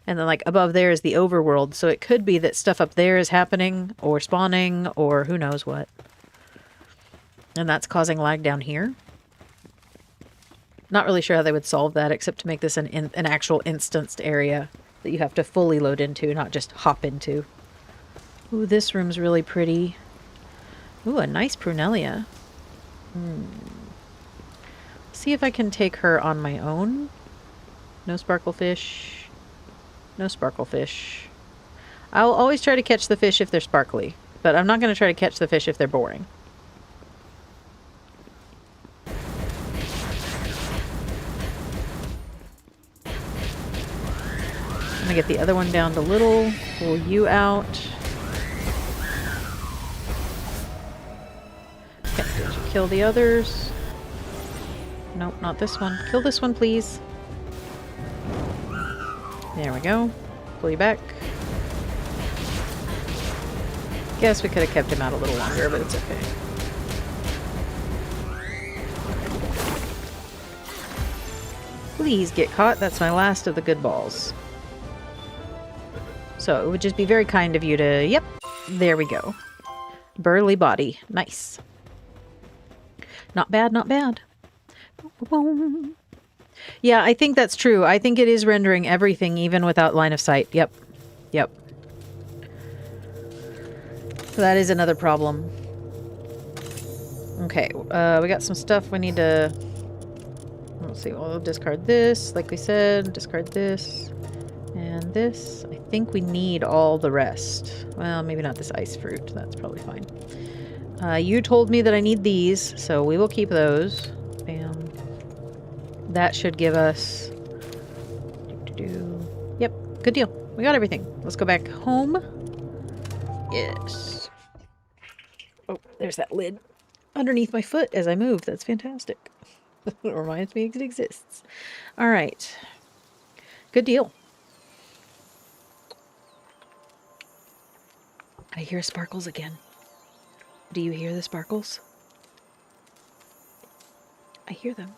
And then, like, above there is the overworld, so it could be that stuff up there is happening or spawning or who knows what. And that's causing lag down here. Not really sure how they would solve that, except to make this an actual instanced area that you have to fully load into, not just hop into. Ooh, this room's really pretty. Ooh, a nice Prunelia. See if I can take her on my own. No sparklefish. No sparklefish. I'll always try to catch the fish if they're sparkly, but I'm not going to try to catch the fish if they're boring. gonna get the other one down to little. Pull you out. Okay, did you kill the others? Nope, not this one. Kill this one, please. There we go. Pull you back. Guess we could have kept him out a little longer, but it's okay. Please get caught. That's my last of the good balls. So it would just be very kind of you to... Yep, there we go. Burly body. Nice. Not bad, not bad. Yeah, I think that's true. I think it is rendering everything even without line of sight. Yep. Yep. So that is another problem. Okay, we got some stuff we need to... Let's see, we'll discard this, like we said. Discard this. And this. I think we need all the rest. Well, maybe not this ice fruit. That's probably fine. You told me that I need these, so we will keep those. Bam. That should give us... Yep, good deal. We got everything. Let's go back home. Yes. Oh, there's that lid underneath my foot as I move. That's fantastic. It reminds me it exists. All right. Good deal. I hear sparkles again. Do you hear the sparkles? I hear them.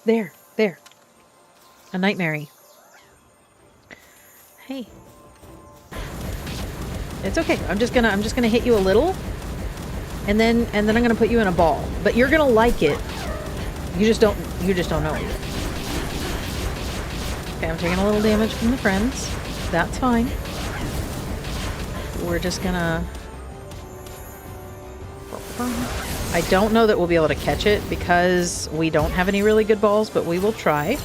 There. A nightmare. Hey. It's okay. I'm just gonna hit you a little. And then I'm gonna put you in a ball. But you're gonna like it. You just don't know it yet. Okay, I'm taking a little damage from the friends. That's fine. We're just gonna... I don't know that we'll be able to catch it because we don't have any really good balls, but we will try.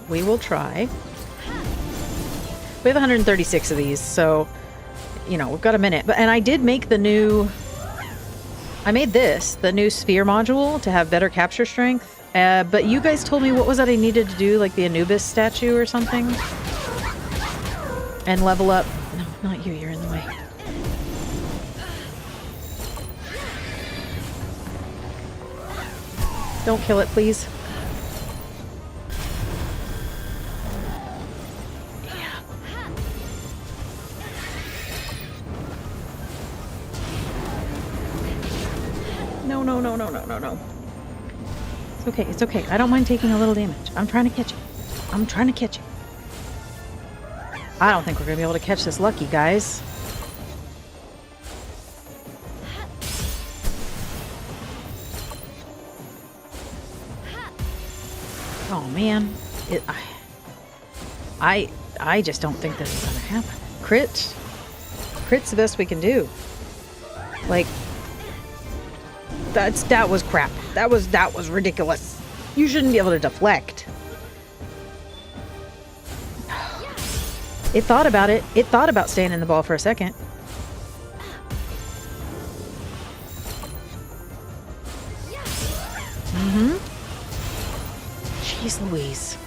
We will try. We have 136 of these, so, you know, we've got a minute. And I did make the new... I made this, the new sphere module, to have better capture strength. But you guys told me, what was that I needed to do? Like the Anubis statue or something? And level up... No, not you, you're in the way. Don't kill it, please. Yeah. No. It's okay, it's okay. I don't mind taking a little damage. I'm trying to catch it. I'm trying to catch it. I don't think we're going to be able to catch this lucky, guys. Oh man, I just don't think this is gonna happen. Crit's the best we can do. Like, that was crap. That was ridiculous. You shouldn't be able to deflect. It thought about it. It thought about staying in the ball for a second. Jeez Louise.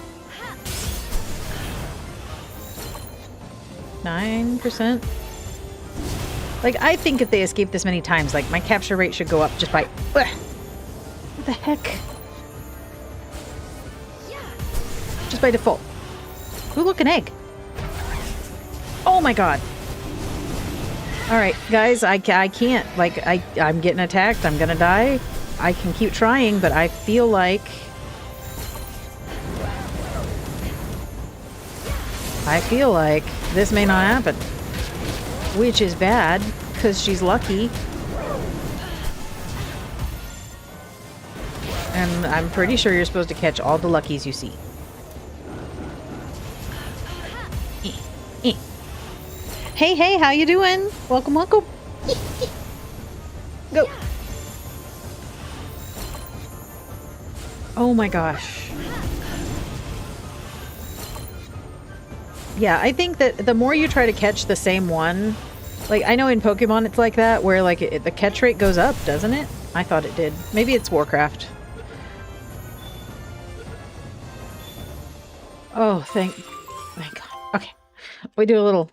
9%. Like, I think if they escape this many times, like, my capture rate should go up just by... What the heck? Just by default. Ooh, look, an egg. Oh my god. Alright, guys, I can't. Like, I'm getting attacked. I'm gonna die. I can keep trying, but I feel like... this may not happen. Which is bad, because she's lucky. And I'm pretty sure you're supposed to catch all the luckies you see. Hey, how you doing? Welcome. Go. Oh my gosh. Yeah, I think that the more you try to catch the same one, like, I know in Pokemon it's like that, where, like, the catch rate goes up, doesn't it? I thought it did. Maybe it's Warcraft. Oh, thank God. Okay. We do a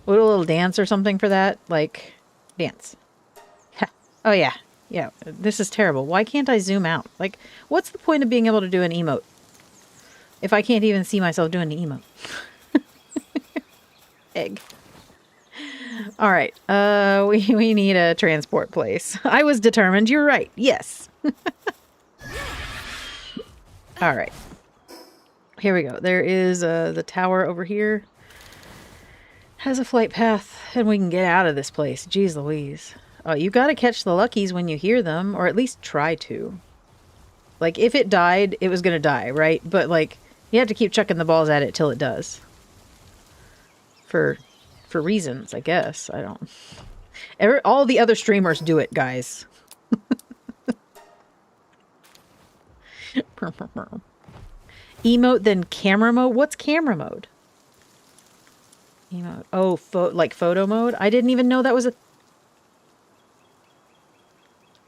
little dance or something for that. Like, dance. Oh, yeah. Yeah, this is terrible. Why can't I zoom out? Like, what's the point of being able to do an emote if I can't even see myself doing an emote? Egg. All right. We need a transport place. I was determined. You're right. Yes. All right. Here we go. There is the tower over here. Has a flight path, and we can get out of this place. Jeez Louise. Oh, you got to catch the luckies when you hear them, or at least try to. Like, if it died, it was going to die, right? But, like, you have to keep chucking the balls at it till it does. For reasons, I guess. I don't... all the other streamers do it, guys. Emote, then camera mode? What's camera mode? Emote. Oh, like photo mode? I didn't even know that was a...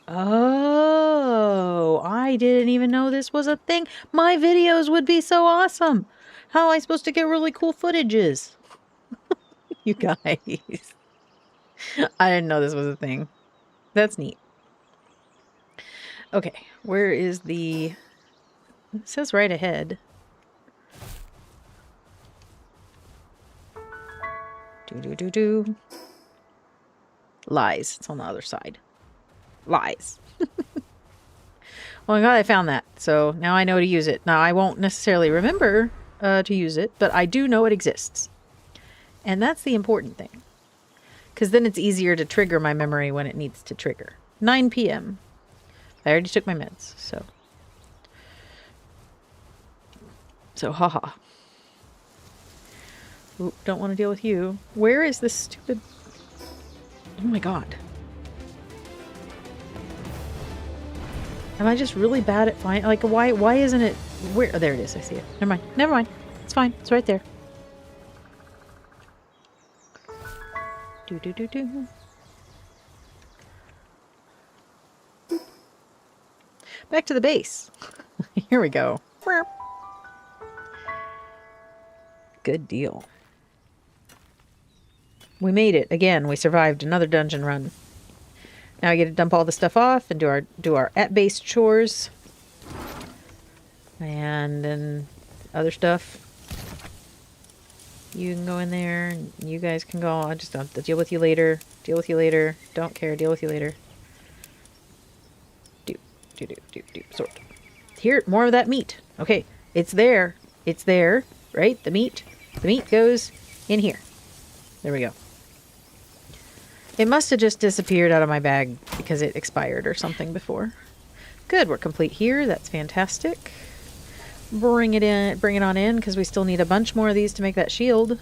Oh, I didn't even know this was a thing. My videos would be so awesome. How am I supposed to get really cool footages? You guys. I didn't know this was a thing. That's neat. Okay, where is the... It says right ahead. Do. Lies. It's on the other side. Lies. Well, I'm glad I found that. So now I know to use it. Now, I won't necessarily remember to use it, but I do know it exists. And that's the important thing. Because then it's easier to trigger my memory when it needs to trigger. 9 p.m. I already took my meds, so... haha. Ooh, don't want to deal with you. Where is this stupid... Oh my god. Am I just really bad at finding... Like, why isn't it... Where... Oh, there it is. I see it. Never mind. Never mind. It's fine. It's right there. Do. Back to the base. Here we go. Good deal. We made it. Again, we survived another dungeon run. Now I get to dump all the stuff off and do our at-base chores. And then other stuff. You can go in there, and you guys can go. I'll just have to deal with you later. Deal with you later. Don't care. Deal with you later. Do. Sort. Here, more of that meat. Okay, it's there. It's there, right? The meat goes in here. There we go. It must have just disappeared out of my bag because it expired or something before. Good, we're complete here. That's fantastic. Bring it on in, because we still need a bunch more of these to make that shield.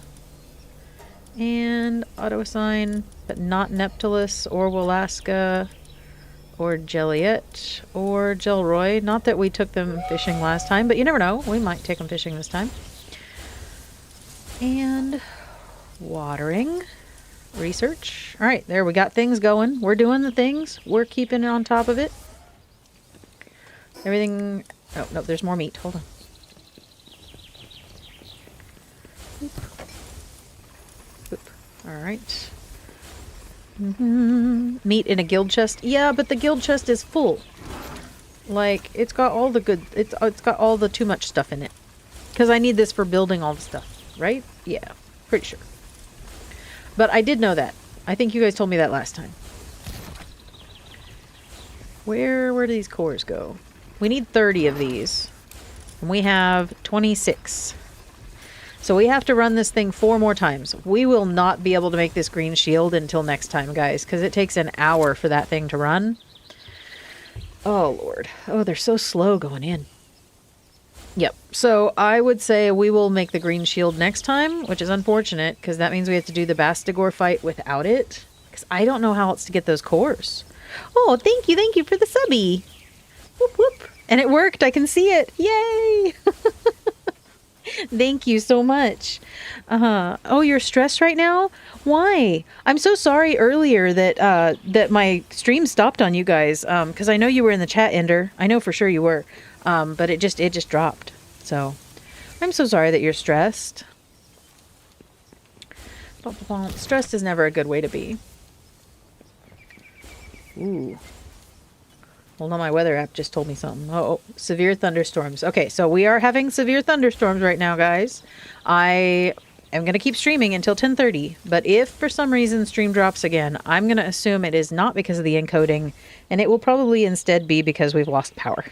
And auto-assign, but not Neptilus or Walaska or Jelliet or Gelroy. Not that we took them fishing last time, but you never know. We might take them fishing this time. And watering. Research. All right, there, we got things going. We're doing the things. We're keeping on top of it. Everything... Oh, no, there's more meat. Hold on. Oop. All right. Meat in a guild chest. Yeah, but the guild chest is full. Like, it's got all the good... It's got all the too much stuff in it. Because I need this for building all the stuff, right? Yeah, pretty sure. But I did know that. I think you guys told me that last time. Where do these cores go? We need 30 of these. And we have 26. So we have to run this thing 4 more times. We will not be able to make this green shield until next time, guys. Because it takes an hour for that thing to run. Oh, Lord. Oh, they're so slow going in. Yep. So I would say we will make the green shield next time, which is unfortunate. Because that means we have to do the Bastigor fight without it. Because I don't know how else to get those cores. Oh, thank you. Thank you for the subby. Whoop, whoop. And it worked. I can see it. Yay. Thank you so much. Oh, you're stressed right now? Why? I'm so sorry earlier that that my stream stopped on you guys. Because I know you were in the chat, Ender. I know for sure you were. But it just dropped. So I'm so sorry that you're stressed. Stressed is never a good way to be. Ooh. Hold on, my weather app just told me something. Oh, severe thunderstorms. Okay, so we are having severe thunderstorms right now, guys. I am going to keep streaming until 10:30, but if for some reason stream drops again, I'm going to assume it is not because of the encoding, and it will probably instead be because we've lost power.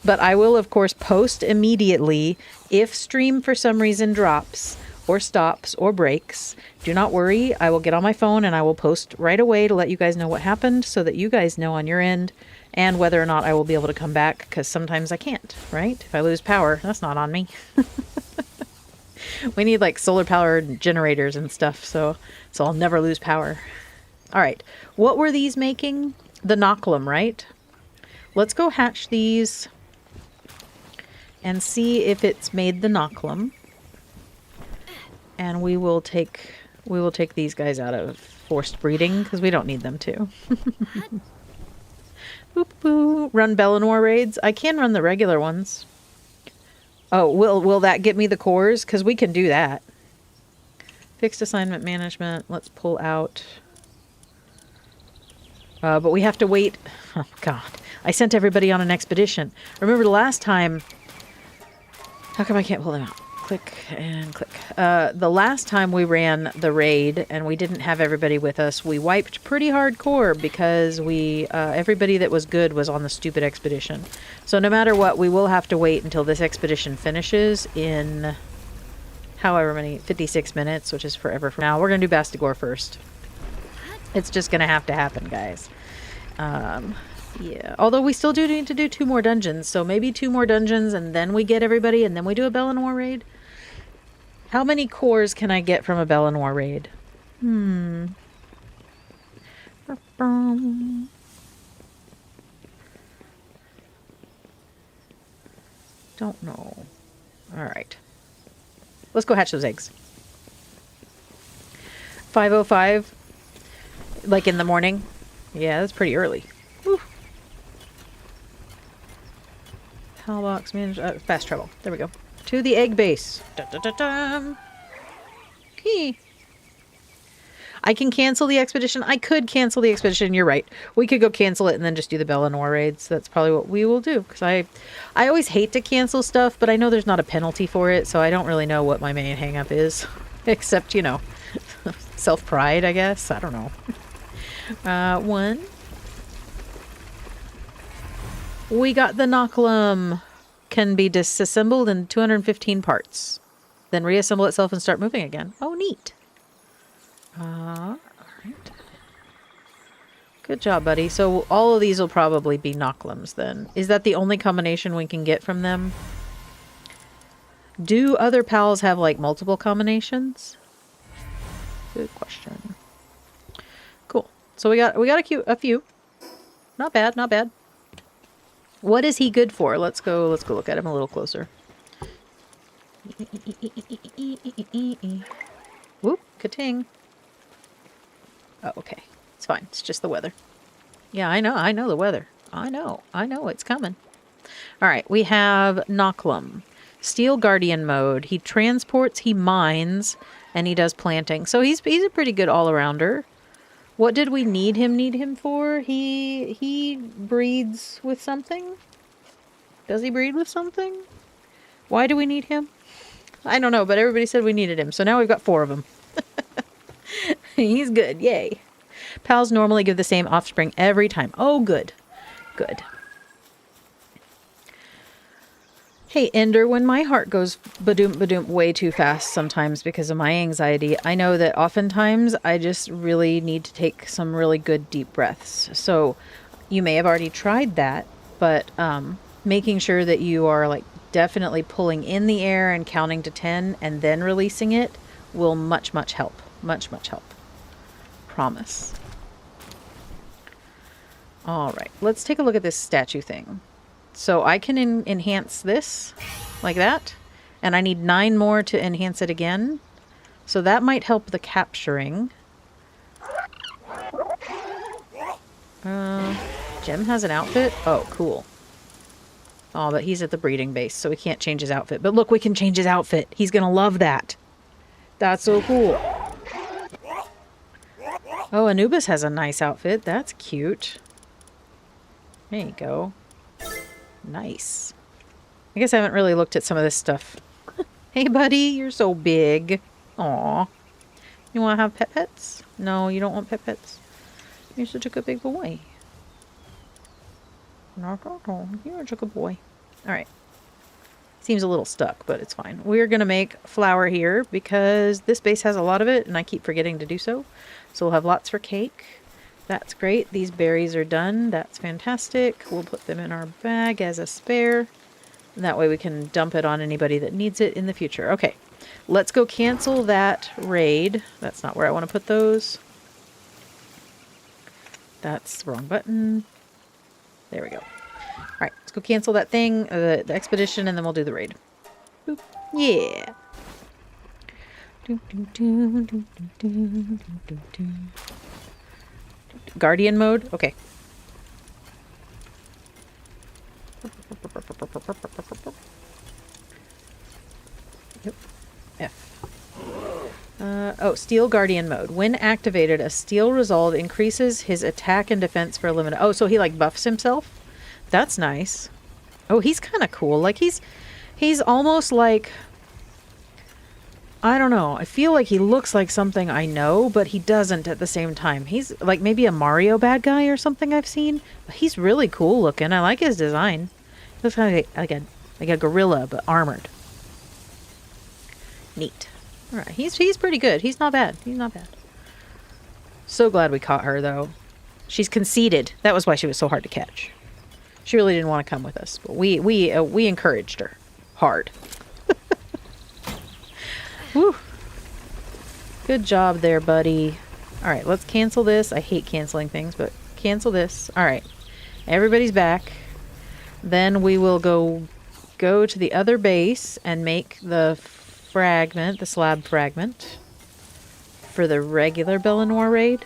But I will, of course, post immediately if stream for some reason drops or stops or breaks. Do not worry. I will get on my phone and I will post right away to let you guys know what happened so that you guys know on your end and whether or not I will be able to come back, because sometimes I can't, right? If I lose power, that's not on me. We need like solar powered generators and stuff, so I'll never lose power. All right. What were these making? The Knocklum, right? Let's go hatch these and see if it's made the Knocklum. And we will take these guys out of forced breeding because we don't need them to. Boop, boop. Run Bellinor raids. I can run the regular ones. Oh, will that get me the cores? Because we can do that. Fixed assignment management. Let's pull out. But we have to wait. Oh, God. I sent everybody on an expedition. Remember the last time... How come I can't pull them out? Click and click. The last time we ran the raid and we didn't have everybody with us, we wiped pretty hardcore because everybody that was good was on the stupid expedition. So no matter what, we will have to wait until this expedition finishes in however many, 56 minutes, which is forever from now. We're going to do Bastigor first. It's just going to have to happen, guys. Yeah, although we still do need to do 2 more dungeons, so maybe 2 more dungeons and then we get everybody and then we do a Bellinor raid. How many cores can I get from a Bellinor raid? Don't know. Alright. Let's go hatch those eggs. 5:05, like in the morning. Yeah, that's pretty early. Whew. Box manage fast travel. There we go. To the egg base. Da, da, da, da. Okay. I can cancel the expedition. I could cancel the expedition. You're right. We could go cancel it and then just do the Bellinor raids. That's probably what we will do. Because I always hate to cancel stuff, but I know there's not a penalty for it, so I don't really know what my main hang-up is. Except, you know, self-pride, I guess. I don't know. 1. We got the Knocklum. Can be disassembled in 215 parts. Then reassemble itself and start moving again. Oh, neat. Alright. Good job, buddy. So all of these will probably be Knocklums then. Is that the only combination we can get from them? Do other pals have like multiple combinations? Good question. Cool. So we got a few. Not bad, not bad. What is he good for? Let's go look at him a little closer. Whoop, ka-ting. Oh, okay. It's fine. It's just the weather. Yeah, I know the weather. I know it's coming. All right, we have Knocklum. Steel Guardian mode. He transports, he mines, and he does planting. So he's a pretty good all-arounder. What did we need him for? He breeds with something? Does he breed with something? Why do we need him? I don't know, but everybody said we needed him. So now we've got 4 of them. He's good. Yay. Pals normally give the same offspring every time. Oh, good. Good. Hey, Ender, when my heart goes badoom way too fast sometimes because of my anxiety, I know that oftentimes I just really need to take some really good deep breaths. So you may have already tried that, but making sure that you are like definitely pulling in the air and counting to 10 and then releasing it will much help. Much help. Promise. All right, let's take a look at this statue thing. So I can enhance this like that, and I need 9 more to enhance it again. So that might help the capturing. Gem has an outfit? Oh, cool. Oh, but he's at the breeding base, so we can't change his outfit. But look, we can change his outfit. He's gonna love that. That's so cool. Oh, Anubis has a nice outfit. That's cute. There you go. Nice. I guess I haven't really looked at some of this stuff. Hey, buddy, you're so big. Aw. You want to have pets? No, you don't want pets. You're such a good big boy. No, you're such a good boy. All right. Seems a little stuck, but it's fine. We're going to make flour here because this base has a lot of it, and I keep forgetting to do so. So we'll have lots for cake. That's great. These berries are done. That's fantastic. We'll put them in our bag as a spare. And that way we can dump it on anybody that needs it in the future. Okay, let's go cancel that raid. That's not where I want to put those. That's the wrong button. There we go. All right, let's go cancel that thing, the expedition, and then we'll do the raid. Boop. Yeah. Guardian mode? Okay. Yep. F. Oh, Steel Guardian mode. When activated, a Steel Resolve increases his attack and defense for a limited... Oh, so he, like, buffs himself? That's nice. Oh, he's kind of cool. Like, he's almost like... I don't know. I feel like he looks like something I know, but he doesn't at the same time. He's like maybe a Mario bad guy or something I've seen. But he's really cool looking. I like his design. He looks kind of like a gorilla, but armored. Neat. All right, he's pretty good. He's not bad. He's not bad. So glad we caught her though. She's conceited. That was why she was so hard to catch. She really didn't want to come with us, but we encouraged her hard. Woo. Good job there, buddy. All right, let's cancel this. I hate canceling things, but cancel this. All right, everybody's back. Then we will go to the other base and make the fragment, the slab fragment, for the regular Bellanor raid.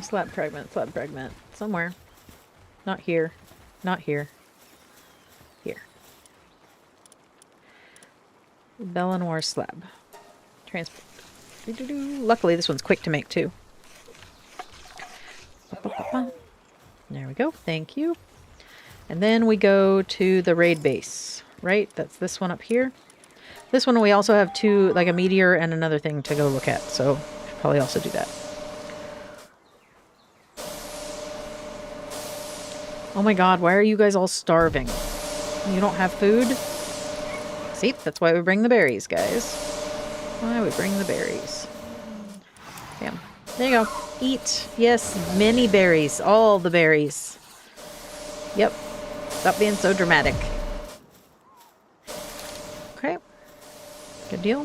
Slab fragment. Somewhere. Not here. Not here. Here. Bellanor slab. Transport. Luckily, this one's quick to make, too. There we go. Thank you. And then we go to the raid base. Right? That's this one up here. This one we also have two, like a meteor and another thing to go look at. So, should probably also do that. Oh my god, why are you guys all starving? You don't have food? See, that's why we bring the berries, guys. Why we bring the berries. Bam. There you go. Eat. Yes, many berries. All the berries. Yep. Stop being so dramatic. Okay. Good deal.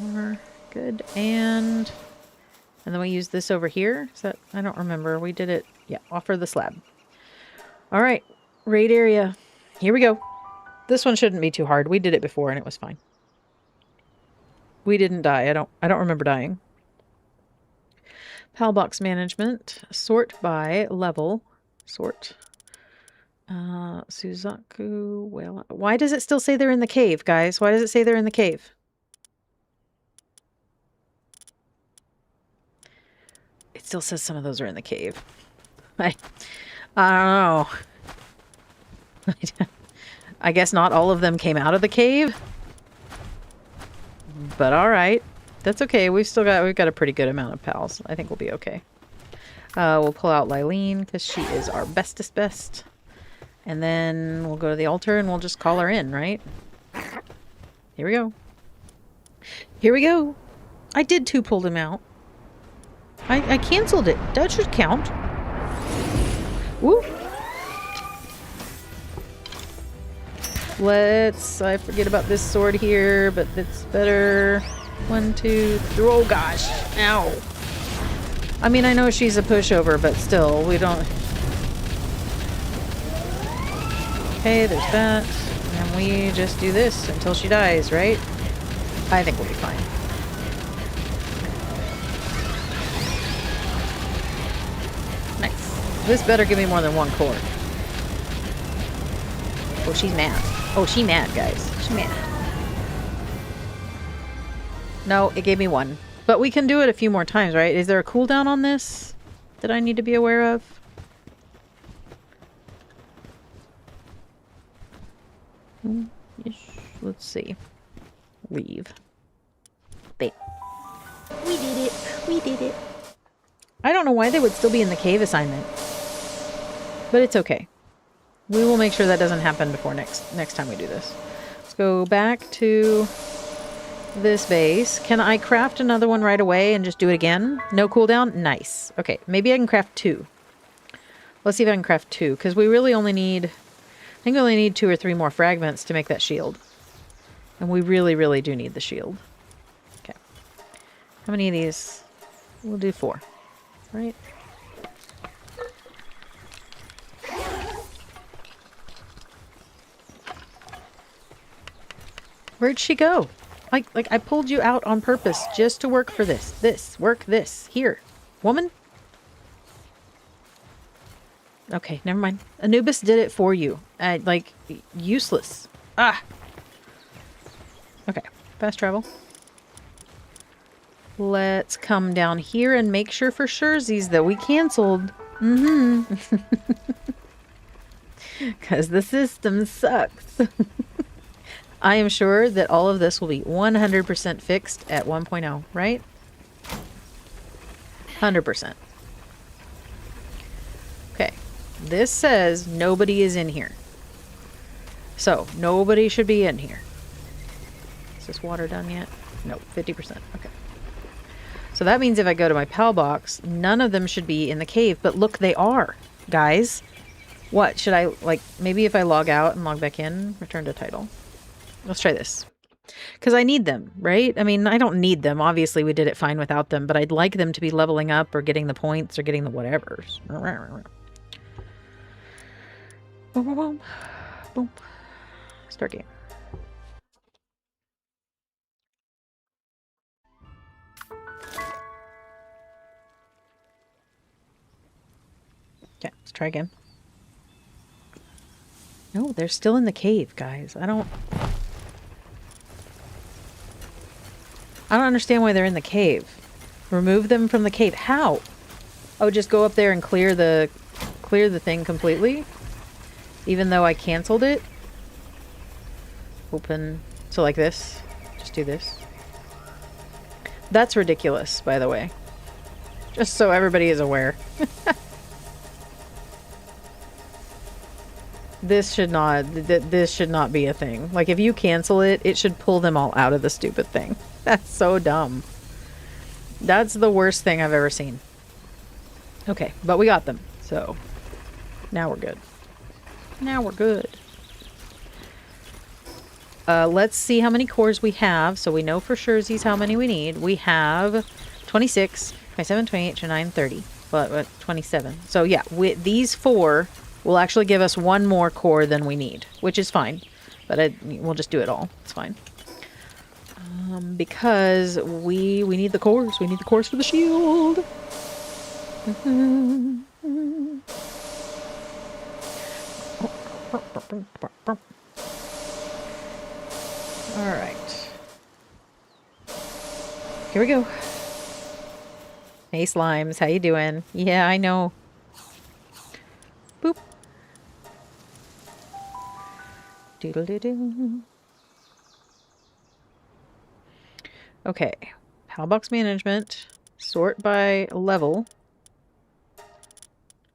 More. Good. And then we use this over here. Is that... I don't remember. We did it... Yeah, offer the slab. All right, raid area. Here we go. This one shouldn't be too hard. We did it before and it was fine. We didn't die. I don't remember dying. PAL box management. Sort by level. Sort. Suzaku. Well, why does it still say they're in the cave, guys? Why does it say they're in the cave? It still says some of those are in the cave. I don't know. I guess not all of them came out of the cave. But all right. That's okay. We've got a pretty good amount of pals. I think we'll be okay. We'll pull out Lylene because she is our bestest best. And then we'll go to the altar and we'll just call her in, right? Here we go. Here we go. I did pull them out. I canceled it. That should count. Woo! I forget about this sword here, but it's better. 1, 2, 3. Oh gosh. Ow. I mean, I know she's a pushover, but still, we don't... Okay, there's that. And we just do this until she dies, right? I think we'll be fine. Nice. This better give me more than one core. Oh, she's mad. Oh, she's mad, guys. She's mad. No, it gave me one. But we can do it a few more times, right? Is there a cooldown on this that I need to be aware of? Yes. Let's see. Leave. There. We did it. We did it. I don't know why they would still be in the cave assignment. But it's okay. We will make sure that doesn't happen before next time we do this. Let's go back to this base. Can I craft another one right away and just do it again? No cooldown? Nice. Okay, maybe I can craft 2. Let's see if I can craft 2, because we really only need... I think we only need 2 or 3 more fragments to make that shield. And we really, really do need the shield. Okay. How many of these? We'll do 4. Right? Where'd she go? Like I pulled you out on purpose just to work for this. Work this. Here. Woman? Okay, never mind. Anubis did it for you. Like, useless. Ah! Okay, fast travel. Let's come down here and make sure for surezies that we canceled. Mm-hmm. Because the system sucks. I am sure that all of this will be 100% fixed at 1.0, right? 100%. Okay. This says nobody is in here. So, nobody should be in here. Is this water done yet? No, 50%. Okay. So that means if I go to my PAL box, none of them should be in the cave. But look, they are, guys. What? Should I, like, maybe if I log out and log back in, return to title. Let's try this. Because I need them, right? I mean, I don't need them. Obviously, we did it fine without them. But I'd like them to be leveling up or getting the points or getting the whatevers. Boom, boom, boom. Boom. Start game. Okay, let's try again. No, they're still in the cave, guys. I don't understand why they're in the cave. Remove them from the cave. How? Oh, just go up there and clear the thing completely? Even though I canceled it? Open. So like this. Just do this. That's ridiculous, by the way. Just so everybody is aware. This should not be a thing. Like, if you cancel it, it should pull them all out of the stupid thing. That's so dumb. That's the worst thing I've ever seen. Okay, but we got them. So, now we're good. Now we're good. Let's see how many cores we have. So we know for sure how many we need. We have 26, 27, 28, 29, 30. But 27. So yeah, these 4 will actually give us 1 more core than we need, which is fine. But we'll just do it all. It's fine. Because we need the cores. We need the cores for the shield. Alright. Here we go. Hey slimes, how you doing? Yeah, I know. Boop. Doodle-doo-doo. Okay. PAL box management. Sort by level.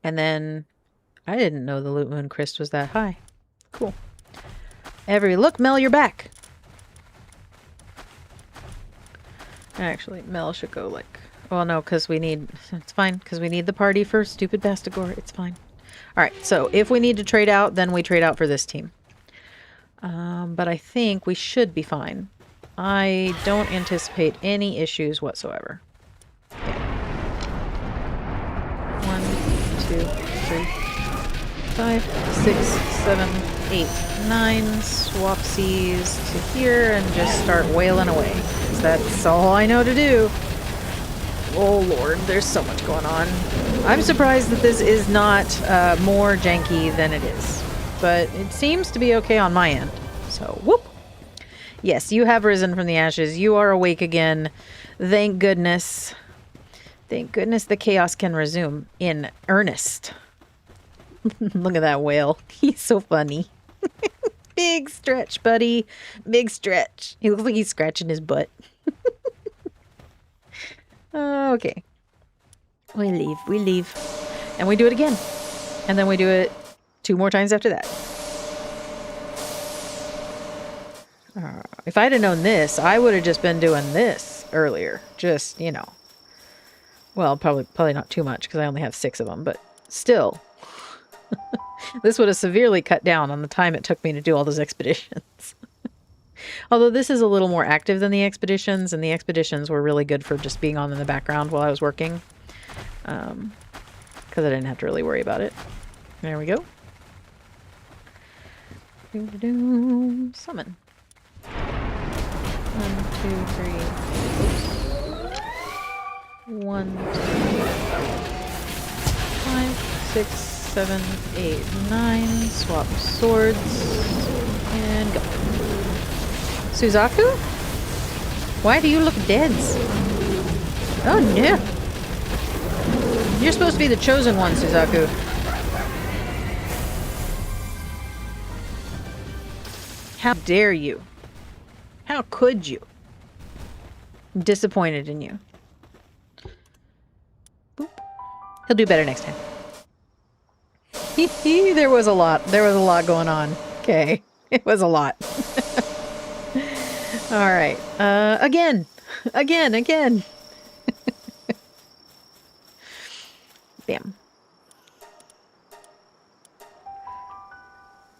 And then I didn't know the Loot Moon Crest was that high. Cool. Look, Mel, you're back. Actually, Mel should go like... Well, no, because we need... It's fine, because we need the party for stupid Bastigore. It's fine. Alright, so if we need to trade out, then we trade out for this team. But I think we should be fine. I don't anticipate any issues whatsoever. Okay. 1, 2, 3. 5, 6, 7, 8, 9. Swapsies to here and just start wailing away. 'Cause that's all I know to do. Oh lord, there's so much going on. I'm surprised that this is not more janky than it is. But it seems to be okay on my end. So, whoop! Yes, you have risen from the ashes. You are awake again. Thank goodness. Thank goodness the chaos can resume in earnest. Look at that whale. He's so funny. Big stretch, buddy. Big stretch. He looks like he's scratching his butt. Okay. We leave. We leave. And we do it again. And then we do it 2 more times after that. If I'd have known this, I would have just been doing this earlier. Just, you know. Well, probably not too much because I only have 6 of them, but still. This would have severely cut down on the time it took me to do all those expeditions. Although this is a little more active than the expeditions, and the expeditions were really good for just being on in the background while I was working. Because I didn't have to really worry about it. There we go. Summon. 1, 2, 3. 1, 2, 5, 6, 7, 8, 9. Swap swords. And go. Suzaku? Why do you look dead? Oh no. You're supposed to be the chosen one, Suzaku. How dare you? How could you? I'm disappointed in you. Boop. He'll do better next time. There was a lot. There was a lot going on. Okay. It was a lot. Alright. Again. Again. Bam.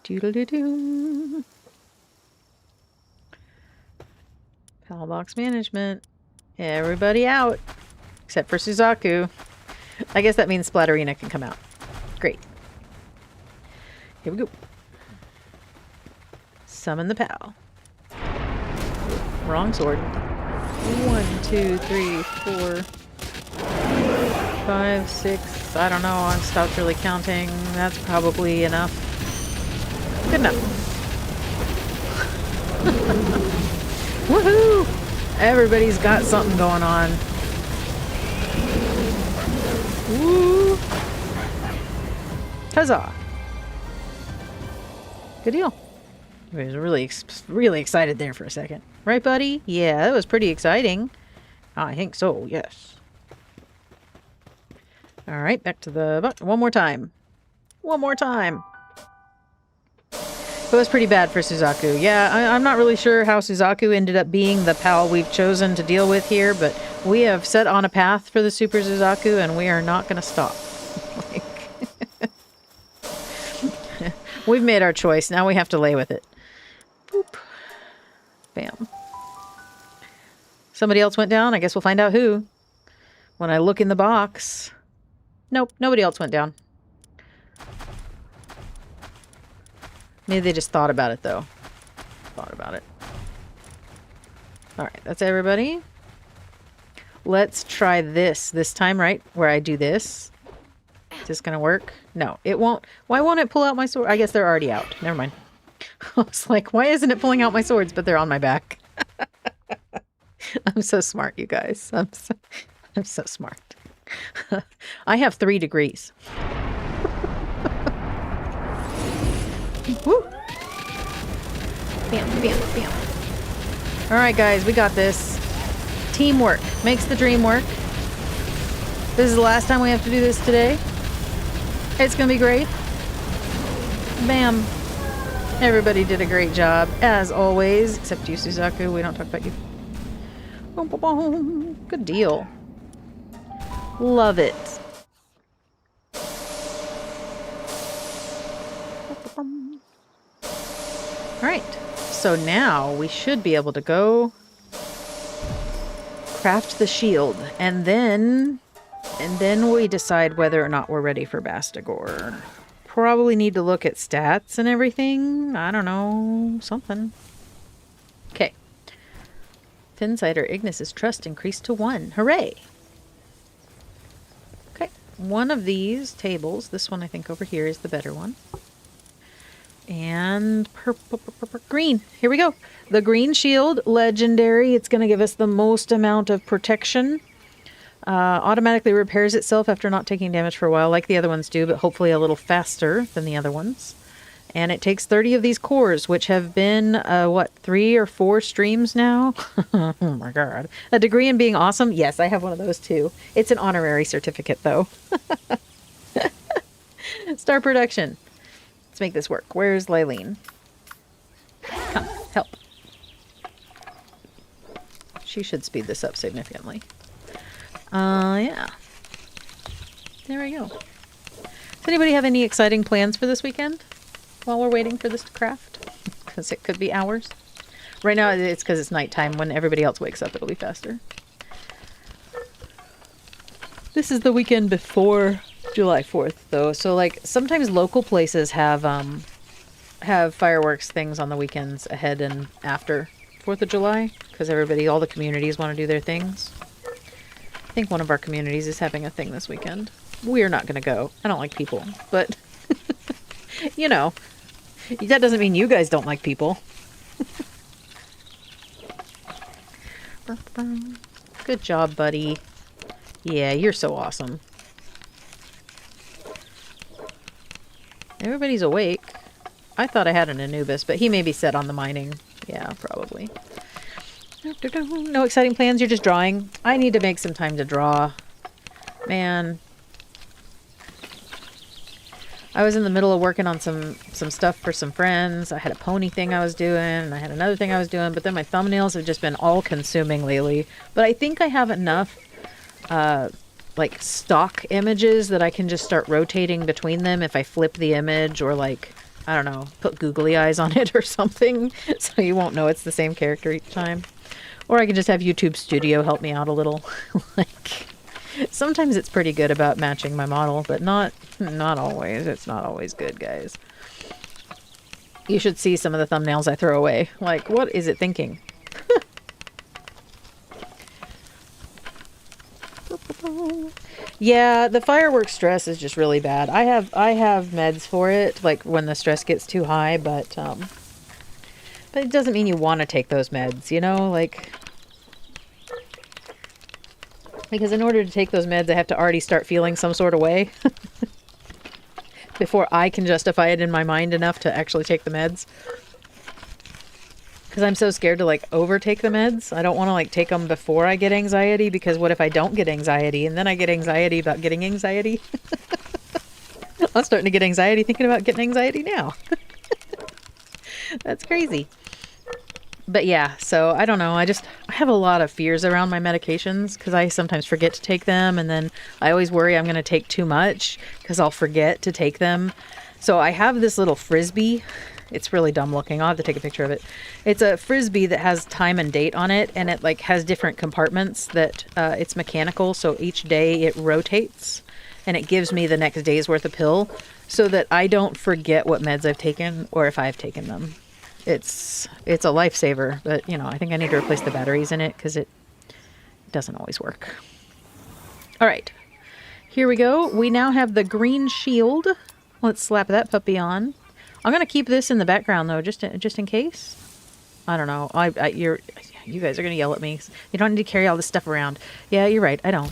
Doodle-doo-doo. Pal box management. Everybody out. Except for Suzaku. I guess that means Splatterina can come out. Great. Here we go. Summon the pal. Wrong sword. 1, 2, 3, 4, 5, 6. I don't know. I've stopped really counting. That's probably enough. Good enough. Woohoo! Everybody's got something going on. Woo! Huzzah! Good deal. I was really excited there for a second. Right, buddy? Yeah, that was pretty exciting. I think so, yes. Alright, back to the butt. One more time. One more time. It was pretty bad for Suzaku. Yeah, I'm not really sure how Suzaku ended up being the pal we've chosen to deal with here, but we have set on a path for the Super Suzaku, and we are not going to stop. We've made our choice. Now we have to lay with it. Boop. Bam. Somebody else went down. I guess we'll find out who. When I look in the box. Nope, nobody else went down. Maybe they just thought about it, though. Thought about it. Alright, that's everybody. Let's try this time, right? Where I do this. Is this gonna work? No, it won't. Why won't it pull out my sword? I guess they're already out. Never mind. I was like, why isn't it pulling out my swords? But they're on my back. I'm so smart, you guys. I'm so smart. I have 3 degrees. Woo! Bam, bam, bam. Alright, guys, we got this. Teamwork makes the dream work. This is the last time we have to do this today. It's gonna be great. Bam. Everybody did a great job, as always. Except you, Suzaku. We don't talk about you. Boom, boom, boom. Good deal. Love it. Alright. So now we should be able to go craft the shield. And then we decide whether or not we're ready for Bastagor. probably need to look at stats and everything. I don't know. Something. Okay. Finsider Ignis's trust increased to 1. Hooray! Okay. One of these tables, this one I think over here is the better one. And purple, green. Here we go. The green shield, legendary. It's going to give us the most amount of protection. Automatically repairs itself after not taking damage for a while, like the other ones do, but hopefully a little faster than the other ones. And it takes 30 of these cores, which have been, 3 or 4 streams now? Oh my god. A degree in being awesome? Yes, I have one of those too. It's an honorary certificate, though. Star production. Let's make this work. Where's Lylene? Come, help. She should speed this up significantly. Yeah. There we go. Does anybody have any exciting plans for this weekend while we're waiting for this to craft? Because it could be hours. Right now, it's because it's nighttime. When everybody else wakes up, it'll be faster. This is the weekend before July 4th, though. So, like, sometimes local places have fireworks things on the weekends ahead and after 4th of July. Because all the communities want to do their things. I think one of our communities is having a thing this weekend. We're not going to go. I don't like people. But, you know, that doesn't mean you guys don't like people. Good job, buddy. Yeah, you're so awesome. Everybody's awake. I thought I had an Anubis, but he may be set on the mining. Yeah, probably. No exciting plans, you're just drawing. I need to make some time to draw. Man. I was in the middle of working on some stuff for some friends. I had a pony thing I was doing, and I had another thing I was doing, but then my thumbnails have just been all-consuming lately. But I think I have enough, like, stock images that I can just start rotating between them if I flip the image or, like, I don't know, put googly eyes on it or something, so you won't know it's the same character each time. Or I can just have YouTube Studio help me out a little. Like, sometimes it's pretty good about matching my model, but not always. It's not always good, guys. You should see some of the thumbnails I throw away. Like, what is it thinking? Yeah, the fireworks stress is just really bad. I have meds for it, like when the stress gets too high, but it doesn't mean you want to take those meds, you know, like, because in order to take those meds, I have to already start feeling some sort of way before I can justify it in my mind enough to actually take the meds. Because I'm so scared to, like, overtake the meds. I don't want to, like, take them before I get anxiety, because what if I don't get anxiety, and then I get anxiety about getting anxiety? I'm starting to get anxiety thinking about getting anxiety now. That's crazy. But yeah, so I don't know. I have a lot of fears around my medications, because I sometimes forget to take them, and then I always worry I'm going to take too much, because I'll forget to take them. So I have this little Frisbee. It's really dumb looking. I'll have to take a picture of it. It's a Frisbee that has time and date on it, and it like has different compartments that it's mechanical. So each day it rotates, and it gives me the next day's worth of pill, so that I don't forget what meds I've taken or if I've taken them. It's a lifesaver, but you know, I think I need to replace the batteries in it because it doesn't always work. All right, here we go. We now have the green shield. Let's slap that puppy on. I'm gonna keep this in the background though, just in case. I don't know. You guys are gonna yell at me. You don't need to carry all this stuff around. Yeah, you're right. I don't.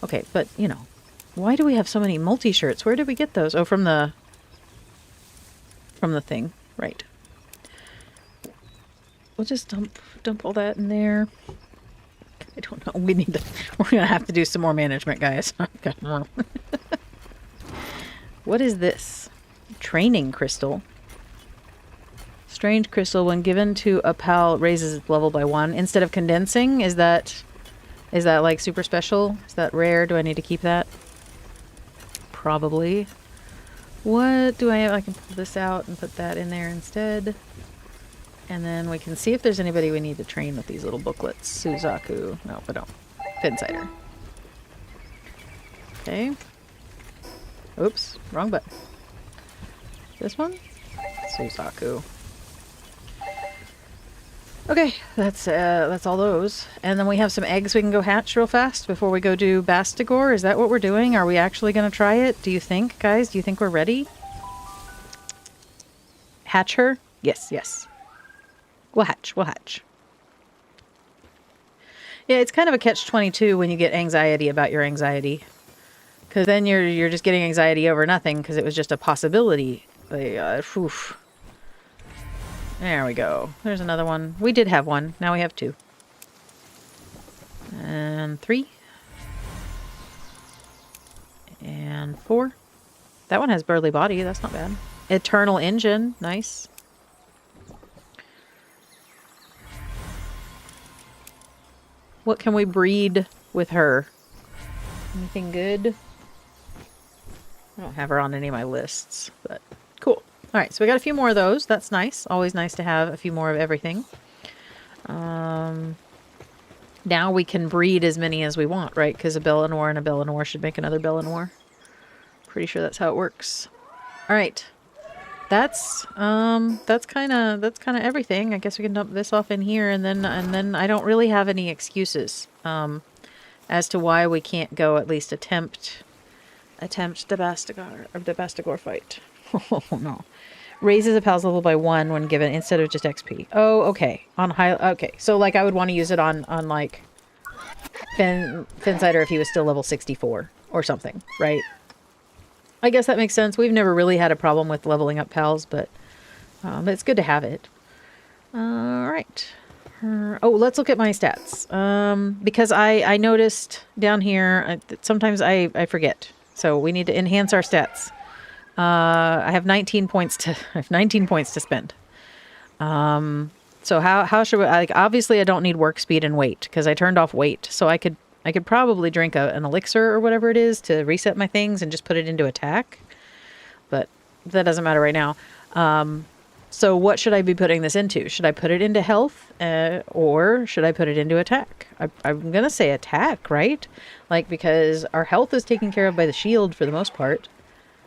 Okay, but you know, why do we have so many multi-shirts? Where did we get those? Oh, from the thing, right? We'll just dump all that in there. I don't know. We're gonna have to do some more management, guys. What is this? Training crystal. Strange crystal, when given to a pal, raises its level by 1 instead of condensing. Is that like super special? Is that rare? Do I need to keep that? Probably. What do I have? I can pull this out and put that in there instead. And then we can see if there's anybody we need to train with these little booklets. Suzaku. No, we don't. Finsider. Okay. Oops. Wrong button. This one? Suzaku. Okay, that's all those. And then we have some eggs we can go hatch real fast before we go do Bastigor. Is that what we're doing? Are we actually going to try it? Do you think, guys? Do you think we're ready? Hatch her? Yes, yes. We'll hatch. We'll hatch. Yeah, it's kind of a catch-22 when you get anxiety about your anxiety. Because then you're just getting anxiety over nothing because it was just a possibility. Oof. There we go. There's another one. We did have one. Now we have 2. And 3. And 4. That one has burly body. That's not bad. Eternal engine. Nice. What can we breed with her? Anything good? I don't have her on any of my lists, but cool. All right, so we got a few more of those. That's nice. Always nice to have a few more of everything. Now we can breed as many as we want, right? Because a Bellinor and a Bellinor should make another Bellinor. Pretty sure that's how it works. All right, that's kind of everything. I guess we can dump this off in here, and then I don't really have any excuses as to why we can't go at least attempt the Bastigor fight. Oh no. Raises a pal's level by 1 when given instead of just XP. Oh, okay. Okay. So like I would want to use it on like Finsider if he was still level 64 or something, right? I guess that makes sense. We've never really had a problem with leveling up pals, but it's good to have it. All right. Oh, let's look at my stats. Because I noticed down here, sometimes I forget. So we need to enhance our stats. I have 19 points to spend. So how should we, like, obviously I don't need work speed and weight because I turned off weight. So I could probably drink an elixir or whatever it is to reset my things and just put it into attack. But that doesn't matter right now. So what should I be putting this into? Should I put it into health or should I put it into attack? I'm going to say attack, right? Like, because our health is taken care of by the shield for the most part.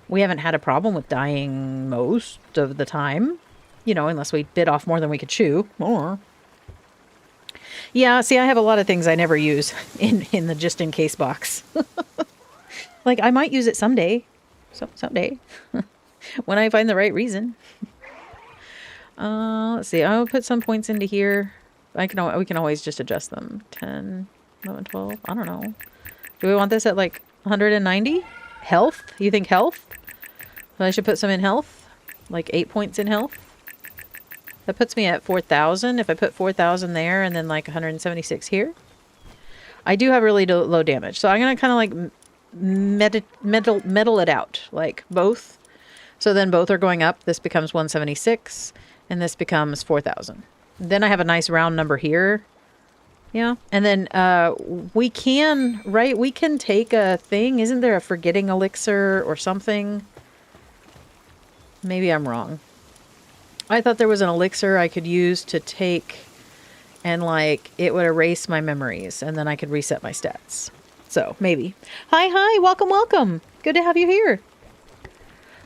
We haven't had a problem with dying most of the time, you know, unless we bit off more than we could chew. Or, yeah, see, I have a lot of things I never use in the just in case box. Like, I might use it someday. Someday. When I find the right reason. Let's see. I'll put some points into here. We can always just adjust them. 10, 11, 12. I don't know. Do we want this at like 190? Health? You think health? I should put some in health. Like 8 points in health. That puts me at 4,000. If I put 4,000 there and then like 176 here. I do have really low damage. So I'm going to kind of like metal it out. Like both. So then both are going up. This becomes 176. And this becomes 4,000. Then I have a nice round number here. Yeah. And then we can, right? We can take a thing. Isn't there a forgetting elixir or something? Maybe I'm wrong. I thought there was an elixir I could use to take and like it would erase my memories and then I could reset my stats. So maybe. Hi. Welcome, welcome. Good to have you here.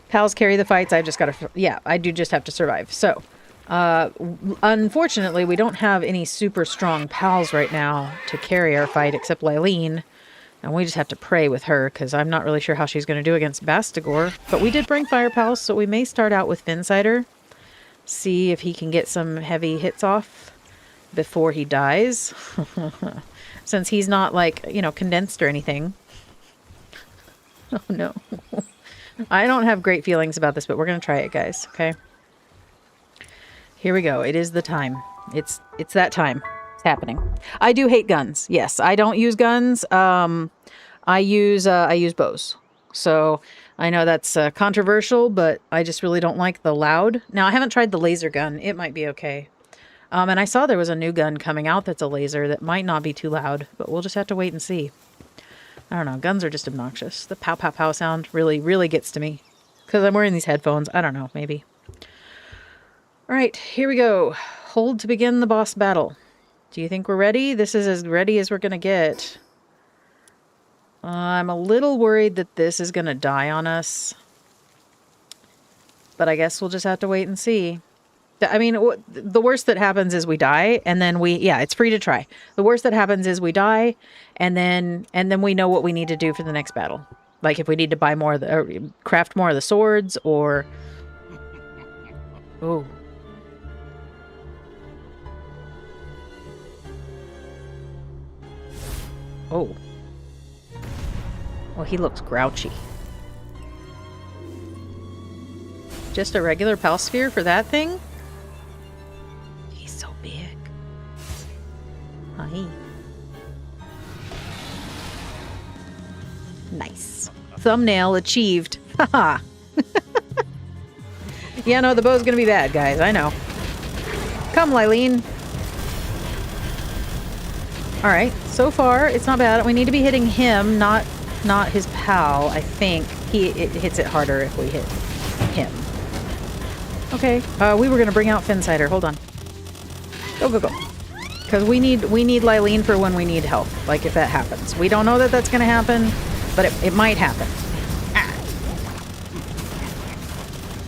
Pals carry the fights. I've just got to, yeah, I do just have to survive. So, unfortunately, we don't have any super strong pals right now to carry our fight except Lylene. And we just have to pray with her because I'm not really sure how she's going to do against Bastigor. But we did bring fire pals, so we may start out with Finsider. See if he can get some heavy hits off before he dies. Since he's not like, you know, condensed or anything. Oh no. I don't have great feelings about this, but we're going to try it, guys. Okay. Here we go. It is the time. It's that time. It's happening. I do hate guns. Yes, I don't use guns. I use bows. So I know that's controversial, but I just really don't like the loud. Now, I haven't tried the laser gun. It might be okay. And I saw there was a new gun coming out that's a laser that might not be too loud, but we'll just have to wait and see. I don't know. Guns are just obnoxious. The pow, pow, pow sound really, really gets to me. Because I'm wearing these headphones. I don't know. Maybe. All right. Here we go. Hold to begin the boss battle. Do you think we're ready? This is as ready as we're going to get. I'm a little worried that this is going to die on us. But I guess we'll just have to wait and see. I mean, the worst that happens is we die, and then it's free to try. The worst that happens is we die, and then we know what we need to do for the next battle. Like if we need to buy more of the, or craft more of the swords, or oh. Oh. Well, he looks grouchy. Just a regular Palsphere for that thing? He's so big. Hi. Nice. Thumbnail achieved. Haha. Yeah, no, the bow's gonna be bad, guys. I know. Come, Lylene. Alright, so far, it's not bad. We need to be hitting him, not his pal, I think. It hits it harder if we hit him. Okay, we were gonna bring out Finsider. Hold on. Go, go, go. Because we need Lylene for when we need help. Like, if that happens. We don't know that that's gonna happen, but it might happen. Ah.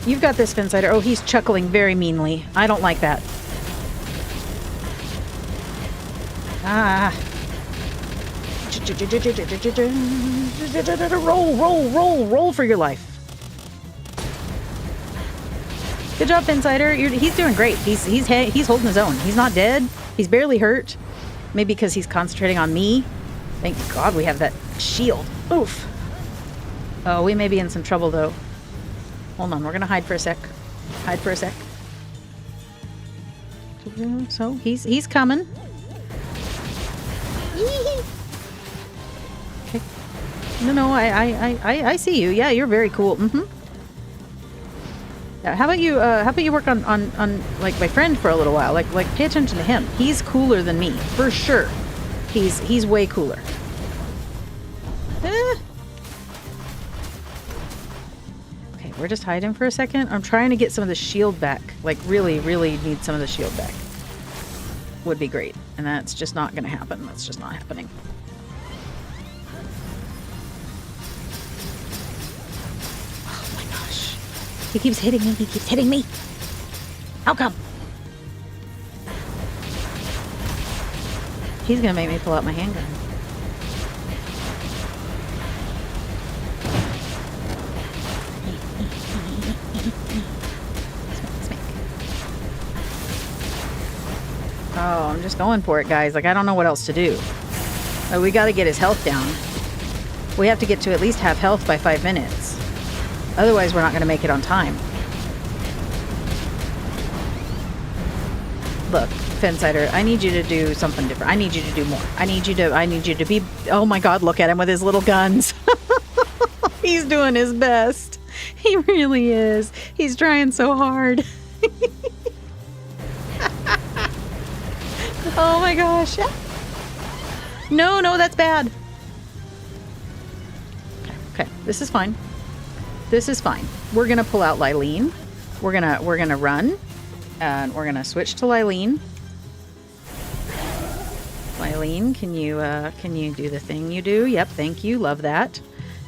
You've got this, Finsider. Oh, he's chuckling very meanly. I don't like that. Ah. Roll for your life. Good job, Finsider. He's doing great. He's holding his own. He's not dead. He's barely hurt. Maybe because he's concentrating on me. Thank God we have that shield. Oof. Oh, we may be in some trouble, though. Hold on. We're going to hide for a sec. Hide for a sec. So, he's coming. Okay. No, I see you. Yeah, you're very cool. Mm-hmm. Yeah, how about you work on like my friend for a little while? Like pay attention to him. He's cooler than me, for sure. He's way cooler. Okay, we're just hiding for a second. I'm trying to get some of the shield back. Like really need some of the shield back. Would be great. And that's just not gonna happen. That's just not happening. He keeps hitting me. He keeps hitting me. How come? He's gonna make me pull out my handgun. Oh, I'm just going for it, guys. Like, I don't know what else to do. We gotta get his health down. We have to get to at least half health by 5 minutes. Otherwise, we're not going to make it on time. Look, Finsider, I need you to do something different. I need you to do more. I need you to be... Oh my God, look at him with his little guns. He's doing his best. He really is. He's trying so hard. Oh my gosh. No, that's bad. Okay, this is fine. This is fine. We're gonna pull out Lylene. We're gonna run, and we're gonna switch to Lylene. Lylene, can you do the thing you do? Yep, thank you. Love that.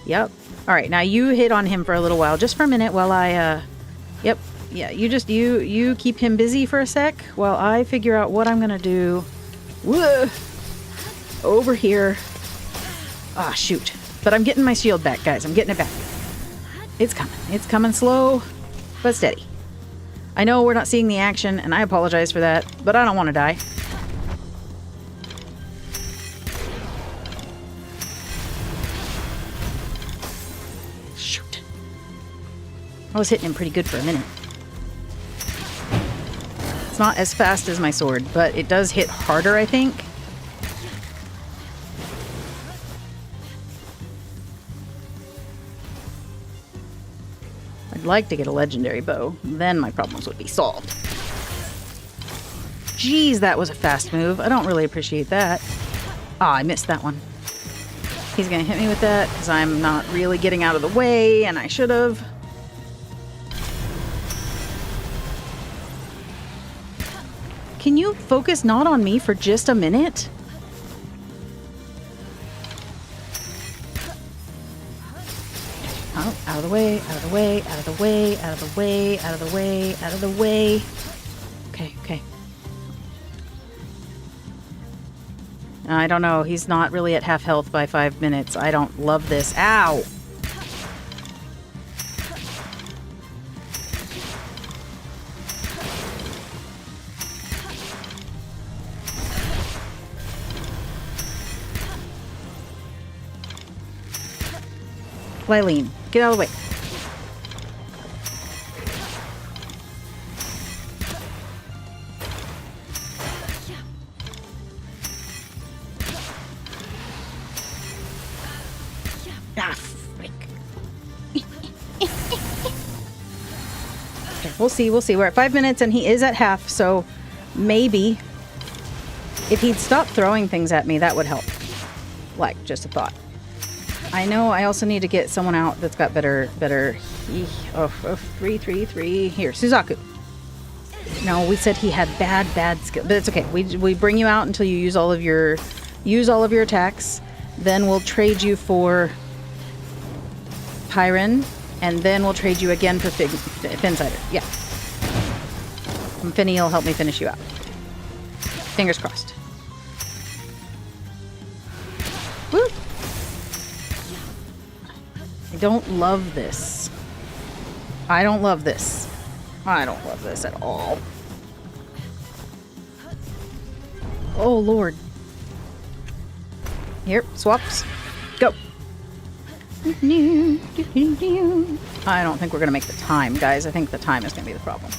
Yep. All right, now you hit on him for a little while, just for a minute, while I. Yep. Yeah. You keep him busy for a sec while I figure out what I'm gonna do. Whoa. Over here. Ah, shoot. But I'm getting my shield back, guys. I'm getting it back. It's coming. It's coming slow, but steady. I know we're not seeing the action, and I apologize for that, but I don't want to die. Shoot. I was hitting him pretty good for a minute. It's not as fast as my sword, but it does hit harder, I think. I'd like to get a legendary bow. Then my problems would be solved. Jeez, that was a fast move. I don't really appreciate that. Ah, I missed that one. He's gonna hit me with that because I'm not really getting out of the way, and I should have. Can you focus not on me for just a minute? Out of the way, out of the way, out of the way, out of the way, out of the way, out of the way. Okay, okay. I don't know. He's not really at half health by 5 minutes. I don't love this. Ow! Lylene, get out of the way. Ah, frick. Okay, we'll see, we'll see. We're at 5 minutes and he is at half, so maybe if he'd stop throwing things at me, that would help. Like, just a thought. I know I also need to get someone out that's got better, oh, 3. Here, Suzaku. No, we said he had bad skill, but it's okay. We bring you out until you use all of your attacks. Then we'll trade you for Pyron, and then we'll trade you again for Finsider. Yeah. And Finny will help me finish you out. Fingers crossed. Woo! I don't love this. I don't love this. I don't love this at all. Oh, Lord. Here, swaps. Go. I don't think we're going to make the time, guys. I think the time is going to be the problem.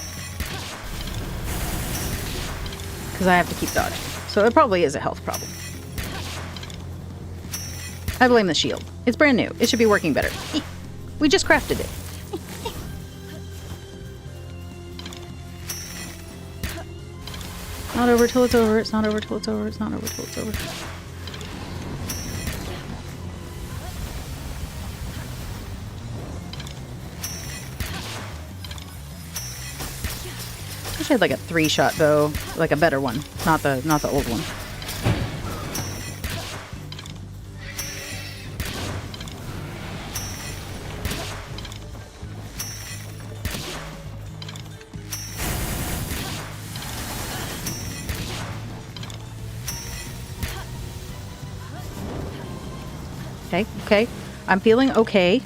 Because I have to keep dodging. So it probably is a health problem. I blame the shield. It's brand new. It should be working better. We just crafted it. Not over till it's over. It's not over till it's over. It's not over till it's over. Wish I had like a 3-shot bow, like a better one, not the old one. Okay. I'm feeling okay.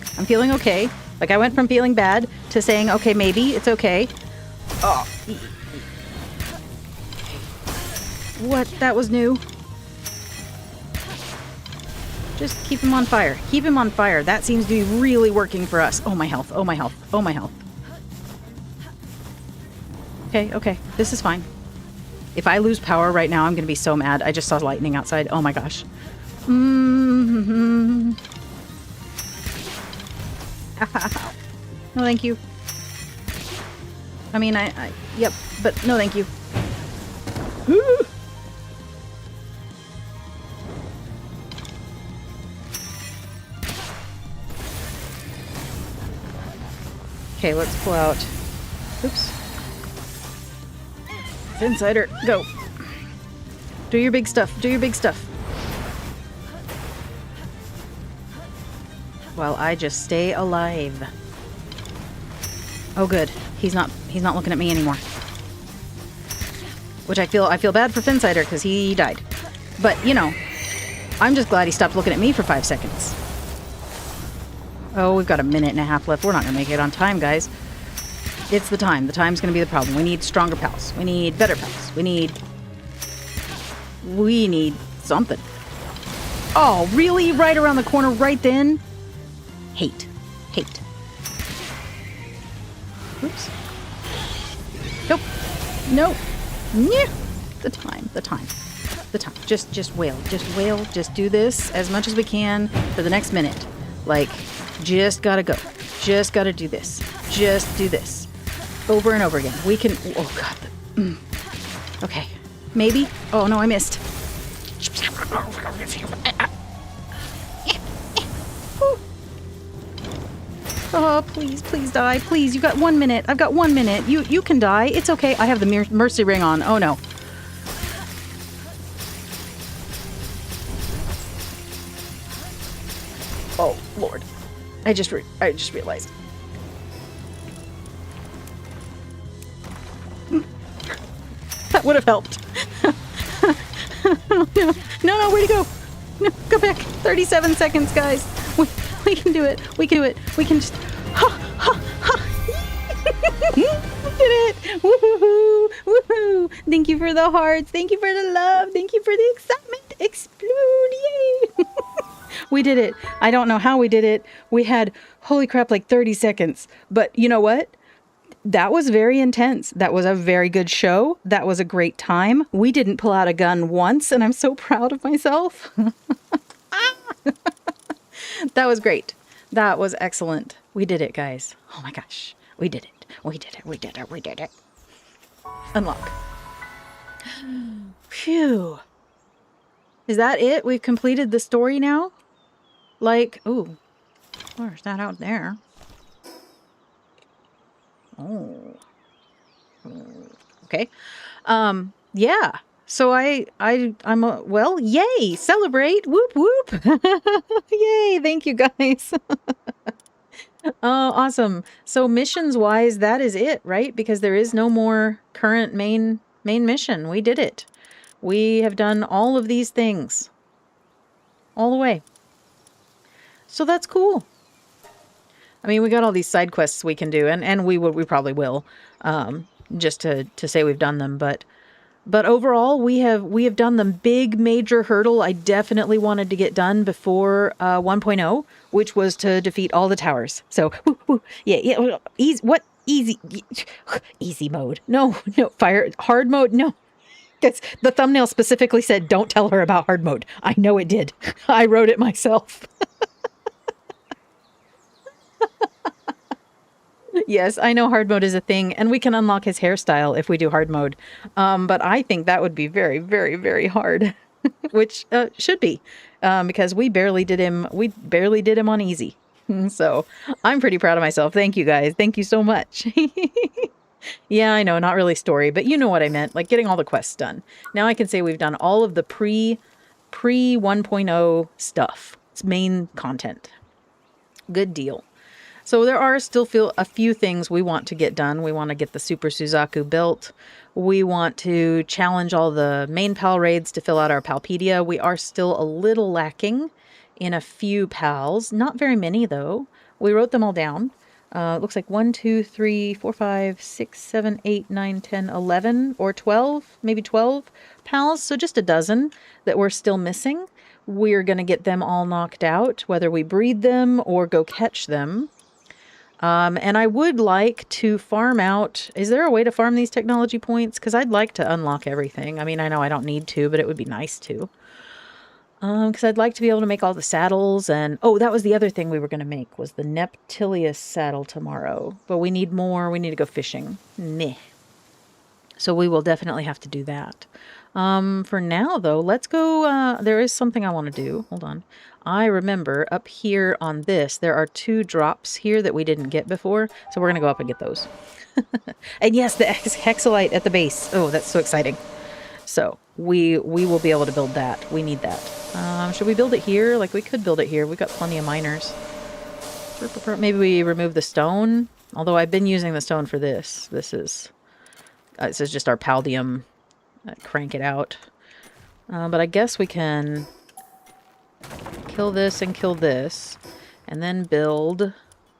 Like, I went from feeling bad to saying, okay, maybe, it's okay. Oh. What? That was new. Just keep him on fire. Keep him on fire. That seems to be really working for us. Oh, my health. Oh, my health. Oh, my health. Okay. This is fine. If I lose power right now, I'm going to be so mad. I just saw lightning outside. Oh, my gosh. No, thank you. I mean, yep, but no, thank you. Okay, let's pull out. Oops. Insider, go. Do your big stuff. Do your big stuff. While I just stay alive. Oh, good. He's not looking at me anymore. Which I feel bad for Finsider because he died. But, you know, I'm just glad he stopped looking at me for 5 seconds. Oh, we've got a minute and a half left. We're not going to make it on time, guys. It's the time. The time's going to be the problem. We need stronger pals. We need better pals. We need something. Oh, really? Right around the corner right then? Hate. Oops. Nope. No. Yeah. The time. Just wail. Just do this as much as we can for the next minute. Like, just gotta go. Just gotta do this. Just do this. Over and over again. We can... Oh, God. Okay. Maybe? Oh, no, I missed. Oh, please die. Please, you got 1 minute. I've got 1 minute. You can die. It's okay. I have the mercy ring on. Oh, no. Oh, Lord. I just realized. That would have helped. No, where'd he go? No, go back. 37 seconds, guys. We can do it. We can do it. We can just... We did it! Woohoo! Woohoo! Thank you for the hearts. Thank you for the love. Thank you for the excitement. Explode! Yay! We did it. I don't know how we did it. We had, holy crap, like 30 seconds. But you know what? That was very intense. That was a very good show. That was a great time. We didn't pull out a gun once, and I'm so proud of myself. That was great. That was excellent. We did it, guys. Oh my gosh. We did it. We did it. We did it. We did it. Unlock. Phew. Is that it? We've completed the story now? Like, ooh. Where's that out there? Oh. Okay. Yeah. So I'm well, yay, celebrate. Whoop whoop. Yay, thank you guys. Oh, awesome. So missions wise, that is it, right? Because there is no more current main mission. We did it. We have done all of these things. All the way. So that's cool. I mean, we got all these side quests we can do, and we probably will, just to say we've done them. But overall, we have done the big major hurdle I definitely wanted to get done before 1.0, which was to defeat all the towers. So, yeah, easy mode? No, hard mode? No. Because the thumbnail specifically said, don't tell her about hard mode. I know it did. I wrote it myself. Yes, I know hard mode is a thing, and we can unlock his hairstyle if we do hard mode. But I think that would be very, very, very hard, which should be, because we barely did him on easy. So I'm pretty proud of myself. Thank you guys. Thank you so much. Yeah, I know, not really story, but you know what I meant, like getting all the quests done. Now I can say we've done all of the pre 1.0 stuff. It's main content. Good deal. So there are still a few things we want to get done. We want to get the Super Suzaku built. We want to challenge all the main pal raids to fill out our Palpedia. We are still a little lacking in a few pals. Not very many, though. We wrote them all down. It looks like 1, 2, 3, 4, 5, 6, 7, 8, 9, 10, 11, or 12, maybe 12 pals. So just a dozen that we're still missing. We're going to get them all knocked out, whether we breed them or go catch them. And I would like to farm out... Is there a way to farm these technology points? Because I'd like to unlock everything. I mean, I know I don't need to, but it would be nice to. Because I'd like to be able to make all the saddles and... Oh, that was the other thing we were going to make, was the Neptilius saddle tomorrow. But we need more. We need to go fishing. Meh. So we will definitely have to do that. For now, though, let's go... there is something I want to do. Hold on. I remember up here on this, there are 2 drops here that we didn't get before. So we're going to go up and get those. And yes, the hexalite at the base. Oh, that's so exciting. So we will be able to build that. We need that. Should we build it here? Like, we could build it here. We've got plenty of miners. Maybe we remove the stone. Although I've been using the stone for this. This is just our paldium. Crank it out. But I guess we can kill this and kill this. And then build...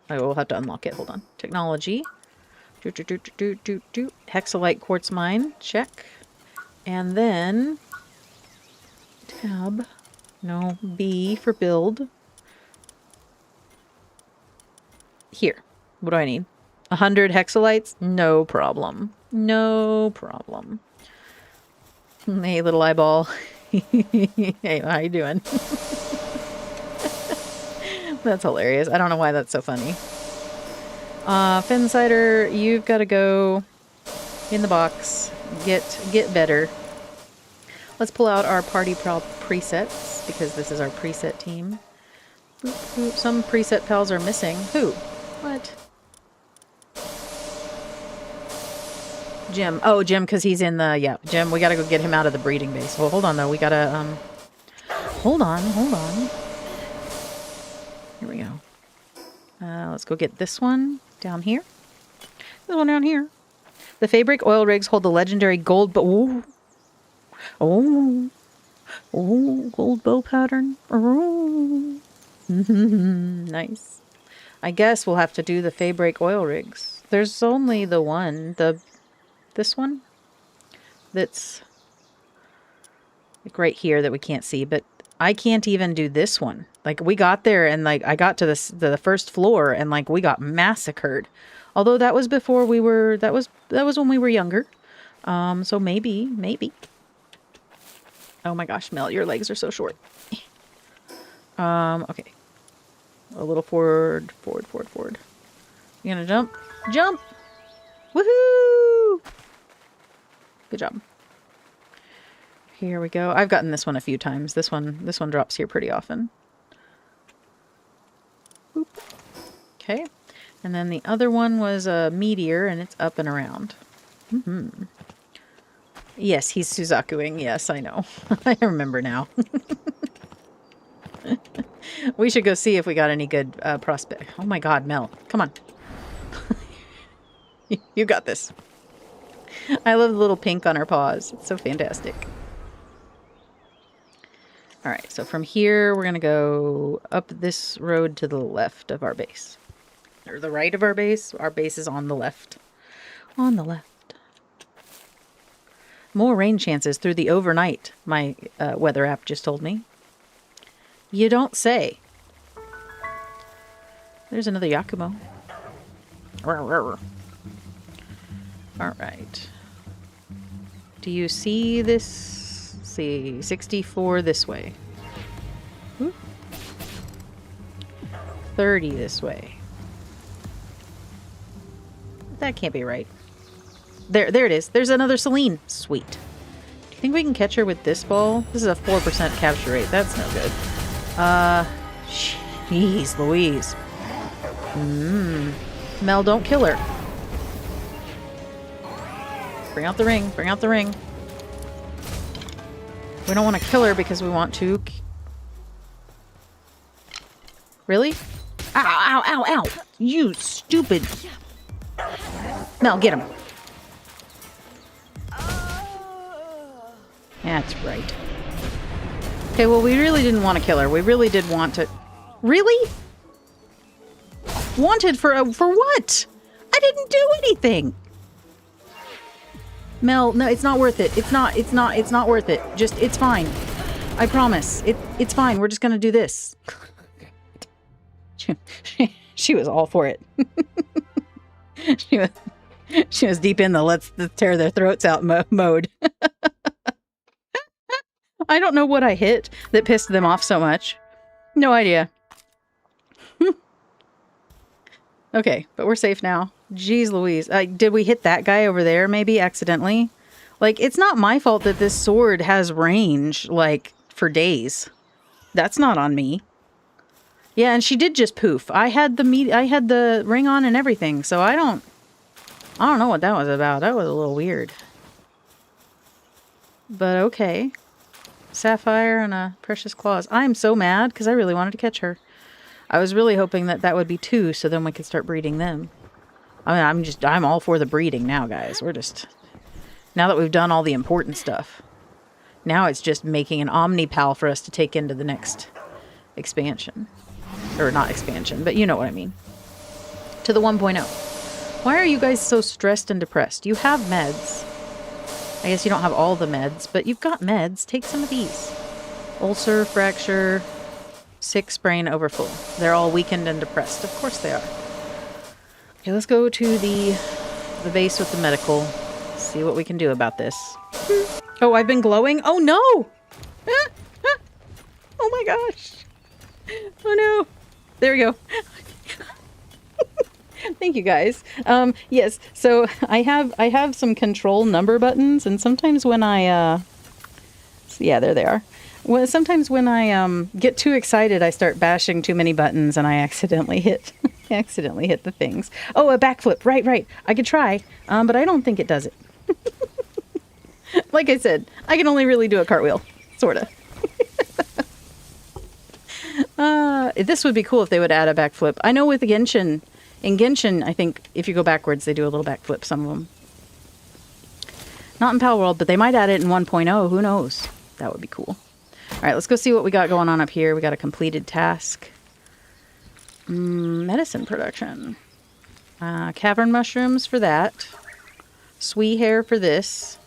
Oh, we'll have to unlock it. Hold on. Technology. Hexalite quartz mine. Check. And then... Tab. No, B for build. Here. What do I need? 100 hexalites? No problem. No problem. Hey, little eyeball. Hey, how you doing? That's hilarious. I don't know why that's so funny. Fensider, you've got to go in the box. Get better. Let's pull out our party presets, because this is our preset team. Boop, boop. Some preset pals are missing. Who? What? Jim. Oh, Jim, because he's in the... Yeah, Jim, we got to go get him out of the breeding base. Well, hold on, though. We got to... Hold on. Here we go. Let's go get this one down here. This one down here. The Fabric oil rigs hold the legendary gold bow. Oh, gold bow pattern. Oh. Nice. I guess we'll have to do the Fabric oil rigs. There's only the one, this one, that's like right here that we can't see, but I can't even do this one. Like we got there and like I got to the first floor and like we got massacred. Although that was before we were, that was when we were younger. So maybe. Oh my gosh, Mel, your legs are so short. Okay. A little forward. You gonna jump? Jump! Woohoo! Good job. Here we go. I've gotten this one a few times. This one drops here pretty often. Boop. Okay. And then the other one was a meteor, and it's up and around. Mm-hmm. Yes, he's Suzakuing. Yes, I know. I remember now. We should go see if we got any good prospect. Oh my god, Mel. Come on. You got this. I love the little pink on her paws. It's so fantastic. Alright, so from here, we're going to go up this road to the left of our base. Or the right of our base. Our base is on the left. On the left. More rain chances through the overnight, my weather app just told me. You don't say. There's another Yakumo. Alright. Do you see this? Let's see, 64 this way. Ooh. 30 this way. That can't be right. There it is. There's another Celine. Sweet. Do you think we can catch her with this ball? This is a 4% capture rate. That's no good. Jeez Louise. Mel, don't kill her. Bring out the ring. Bring out the ring. We don't want to kill her because we want to... Really? Ow, ow, ow, ow. You stupid... Mel, get him. That's right. Okay, well, we really didn't want to kill her. We really did want to... Really? Wanted for what? I didn't do anything. Mel, no, it's not worth it. It's not worth it. Just, it's fine. I promise. It's fine. We're just gonna do this. She was all for it. She was deep in the let's tear their throats out mode. I don't know what I hit that pissed them off so much. No idea. Okay, but we're safe now. Jeez Louise. Did we hit that guy over there maybe accidentally? Like, it's not my fault that this sword has range, like, for days. That's not on me. Yeah, and she did just poof. I had the ring on and everything, so I don't know what that was about. That was a little weird. But okay. Sapphire and a precious claws. I'm so mad because I really wanted to catch her. I was really hoping that would be 2, so then we could start breeding them. I mean, I'm all for the breeding now, guys. We're just... Now that we've done all the important stuff. Now it's just making an Omnipal for us to take into the next expansion. Or not expansion, but you know what I mean. To the 1.0. Why are you guys so stressed and depressed? You have meds. I guess you don't have all the meds, but you've got meds. Take some of these. Ulcer, fracture, sick, sprain, overfull. They're all weakened and depressed. Of course they are. Okay, let's go to the base with the medical. See what we can do about this. Oh, I've been glowing? Oh, no! Oh my gosh. Oh no. There we go. Thank you guys. Yes, so I have some control number buttons, and sometimes when I yeah, there they are. Well, sometimes when I get too excited, I start bashing too many buttons, and I accidentally hit the things. Oh, a backflip. Right. I could try, but I don't think it does it. Like I said, I can only really do a cartwheel, sorta. This would be cool if they would add a backflip. I know with the Genshin, in Genshin, I think if you go backwards, they do a little backflip, some of them. Not in Palworld, but they might add it in 1.0. Who knows? That would be cool. All right, let's go see what we got going on up here. We got a completed task. Medicine production. Cavern mushrooms for that. Swee hair for this.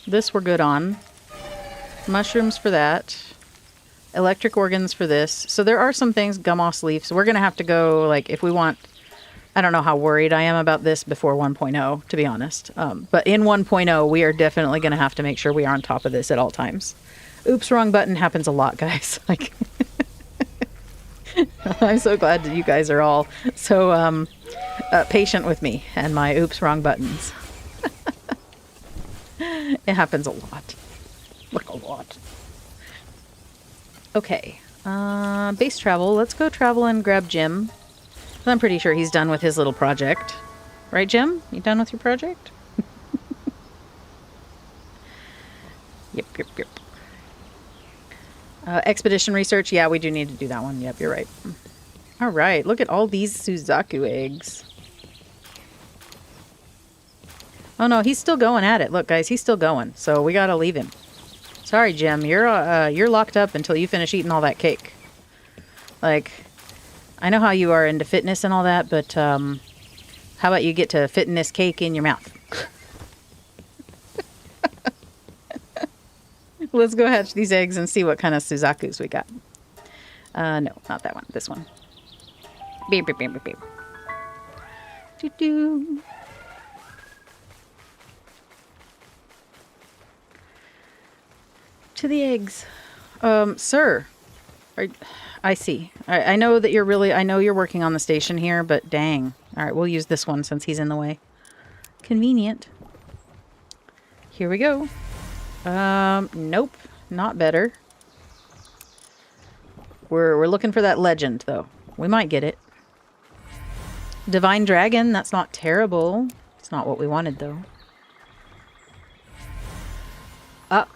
This we're good on. Mushrooms for that. Electric organs for this. So there are some things, gummoss leaves. We're going to have to go, like, if we want... I don't know how worried I am about this before 1.0, to be honest. But in 1.0, we are definitely going to have to make sure we are on top of this at all times. Oops, wrong button happens a lot, guys. Like, I'm so glad that you guys are all so patient with me and my oops, wrong buttons. It happens a lot. Like a lot. Okay. Base travel. Let's go travel and grab Jim. I'm pretty sure he's done with his little project. Right, Jim? You done with your project? Yep. Expedition research. Yeah, we do need to do that one. Yep, you're right. All right. Look at all these Suzaku eggs. Oh, no. He's still going at it. Look, guys. He's still going. So we got to leave him. Sorry, Jim. You're locked up until you finish eating all that cake. Like... I know how you are into fitness and all that, but how about you get to fitting this cake in your mouth? Let's go hatch these eggs and see what kind of Suzakus we got. No, not that one. This one. Beep, beep, beep, beep, beep. Doo-doo. To the eggs. Sir. I see. I know that I know you're working on the station here, but dang. All right, we'll use this one since he's in the way. Convenient. Here we go. Nope. Not better. We're looking for that legend, though. We might get it. Divine Dragon, that's not terrible. It's not what we wanted, though.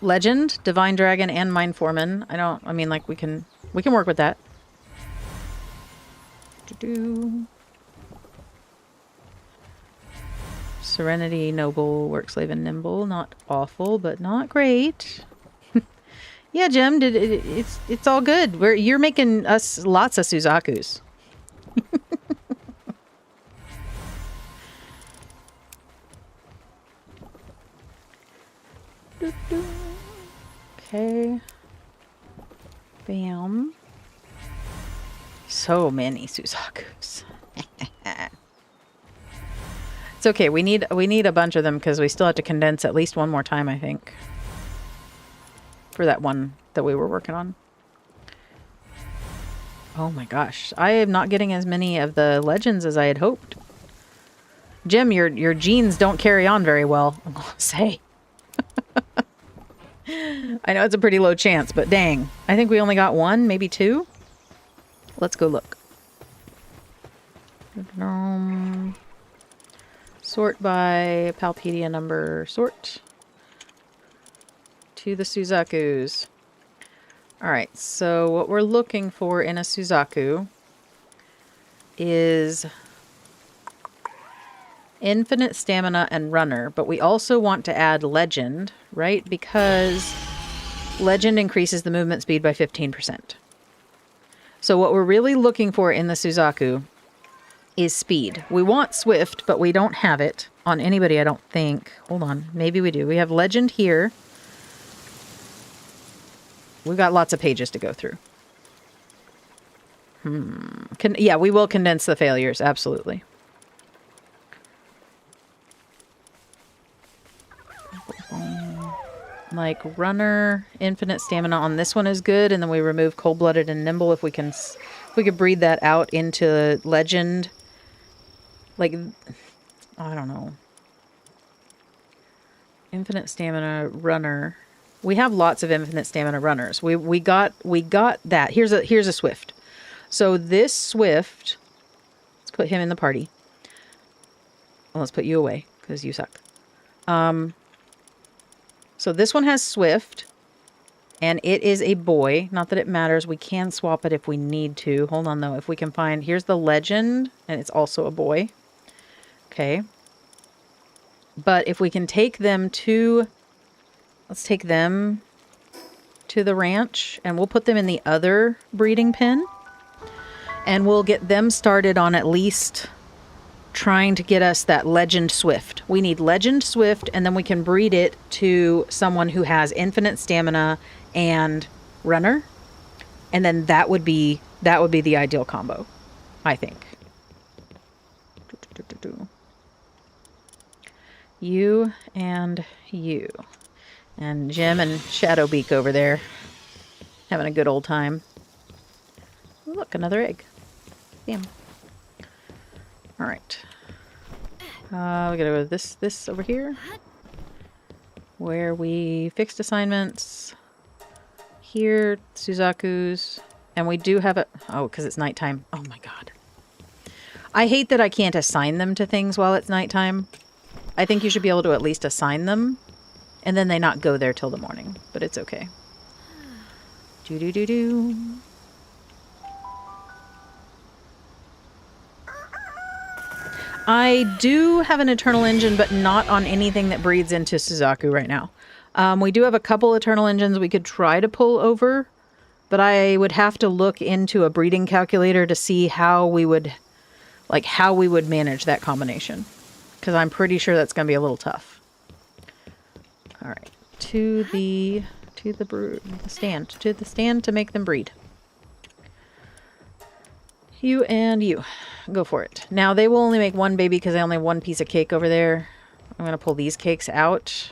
Legend, Divine Dragon, and Mine Foreman. I mean, like, we can work with that. Serenity, Noble, Workslave, and Nimble. Not awful, but not great. Yeah, Jim, it's all good. You're making us lots of Suzakus. Okay. Bam. So many Suzakus. It's okay. We need a bunch of them because we still have to condense at least one more time, I think. For that one that we were working on. Oh my gosh. I am not getting as many of the legends as I had hoped. Jim, your genes don't carry on very well, I'm gonna say. I know it's a pretty low chance, but dang. I think we only got one, maybe two. Let's go look. Sort by Palpedia number. Sort. To the Suzakus. Alright, so what we're looking for in a Suzaku is infinite stamina and runner, but we also want to add legend, right? Because legend increases the movement speed by 15%. So what we're really looking for in the Suzaku is speed. We want swift, but we don't have it on anybody, I don't think. Hold on, maybe we do. We have legend here. We've got lots of pages to go through. Yeah, we will condense the failures, absolutely. Like runner, infinite stamina on this one is good, and then we remove cold-blooded and nimble if we could breed that out into legend. Like, I don't know. Infinite stamina runner. We have lots of infinite stamina runners. We got that. Here's a swift. So this swift, let's put him in the party. Well, let's put you away because you suck. So this one has swift, And it is a boy. Not that it matters. We can swap it if we need to. Hold on, though. If we can find... Here's the legend, and it's also a boy. Okay. But if we can take them to... Let's take them to the ranch, and we'll put them in the other breeding pen. And we'll get them started on at least trying to get us that Legend Swift. We need Legend Swift, and then we can breed it to someone who has infinite stamina and runner. And then that would be the ideal combo, I think. You and you. And Jim and Shadowbeak over there having a good old time. Look, another egg. Damn. All right. We gotta go to this over here, where we fixed assignments. Here, Suzaku's, and we do have a... Oh, because it's nighttime. Oh my god. I hate that I can't assign them to things while it's nighttime. I think you should be able to at least assign them, and then they not go there till the morning. But it's okay. Do-do-do-do. I do have an Eternal Engine, but not on anything that breeds into Suzaku right now. We do have a couple Eternal Engines we could try to pull over, but I would have to look into a breeding calculator to see how we would manage that combination. Because I'm pretty sure that's going to be a little tough. All right, to the stand to make them breed. You and you, go for it. Now they will only make one baby because I only have one piece of cake over there. I'm going to pull these cakes out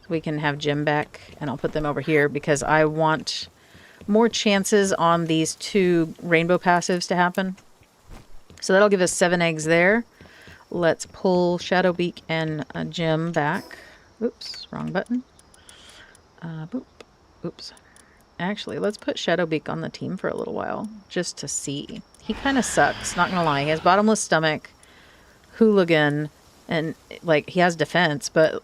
so we can have Jim back, and I'll put them over here because I want more chances on these 2 rainbow passives to happen. So that'll give us 7 eggs there. Let's pull Shadowbeak and Jim back. Oops, wrong button. Boop. Oops. Actually, let's put Shadowbeak on the team for a little while, just to see. He kind of sucks, not gonna lie. He has bottomless stomach, hooligan, and, like, he has defense, but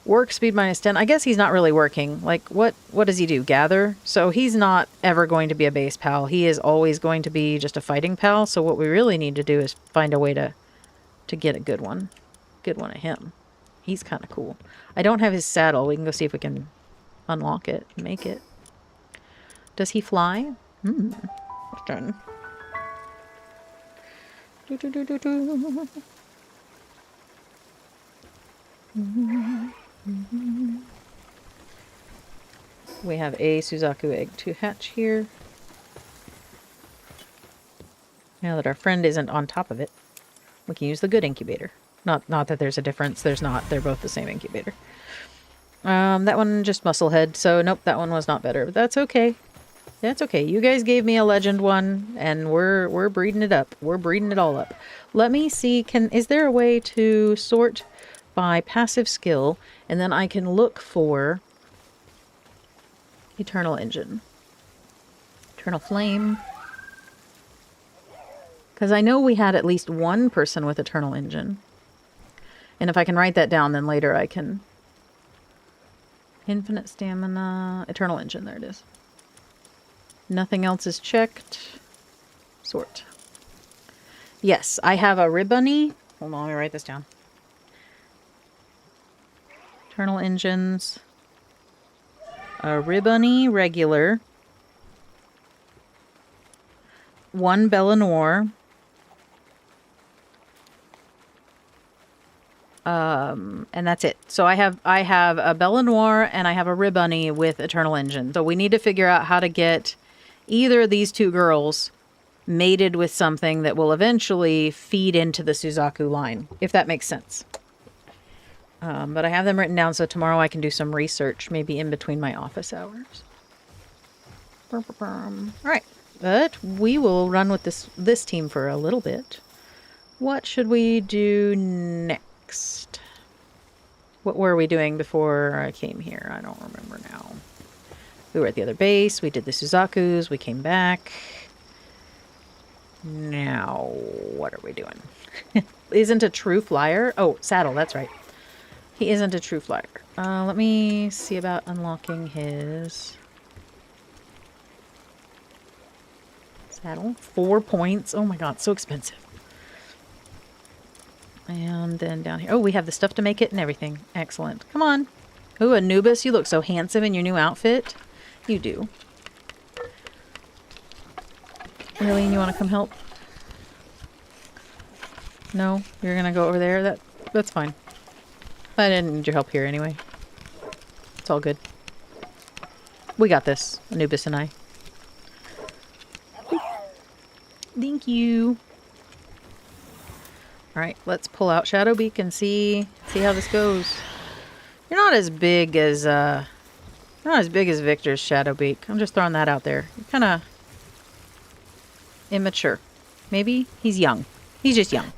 work speed -10. I guess he's not really working. Like, what does he do? Gather? So he's not ever going to be a base pal. He is always going to be just a fighting pal, so what we really need to do is find a way to get a good one. Good one of him. He's kind of cool. I don't have his saddle. We can go see if we can unlock it, make it. Does he fly? Question. We have a Suzaku egg to hatch here. Now that our friend isn't on top of it, we can use the good incubator. Not that there's a difference. There's not. They're both the same incubator. That one just musclehead, so nope, that one was not better. But that's okay. That's okay. You guys gave me a legend one, and we're breeding it up. We're breeding it all up. Let me see. Is there a way to sort by passive skill, and then I can look for Eternal Engine, Eternal Flame? Because I know we had at least one person with Eternal Engine, and if I can write that down, then later I can. Infinite Stamina, Eternal Engine. There it is. Nothing else is checked. Sort. Yes, I have a Ribbunny. Hold on, let me write this down. Eternal Engines. A Ribbunny regular. 1 Bella Noir. And that's it. So I have a Bella Noir and I have a Ribbunny with Eternal Engine. So we need to figure out how to get either of these 2 girls mated with something that will eventually feed into the Suzaku line, if that makes sense. But I have them written down so tomorrow I can do some research, maybe in between my office hours. All right, but we will run with this team for a little bit. What should we do next? What were we doing before I came here? I don't remember now. We were at the other base. We did the Suzakus. We came back. Now, what are we doing? Isn't a true flyer? Oh, saddle. That's right. He isn't a true flyer. Let me see about unlocking his saddle. 4 points. Oh my god, so expensive. And then down here. Oh, we have the stuff to make it and everything. Excellent. Come on. Ooh, Anubis, you look so handsome in your new outfit. You do. Really? You want to come help? No? You're going to go over there? That's fine. I didn't need your help here anyway. It's all good. We got this, Anubis and I. Thank you. Alright, let's pull out Shadowbeak and see how this goes. You're not as big as Victor's Shadowbeak. I'm just throwing that out there. You're kind of immature. Maybe? He's young. He's just young.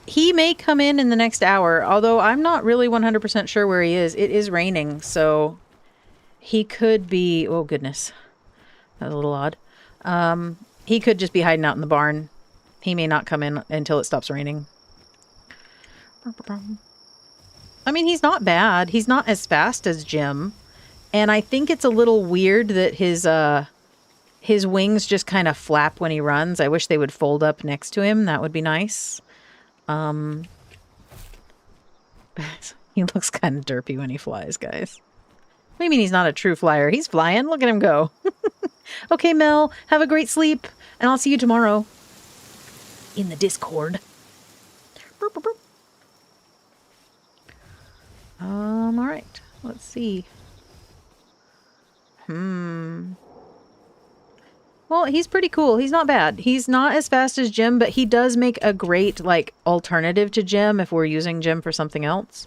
He may come in the next hour, although I'm not really 100% sure where he is. It is raining, so he could be... Oh, goodness. That was a little odd. He could just be hiding out in the barn. He may not come in until it stops raining. I mean, he's not bad. He's not as fast as Jim. And I think it's a little weird that his wings just kind of flap when he runs. I wish they would fold up next to him. That would be nice. He looks kind of derpy when he flies, guys. What do you mean he's not a true flyer? He's flying. Look at him go. Okay, Mel, have a great sleep, and I'll see you tomorrow in the Discord. All right. Let's see. Well, he's pretty cool. He's not bad. He's not as fast as Jim, but he does make a great, like, alternative to Jim if we're using Jim for something else.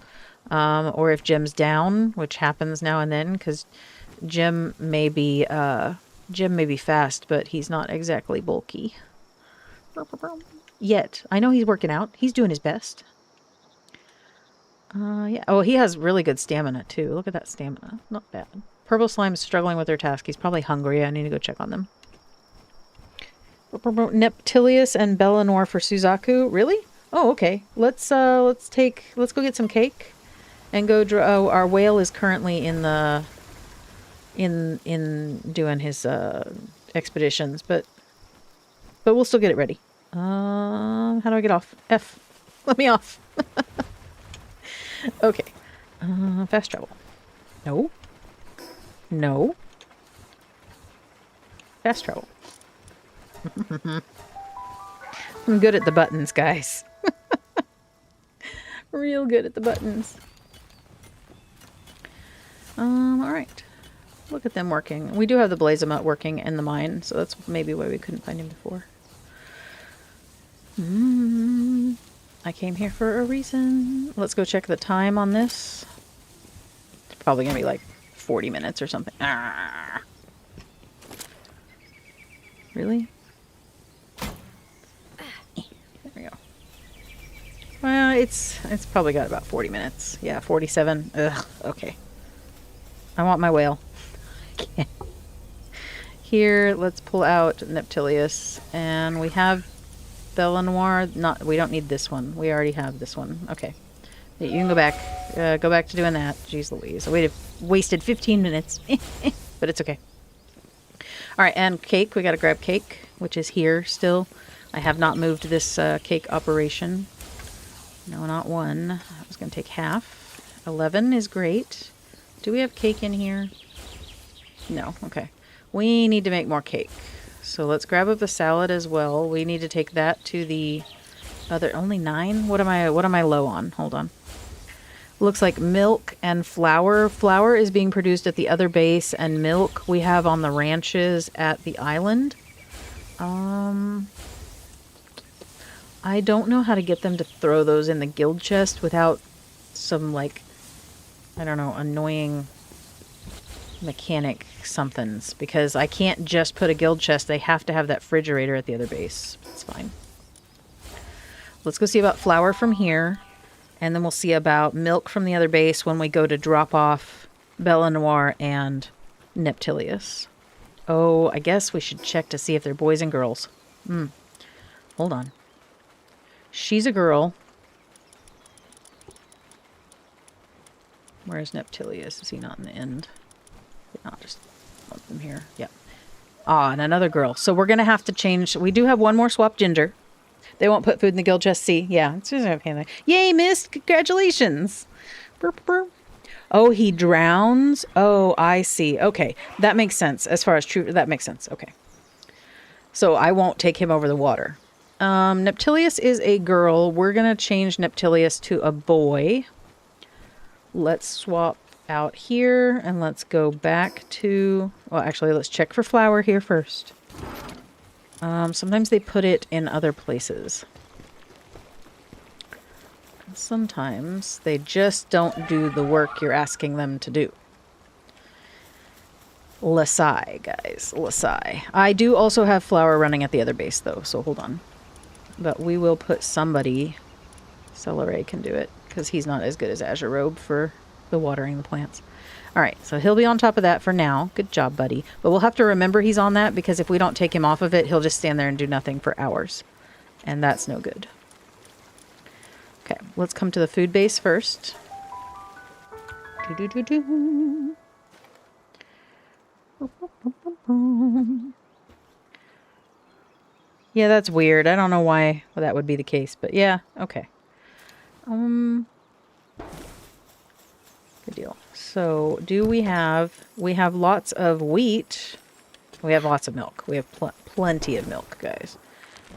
Or if Jim's down, which happens now and then, because Jim may be fast, but he's not exactly bulky. Yet. I know he's working out. He's doing his best. Yeah. Oh, he has really good stamina, too. Look at that stamina. Not bad. Purple Slime is struggling with their task. He's probably hungry. I need to go check on them. Neptilius and Bellanor for Suzaku. Really? Oh, okay. Let's go get some cake and go our whale is currently in doing his expeditions, but we'll still get it ready. How do I get off? F. Let me off. Okay. Fast travel. No. No. Fast travel. I'm good at the buttons, guys. Real good at the buttons. Alright. Look at them working. We do have the Blazamut working in the mine, so that's maybe why we couldn't find him before. I came here for a reason. Let's go check the time on this. It's probably going to be like 40 minutes or something. Ah. Really? There we go. Well, it's probably got about 40 minutes. Yeah, 47. Ugh, okay. I want my whale. Here, let's pull out Neptilius, and we have Bellanor. We don't need this one. We already have this one. Okay. You can go back. Go back to doing that. Jeez Louise. I wasted 15 minutes. But it's okay. Alright, and cake. We gotta grab cake, which is here still. I have not moved this cake operation. No, not one. I was gonna take half. 11 is great. Do we have cake in here? No. Okay. We need to make more cake. So let's grab up the salad as well. We need to take that to the other... Only 9? What am I low on? Hold on. Looks like milk and flour. Flour is being produced at the other base, and milk we have on the ranches at the island. I don't know how to get them to throw those in the guild chest without some, like, I don't know, annoying mechanic somethings, because I can't just put a guild chest. They have to have that refrigerator at the other base. It's fine. Let's go see about flour from here, and then we'll see about milk from the other base when we go to drop off Bellanor and Neptilius. Oh, I guess we should check to see if they're boys and girls. Hold on. She's a girl. Where's Neptilius? Is he not in the end? I'll just lump them here. Yep. Ah, and another girl. So we're going to have to change. We do have one more swap ginger. They won't put food in the guild chest. See, yeah, it's just okay. Yay, missed! Congratulations! Burp, burp. Oh, he drowns? Oh, I see. Okay, that makes sense. As far as true, that makes sense. Okay. So I won't take him over the water. Neptilius is a girl. We're going to change Neptilius to a boy. Let's swap out here and let's go back to... Well, actually, let's check for flour here first. Sometimes they put it in other places. Sometimes they just don't do the work you're asking them to do. Lasai, guys. Lasai. I do also have flour running at the other base, though, so hold on. But we will put somebody... Celeray can do it, because he's not as good as Azure Robe for the watering the plants. Alright, so he'll be on top of that for now. Good job, buddy. But we'll have to remember he's on that, because if we don't take him off of it, he'll just stand there and do nothing for hours. And that's no good. Okay, let's come to the food base first. Doo-doo-doo-doo. Yeah, that's weird. I don't know why that would be the case, but yeah, okay. Good deal. So, do we have lots of wheat. We have lots of milk. We have plenty of milk, guys.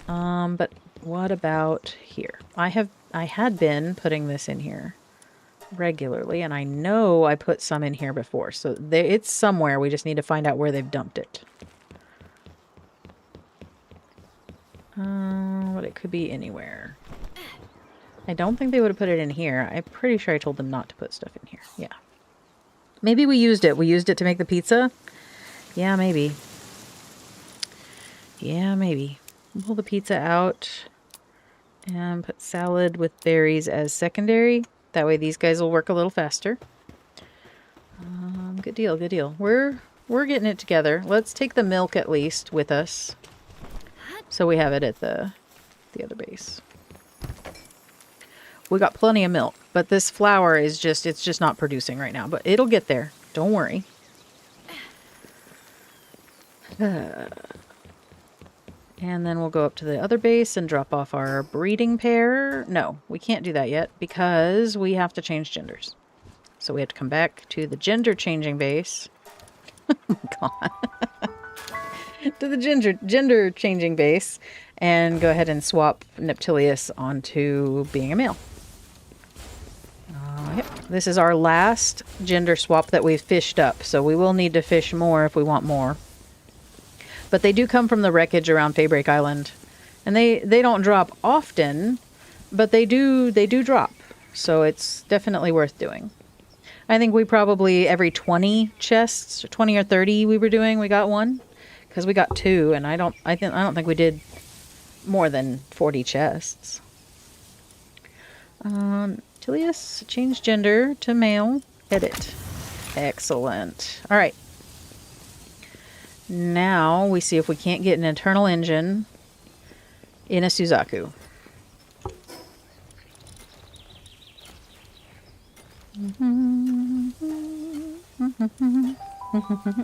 But what about here? I had been putting this in here regularly, and I know I put some in here before. So it's somewhere. We just need to find out where they've dumped it. But it could be anywhere. I don't think they would have put it in here. I'm pretty sure I told them not to put stuff in here. Yeah. Maybe we used it. We used it to make the pizza? Yeah, maybe. Yeah, maybe. Pull the pizza out and put salad with berries as secondary. That way these guys will work a little faster. Good deal, good deal. We're getting it together. Let's take the milk at least with us. So we have it at the other base. We got plenty of milk, but this flour is just, it's just not producing right now, but it'll get there. Don't worry. And then we'll go up to the other base and drop off our breeding pair. No, we can't do that yet because we have to change genders. So we have to come back to the gender changing base. Oh my God. To the gender changing base and go ahead and swap Neptilius onto being a male. Yep. This is our last gender swap that we've fished up, so we will need to fish more if we want more. But they do come from the wreckage around Faybreak Island, and they don't drop often, but they do drop, so it's definitely worth doing. I think we probably every 20 chests, or 20 or 30 we were doing, we got one, because we got two, and I don't think we did more than 40 chests. Tilius, change gender to male. Edit. Excellent. All right. Now we see if we can't get an internal engine in a Suzaku.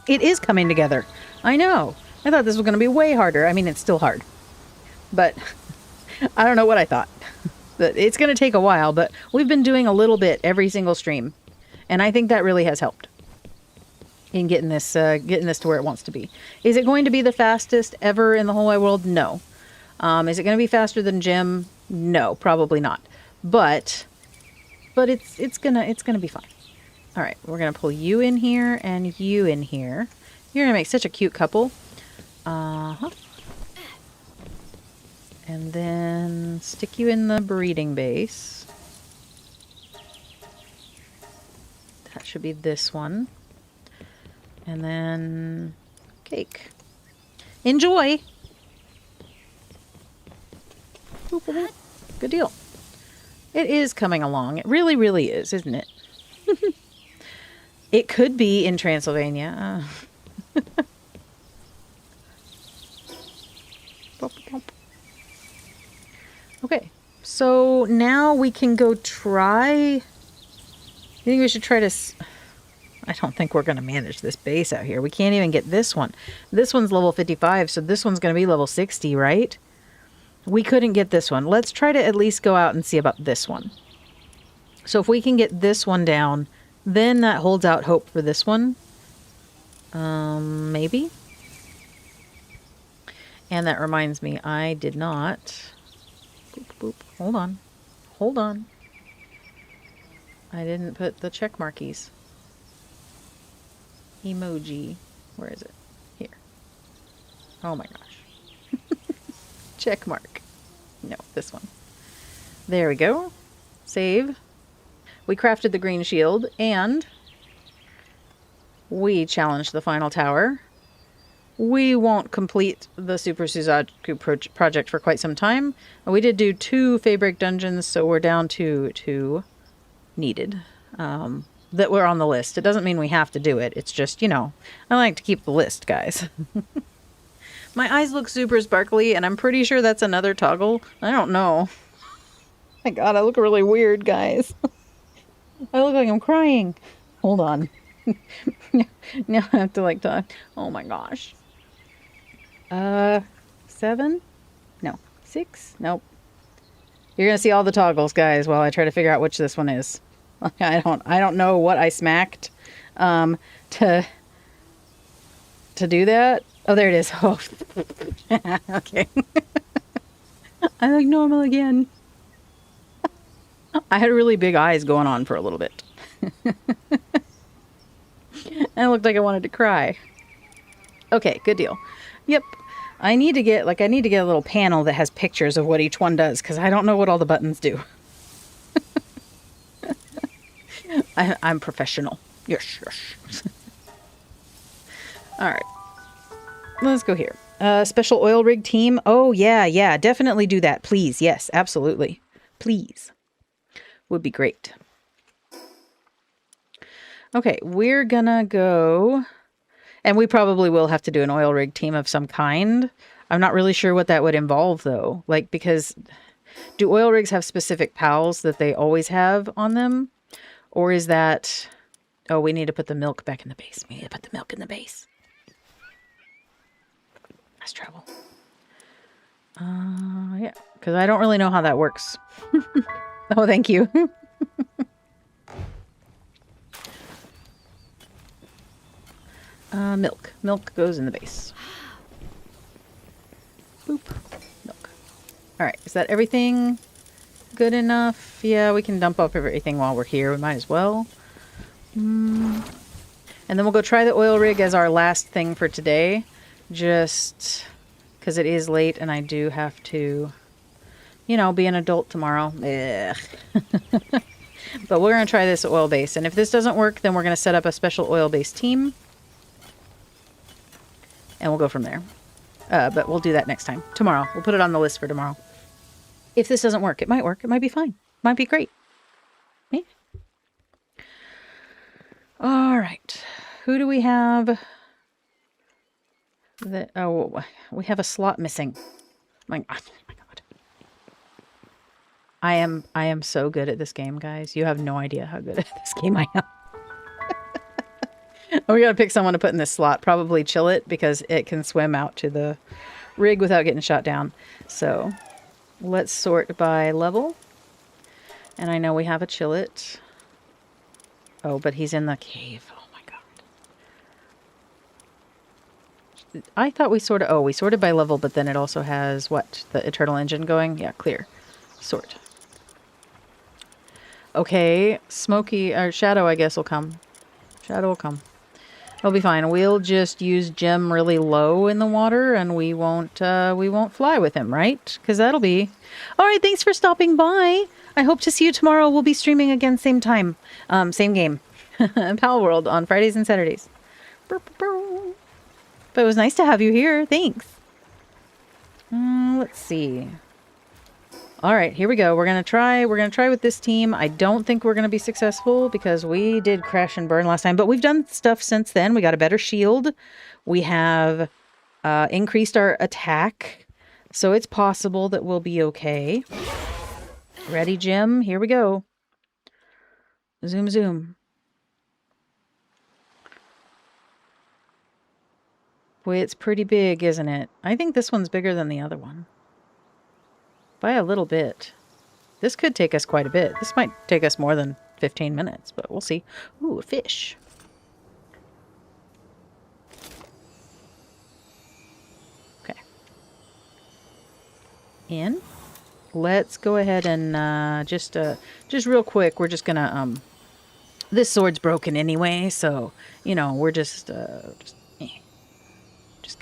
It is coming together. I know. I thought this was going to be way harder. I mean, it's still hard. But I don't know what I thought. It's going to take a while, but we've been doing a little bit every single stream. And I think that really has helped in getting this to where it wants to be. Is it going to be the fastest ever in the whole wide world? No. Is it going to be faster than Gem? No, probably not. But it's gonna be fine. All right, we're gonna pull you in here and you in here. You're gonna make such a cute couple. And then stick you in the breeding base. That should be this one. And then cake. Enjoy! Good deal. It is coming along. It really, really is, isn't it? It could be in Transylvania. Okay, so now we can go try... think we should try to... I don't think we're going to manage this base out here. We can't even get this one. This one's level 55, so this one's going to be level 60, right? We couldn't get this one. Let's try to at least go out and see about this one. So if we can get this one down, then that holds out hope for this one. Maybe? And that reminds me, I did not... Boop, boop. Hold on. Hold on. I didn't put the check markies. Emoji. Where is it? Here. Oh my gosh. Check mark. No, this one. There we go. Save. We crafted the green shield and we challenged the final tower. We won't complete the Super Suzaku project for quite some time. We did do 2 Faybreak dungeons, so we're down to 2 needed. That were on the list. It doesn't mean we have to do it. It's just, you know, I like to keep the list, guys. My eyes look super sparkly, and I'm pretty sure that's another toggle. I don't know. My God, I look really weird, guys. I look like I'm crying. Hold on. Now I have to, like, talk. Oh, my gosh. 7? No. 6? Nope. You're gonna see all the toggles, guys, while I try to figure out which this one is. I don't know what I smacked to do that. Oh, there it is. Oh. Okay. I look normal again. I had really big eyes going on for a little bit. I looked like I wanted to cry. Okay, good deal. Yep. I need to get a little panel that has pictures of what each one does, because I don't know what all the buttons do. I'm professional. Yes, yes. All right. Let's go here. Special oil rig team. Oh, yeah. Definitely do that. Please. Yes, absolutely. Please. Would be great. Okay, we're gonna go... And we probably will have to do an oil rig team of some kind. I'm not really sure what that would involve, though. Like, because... Do oil rigs have specific pals that they always have on them? Or is that... Oh, we need to put the milk back in the base. We need to put the milk in the base. That's trouble. Yeah. Because I don't really know how that works. Oh, thank you. Milk. Milk goes in the base. Boop. Milk. Alright, is that everything good enough? Yeah, we can dump up everything while we're here. We might as well. And then we'll go try the oil rig as our last thing for today. Just because it is late and I do have to, you know, be an adult tomorrow. Ugh. But we're going to try this oil base. And if this doesn't work, then we're going to set up a special oil base team. And we'll go from there. But we'll do that next time. Tomorrow. We'll put it on the list for tomorrow. If this doesn't work, it might work. It might be fine. Might be great. Yeah. All right. Who do we have? Oh, we have a slot missing. My God. I am so good at this game, guys. You have no idea how good at this game I am. We gotta pick someone to put in this slot. Probably chill it because it can swim out to the rig without getting shot down. So let's sort by level. And I know we have a chill it. Oh, but he's in the cave. Oh my God. I thought we sorted... Oh, we sorted by level, but then it also has what? The Eternal Engine going? Yeah, clear. Sort. Okay, Smoky, or Shadow, I guess, will come. Shadow will come. It'll be fine. We'll just use Gem really low in the water, and we won't fly with him, right? Because that'll be... All right, thanks for stopping by. I hope to see you tomorrow. We'll be streaming again, same time. Same game. Palworld on Fridays and Saturdays. But it was nice to have you here. Thanks. Let's see. All right, here we go. We're going to try with this team. I don't think we're going to be successful because we did crash and burn last time, but we've done stuff since then. We got a better shield. We have increased our attack, so it's possible that we'll be okay. Ready, Jim? Here we go. Zoom, zoom. It's pretty big, isn't it? I think this one's bigger than the other one. By a little bit. This could take us quite a bit. This might take us more than 15 minutes, but we'll see. Ooh, a fish. Okay. In. Let's go ahead and just real quick, we're just gonna this sword's broken anyway, so you know we're just gonna just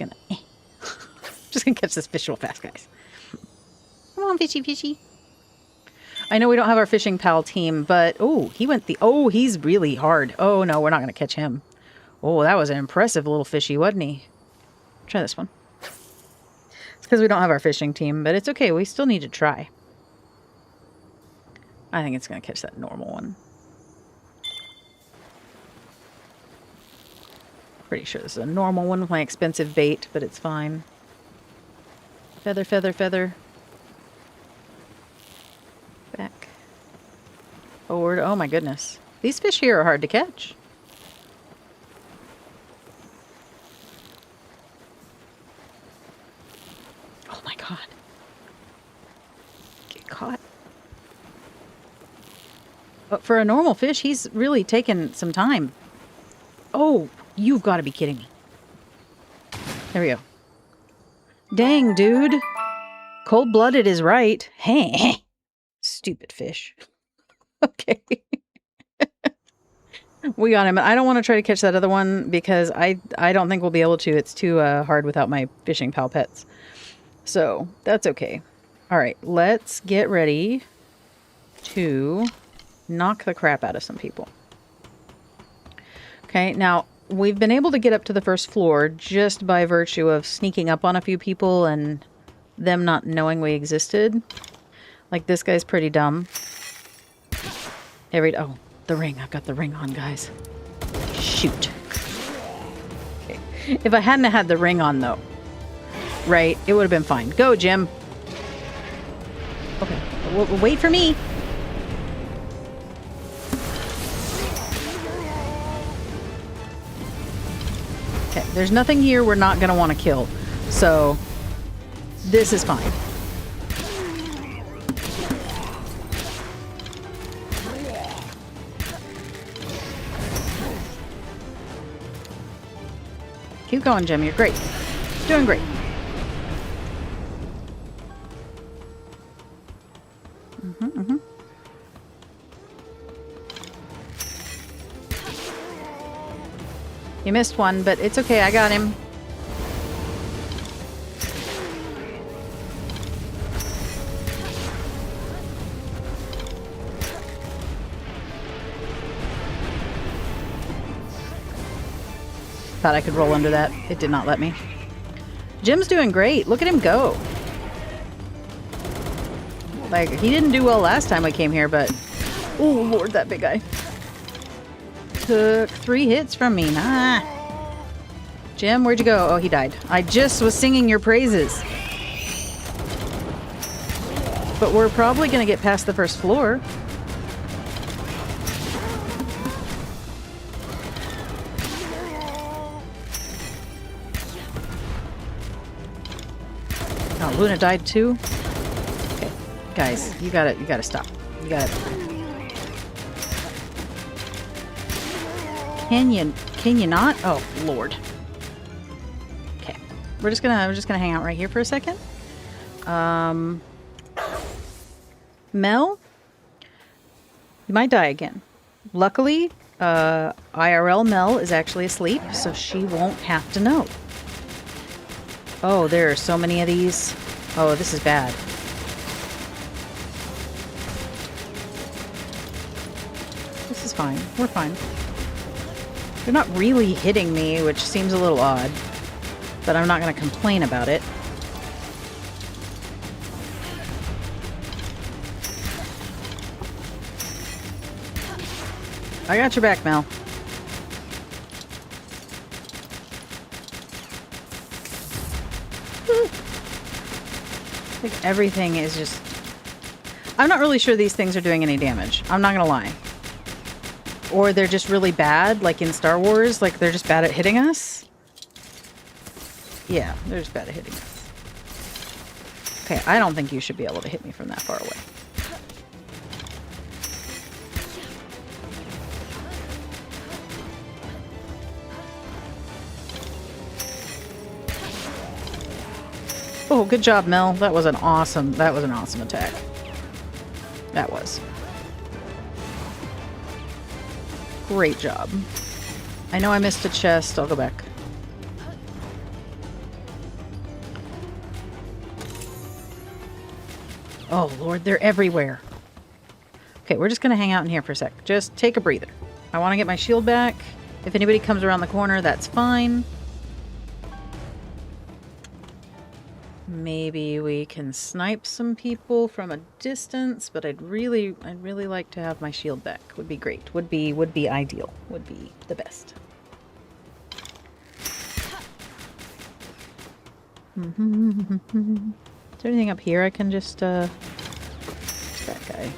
gonna catch this fish real fast, guys. Come on, fishy, fishy. I know we don't have our fishing pal team, but oh, he's really hard. Oh no, we're not gonna catch him. Oh, that was an impressive little fishy, wasn't he? Try this one. Because we don't have our fishing team, but it's okay. We still need to try. I think it's going to catch that normal one. Pretty sure this is a normal one with my expensive bait, but it's fine. Feather, feather, feather. Back. Forward. Oh my goodness. These fish here are hard to catch. Oh my god. Get caught. But for a normal fish, he's really taken some time. Oh, you've got to be kidding me. There we go. Dang, dude. Cold-blooded is right. Hey. Stupid fish. Okay. We got him. I don't want to try to catch that other one because I don't think we'll be able to. It's too hard without my fishing pal pets. So, that's okay. All right, let's get ready to knock the crap out of some people. Okay, now, we've been able to get up to the first floor just by virtue of sneaking up on a few people and them not knowing we existed. Like, this guy's pretty dumb. Oh, the ring. I've got the ring on, guys. Shoot. Okay. If I hadn't had the ring on, though, right, it would have been fine. Go, Jim. Okay. Wait for me. Okay, there's nothing here we're not going to want to kill. So, this is fine. Keep going, Jim. You're great. Doing great. You missed one, but it's okay. I got him. Thought I could roll under that. It did not let me. Jim's doing great. Look at him go. Like, he didn't do well last time I came here, but... Oh, Lord, that big guy. Took 3 hits from me. Nah. Jim, where'd you go? Oh, he died. I just was singing your praises. But we're probably going to get past the first floor. Oh, Luna died too? Okay. Guys, you gotta stop. You gotta... Can you not? Oh, Lord. Okay. We're just gonna hang out right here for a second. Mel? You might die again. Luckily, IRL Mel is actually asleep, so she won't have to know. Oh, there are so many of these. Oh, this is bad. This is fine. We're fine. They're not really hitting me, which seems a little odd. But I'm not going to complain about it. I got your back, Mel. Like everything is just... I'm not really sure these things are doing any damage. I'm not going to lie. Or they're just really bad, like in Star Wars, like they're just bad at hitting us. Yeah, they're just bad at hitting us. Okay, I don't think you should be able to hit me from that far away. Oh, good job, Mel. That was an awesome attack. That was. Great job. I know I missed a chest. I'll go back. Oh, Lord, they're everywhere. Okay, we're just going to hang out in here for a sec. Just take a breather. I want to get my shield back. If anybody comes around the corner, that's fine. Maybe we can snipe some people from a distance, but I'd really like to have my shield back. Would be great. Would be ideal. Would be the best. Is there anything up here I can just that guy.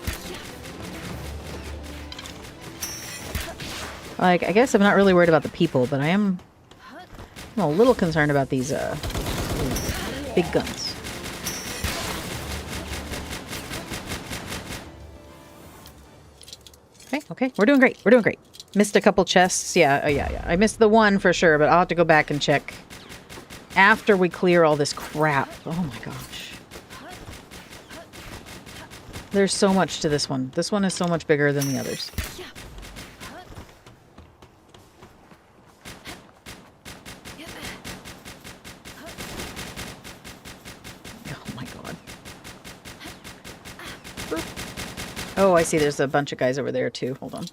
Like, I guess I'm not really worried about the people, but I'm a little concerned about these big guns. Okay, we're doing great. We're doing great. Missed a couple chests. Yeah. I missed the one for sure, but I'll have to go back and check after we clear all this crap. Oh my gosh. There's so much to this one. This one is so much bigger than the others. Oh my god. Oh, I see there's a bunch of guys over there too. Hold on.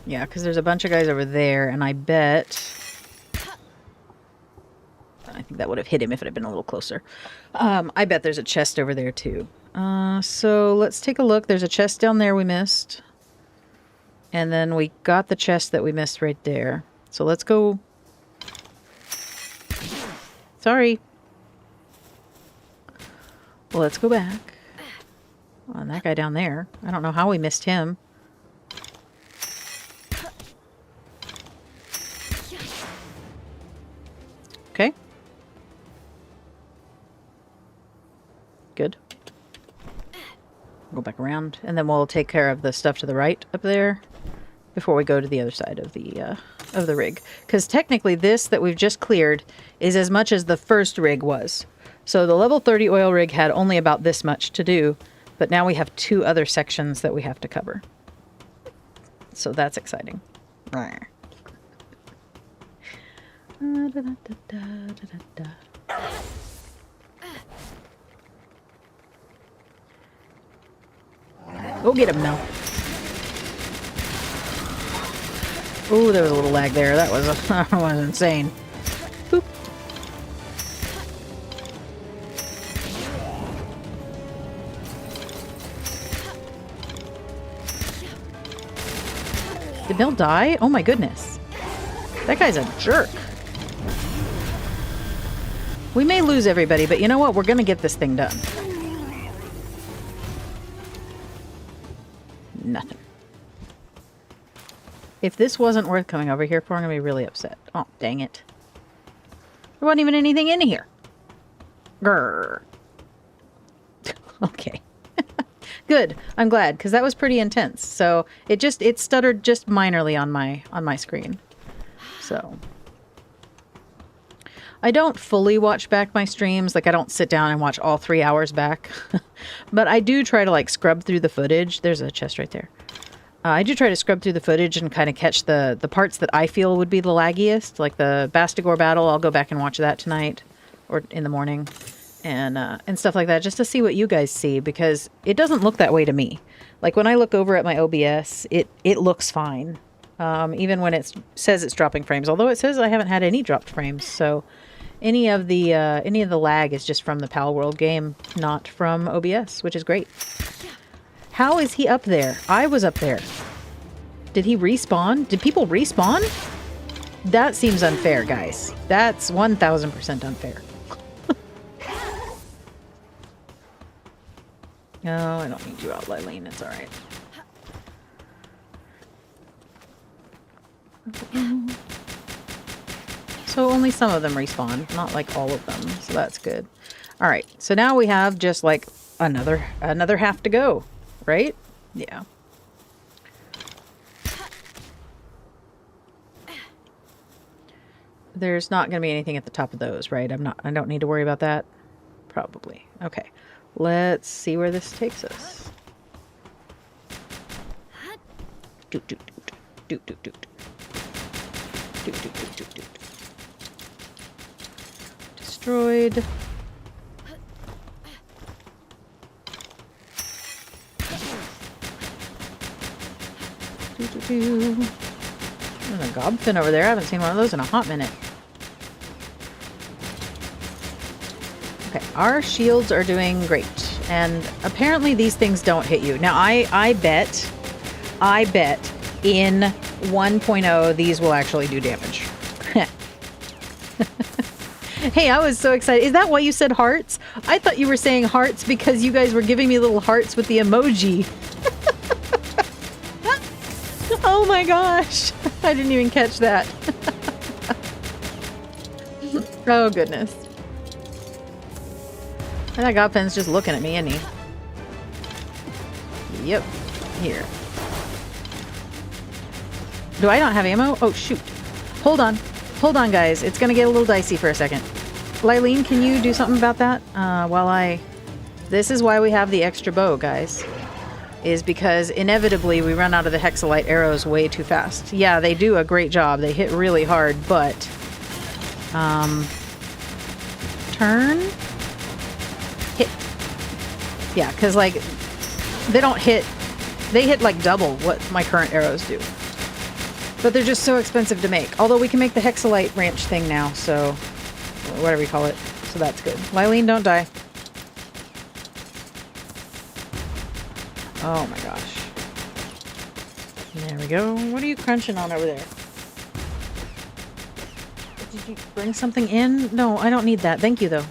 Yeah, because there's a bunch of guys over there, and I bet... I think that would have hit him if it had been a little closer. I bet there's a chest over there, too. So let's take a look. There's a chest down there we missed. And then we got the chest that we missed right there. So let's go... Sorry. Well, let's go back. Oh, and that guy down there. I don't know how we missed him. Okay. Good. Go back around, and then we'll take care of the stuff to the right up there before we go to the other side of the rig. Because technically this that we've just cleared is as much as the first rig was. So the level 30 oil rig had only about this much to do, but now we have 2 other sections that we have to cover. So that's exciting. Go get him now. Ooh, there was a little lag there. That was that was insane. Boop. Did Bill die? Oh my goodness. That guy's a jerk. We may lose everybody, but you know what? We're going to get this thing done. Nothing. If this wasn't worth coming over here for, I'm going to be really upset. Oh, dang it. There wasn't even anything in here. Grrr. Okay. Good. I'm glad, because that was pretty intense. So it stuttered just minorly on my screen. So I don't fully watch back my streams. Like, I don't sit down and watch all 3 hours back. But I do try to, like, scrub through the footage. There's a chest right there. I do try to scrub through the footage and kind of catch the parts that I feel would be the laggiest. Like the Bastigor battle, I'll go back and watch that tonight or in the morning. And stuff like that, just to see what you guys see, because it doesn't look that way to me. Like, when I look over at my OBS, it looks fine. Even when it says it's dropping frames, although it says I haven't had any dropped frames. So any of the lag is just from the Palworld game, not from OBS, which is great. How is he up there? I was up there. Did he respawn? Did people respawn? That seems unfair, guys. That's 1000% unfair. No, I don't need you out, Lilene. It's alright. So only some of them respawn, not like all of them. So that's good. All right. So now we have just like another half to go, right? Yeah. There's not going to be anything at the top of those, right? I don't need to worry about that. Probably. Okay. Let's see where this takes us. Doot, doot, doot. Doot, doot, doot. Doot, doot, doot, doot, doot. Destroyed. Doo, doo, doo. There's a gobfin over there. I haven't seen one of those in a hot minute. Okay, our shields are doing great. And apparently these things don't hit you. Now, I bet in 1.0 these will actually do damage. Hey, I was so excited. Is that why you said hearts? I thought you were saying hearts because you guys were giving me little hearts with the emoji. Oh my gosh. I didn't even catch that. Oh goodness. And that Godfin's just looking at me, isn't he? Yep. Here. Do I not have ammo? Oh shoot. Hold on. Hold on, guys. It's gonna get a little dicey for a second. Lylene, can you do something about that? This is why we have the extra bow, guys. Is because inevitably we run out of the hexalite arrows way too fast. Yeah, they do a great job. They hit really hard, but... turn? Hit. Yeah, because, like, they don't hit... They hit, like, double what my current arrows do. But they're just so expensive to make. Although we can make the hexalite ranch thing now, so... whatever you call it. So that's good. Lylene, don't die. Oh my gosh. There we go. What are you crunching on over there? Did you bring something in? No, I don't need that. Thank you, though.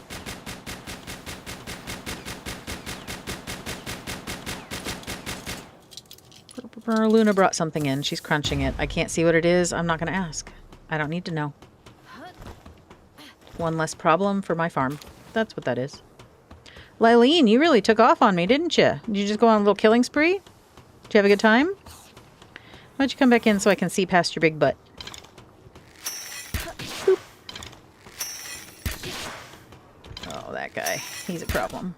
Luna brought something in. She's crunching it. I can't see what it is. I'm not going to ask. I don't need to know. One less problem for my farm. That's what that is. Lylene, you really took off on me, didn't you? Did you just go on a little killing spree? Did you have a good time? Why don't you come back in so I can see past your big butt? Boop. Oh, that guy. He's a problem.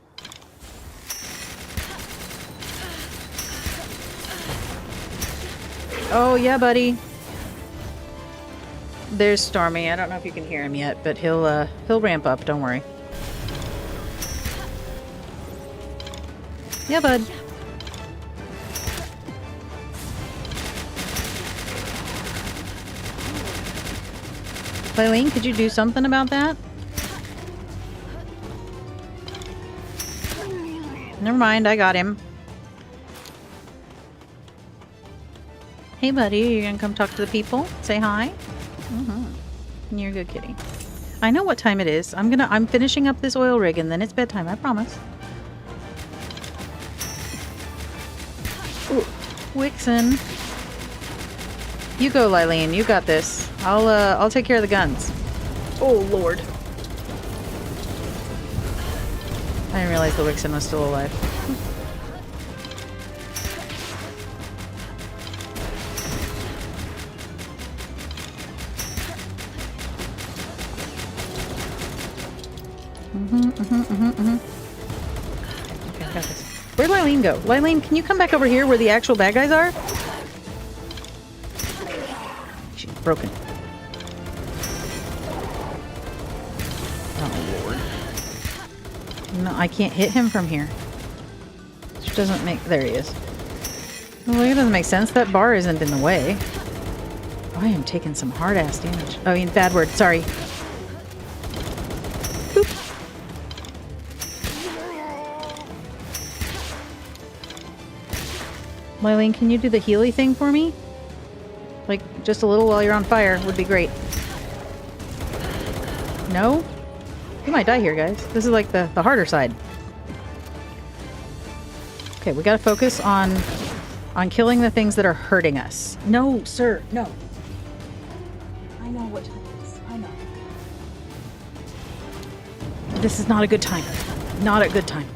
Oh, yeah, buddy. There's Stormy. I don't know if you can hear him yet, but he'll ramp up. Don't worry. Yeah, bud. Lylene, could you do something about that? Never mind, I got him. Hey, buddy, you gonna come talk to the people? Say hi? Mm-hmm. You're a good kitty. I know what time it is. I'm finishing up this oil rig and then it's bedtime, I promise. Ooh, Wixen. You go, Lylene. You got this. I'll take care of the guns. Oh, Lord. I didn't realize the Wixen was still alive. Okay, I got this. Where'd Lylene go? Lylene, can you come back over here where the actual bad guys are? She's broken. Oh, Lord. No, I can't hit him from here. Which doesn't make... There he is. Well, it doesn't make sense. That bar isn't in the way. Oh, I am taking some hard-ass damage. Oh, I mean, bad word. Sorry. Boop. Lylene, can you do the Healy thing for me? Like, just a little while you're on fire would be great. No? You might die here, guys. This is like the harder side. Okay, we gotta focus on killing the things that are hurting us. No, sir, no. what time it is. I know. This is not a good time. Not a good time.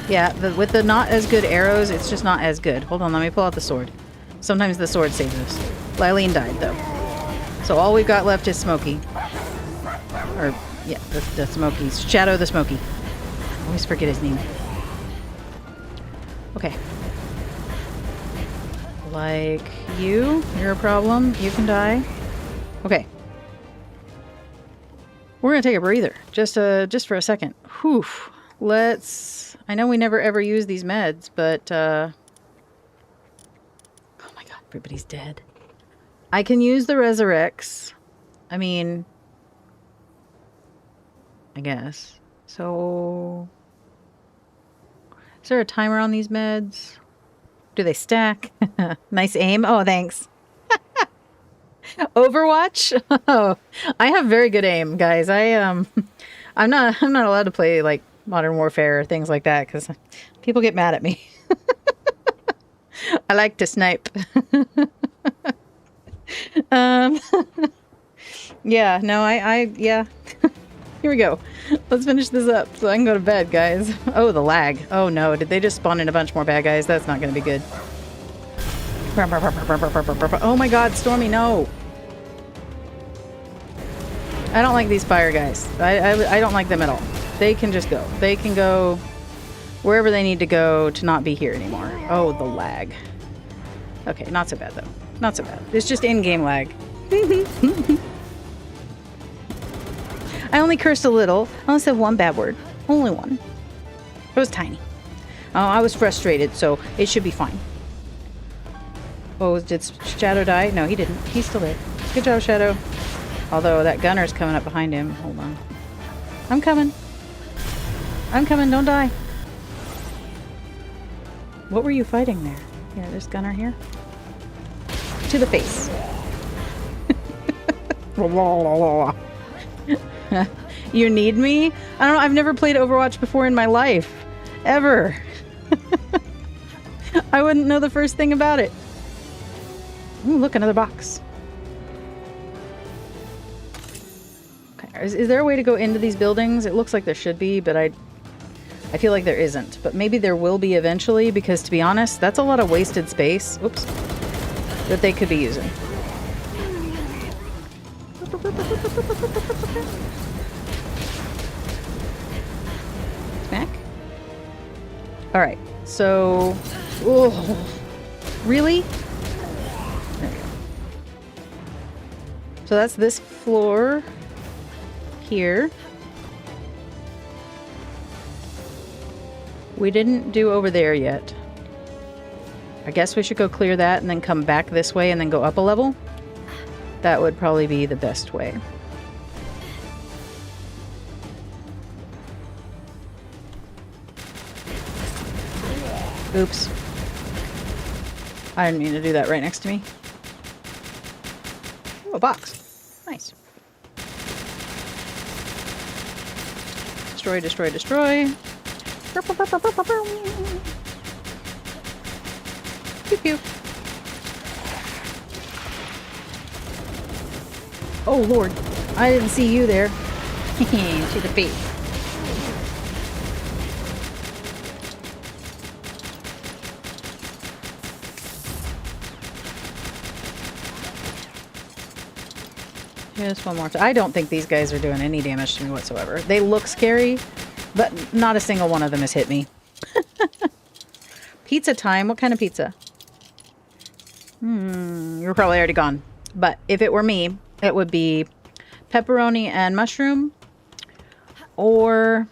Yeah, with the not as good arrows, it's just not as good. Hold on, let me pull out the sword. Sometimes the sword saves us. Lylene died, though. So all we've got left is Smokey. Or, yeah, the Smokey. Shadow the Smokey. I always forget his name. Okay. Like you. You're a problem. You can die. Okay. We're gonna take a breather. Just for a second. Whew. Let's... I know we never ever use these meds, but, oh my god, everybody's dead. I can use the Resurrects. I mean... I guess. So... Is there a timer on these meds? Do they stack? Nice aim. Oh, thanks. Overwatch? Oh, I have very good aim, guys. I'm not allowed to play like Modern Warfare or things like that because people get mad at me. I like to snipe. Yeah, no, yeah. Here we go. Let's finish this up so I can go to bed, guys. Oh, the lag. Oh no, did they just spawn in a bunch more bad guys? That's not going to be good. Oh my god, Stormy, no. I don't like these fire guys. I don't like them at all. They can just go. They can go wherever they need to go to not be here anymore. Oh, the lag. Okay, not so bad though. Not so bad. It's just in-game lag. I only cursed a little. I only said one bad word. Only one. It was tiny. Oh, I was frustrated, so it should be fine. Oh, did Shadow die? No, he didn't. He's still there. Good job, Shadow. Although that gunner's coming up behind him. Hold on. I'm coming. I'm coming. Don't die. What were you fighting there? Here, this gunner here. To the face. You need me? I don't know. I've never played Overwatch before in my life. Ever. I wouldn't know the first thing about it. Ooh, look, another box. Okay, is there a way to go into these buildings? It looks like there should be, but I feel like there isn't. But maybe there will be eventually, because to be honest, that's a lot of wasted space. Oops. That they could be using. Smack. Alright, so... Oh, really? There we go. So that's this floor here. We didn't do over there yet. I guess we should go clear that and then come back this way and then go up a level. That would probably be the best way. Oops. I didn't mean to do that right next to me. Oh, a box. Nice. Destroy, destroy, destroy. Pew pew. Oh lord, I didn't see you there. To the face. Just one more time. I don't think these guys are doing any damage to me whatsoever. They look scary, but not a single one of them has hit me. Pizza time. What kind of pizza? You're probably already gone. But if it were me, it would be pepperoni and mushroom. Or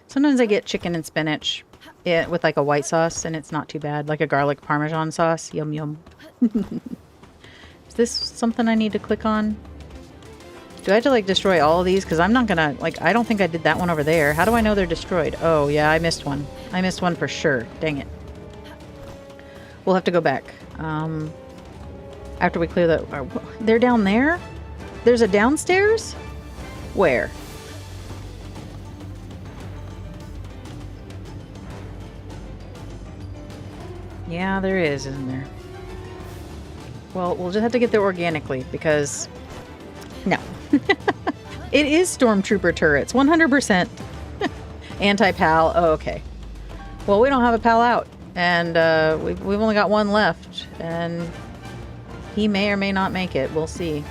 sometimes I get chicken and spinach with like a white sauce, and it's not too bad. Like a garlic parmesan sauce. Yum yum. Is this something I need to click on? Do I have to like destroy all of these? Because I'm not gonna, like, I don't think I did that one over there. How do I know they're destroyed? Oh yeah, I missed one. I missed one for sure. Dang it. We'll have to go back. After we clear the... They're down there? There's a downstairs? Where? Yeah, there is, isn't there? Well, we'll just have to get there organically because... No. It is Stormtrooper turrets. 100%. Anti-PAL. Oh, okay. Well, we don't have a PAL out. And we've only got one left. And he may or may not make it. We'll see.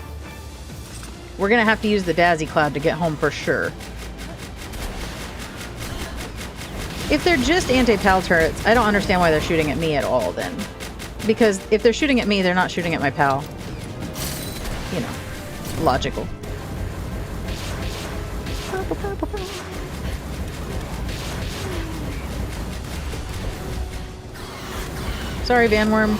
We're going to have to use the Dazzy Cloud to get home for sure. If they're just anti-PAL turrets, I don't understand why they're shooting at me at all then. Because if they're shooting at me, they're not shooting at my PAL. You know, logical. Sorry, Vanworm.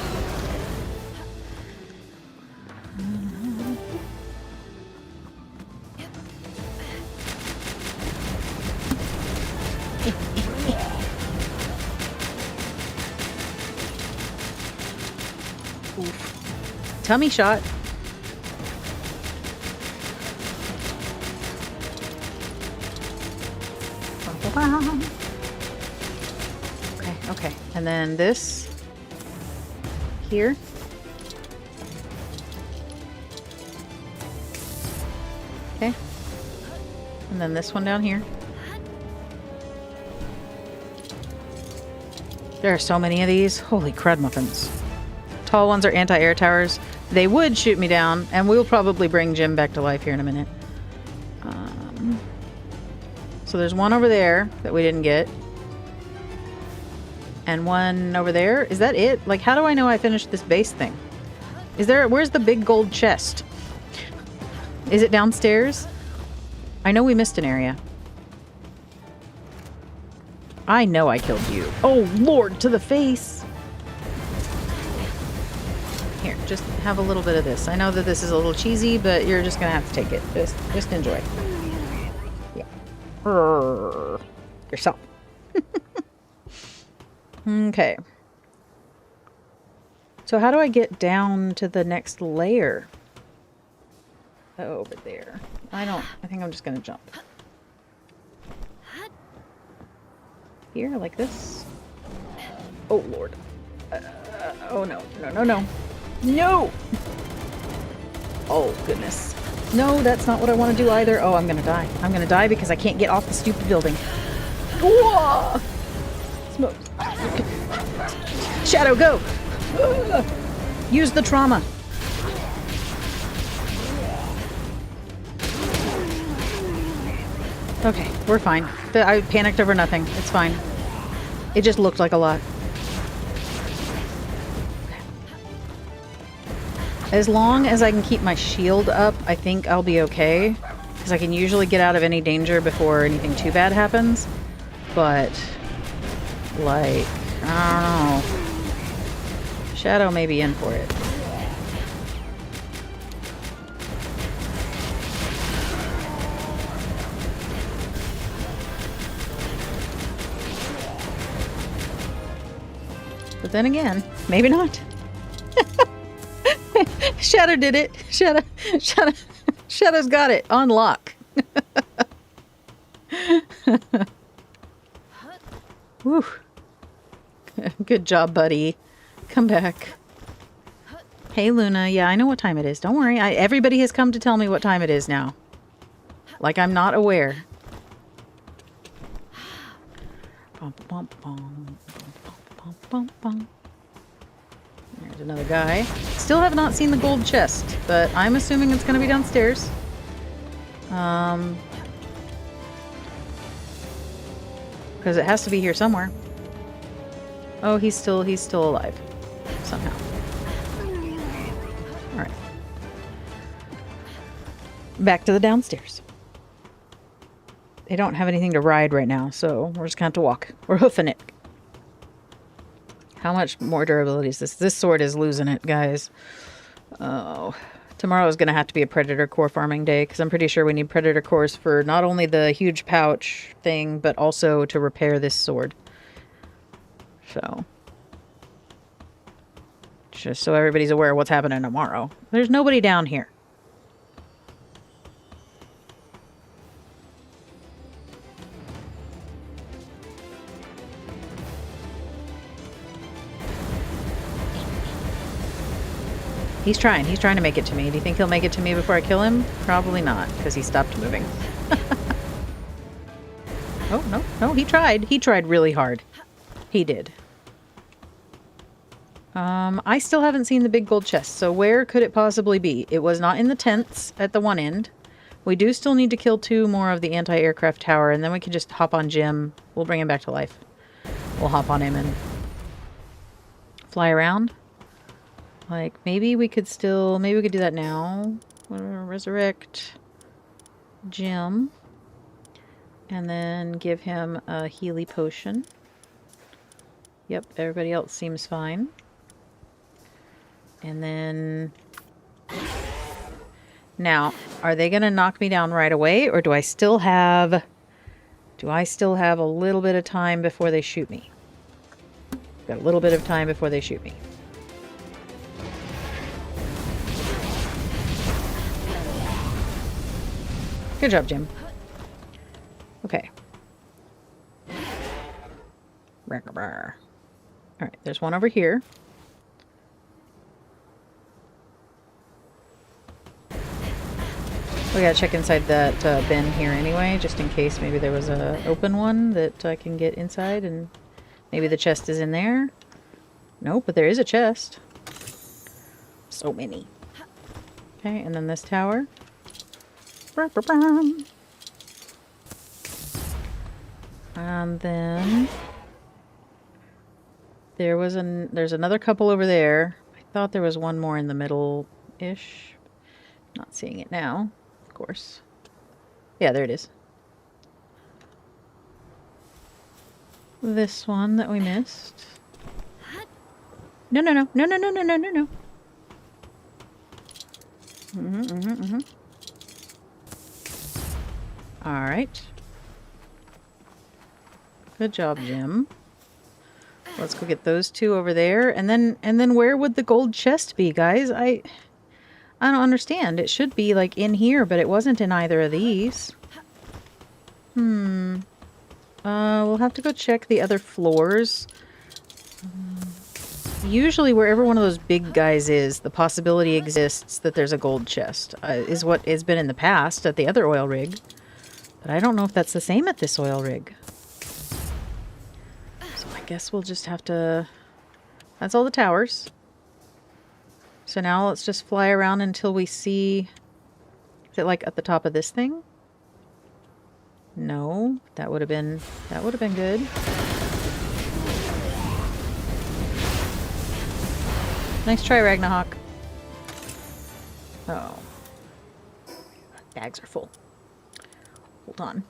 Tummy shot. Okay, okay. And then this here. Okay. And then this one down here. There are so many of these. Holy crud muffins. Tall ones are anti-air towers. They would shoot me down, and we'll probably bring Jim back to life here in a minute. So there's one over there that we didn't get. And one over there. Is that it? Like, how do I know I finished this base thing? Is there... Where's the big gold chest? Is it downstairs? I know we missed an area. I know I killed you. Oh, Lord, to the face. Here, just have a little bit of this. I know that this is a little cheesy, but you're just gonna have to take it. Just enjoy. Yeah. Yourself. Okay. So how do I get down to the next layer? Over there. I think I'm just gonna jump. Here, like this. Oh, Lord. Oh, no. No, no, no. No! Oh, goodness. No, that's not what I want to do either. Oh, I'm gonna die. I'm gonna die because I can't get off the stupid building. Whoa! Smoke. Shadow, go! Use the trauma. Okay, we're fine. I panicked over nothing. It's fine. It just looked like a lot. As long as I can keep my shield up, I think I'll be okay. Because I can usually get out of any danger before anything too bad happens. But, like, I don't know. Shadow may be in for it. But then again, maybe not. Shadow did it. Shadow's got it on lock. Whew. Good job, buddy. Come back. Hey, Luna. Yeah, I know what time it is. Don't worry. Everybody has come to tell me what time it is now. Like I'm not aware. Bum, bum, bum, bum, bum, bum. There's another guy. Still have not seen the gold chest, but I'm assuming it's going to be downstairs. Because it has to be here somewhere. Oh, he's still alive. Somehow. Alright. Back to the downstairs. They don't have anything to ride right now, so we're just going to have to walk. We're hoofing it. How much more durability is this? This sword is losing it, guys. Oh. Tomorrow is going to have to be a predator core farming day, because I'm pretty sure we need predator cores for not only the huge pouch thing, but also to repair this sword. So. Just so everybody's aware of what's happening tomorrow. There's nobody down here. He's trying to make it to me. Do you think he'll make it to me before I kill him? Probably not, because he stopped moving. Oh, no, he tried. He tried really hard. He did. I still haven't seen the big gold chest, so where could it possibly be? It was not in the tents at the one end. We do still need to kill 2 more of the anti-aircraft tower, and then we can just hop on Jim. We'll bring him back to life. We'll hop on him and fly around. Like, maybe we could do that now. Resurrect Jim. And then give him a Healy potion. Yep, everybody else seems fine. And then... Now, are they going to knock me down right away, or do I still have a little bit of time before they shoot me? Got a little bit of time before they shoot me. Good job, Jim. Okay. Alright, there's one over here. We gotta check inside that bin here anyway, just in case maybe there was a open one that I can get inside, and maybe the chest is in there. Nope, but there is a chest. So many. Okay, and then this tower. And then there's another couple over there. I thought there was one more in the middle-ish. Not seeing it now. Course. Yeah, there it is. This one that we missed. No. All right. Good job, Jim. Let's go get those 2 over there, and then where would the gold chest be, guys? I don't understand. It should be, like, in here, but it wasn't in either of these. We'll have to go check the other floors. Usually, wherever one of those big guys is, the possibility exists that there's a gold chest. Is what has been in the past at the other oil rig. But I don't know if that's the same at this oil rig. So I guess we'll just have to... That's all the towers. So now let's just fly around until we see... Is it like at the top of this thing? No, that would have been good. Nice try, Ragnarok. Oh. Bags are full. Hold on.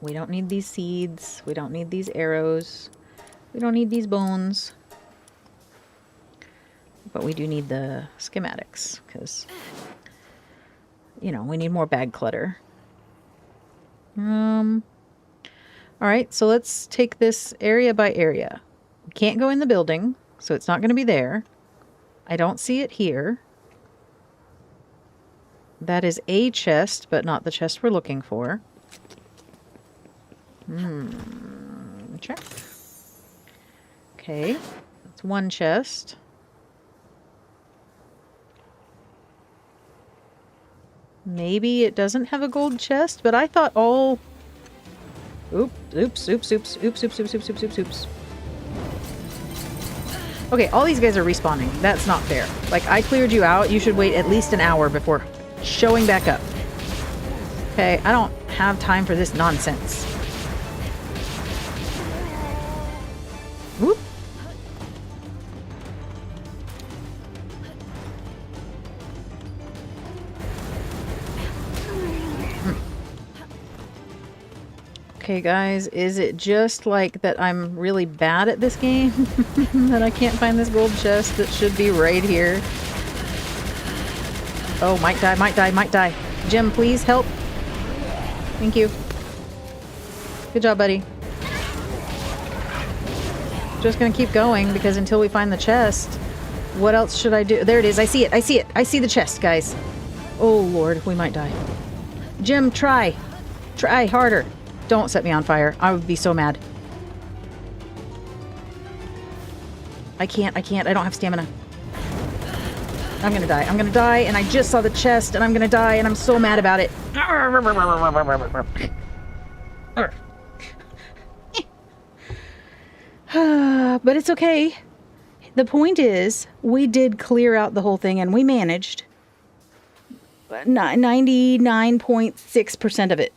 We don't need these seeds. We don't need these arrows. We don't need these bones. But we do need the schematics, because, you know, we need more bag clutter. Alright, so let's take this area by area. We can't go in the building, so it's not going to be there. I don't see it here. That is a chest, but not the chest we're looking for. Check. Okay, that's one chest. Maybe it doesn't have a gold chest, but I thought all... Oops. Okay, all these guys are respawning. That's not fair. Like, I cleared you out. You should wait at least an hour before showing back up. Okay, I don't have time for this nonsense. Whoop. Okay, guys, is it just like that I'm really bad at this game? That I can't find this gold chest that should be right here? Oh, might die. Jim, please help. Thank you. Good job, buddy. Just gonna keep going, because until we find the chest, what else should I do? There it is. I see it. I see the chest, guys. Oh, Lord, we might die. Jim, try. Try harder. Don't set me on fire. I would be so mad. I can't. I don't have stamina. I'm gonna die. I'm gonna die, and I just saw the chest, and I'm gonna die, and I'm so mad about it. But it's okay. The point is, we did clear out the whole thing, and we managed 99.6% of it.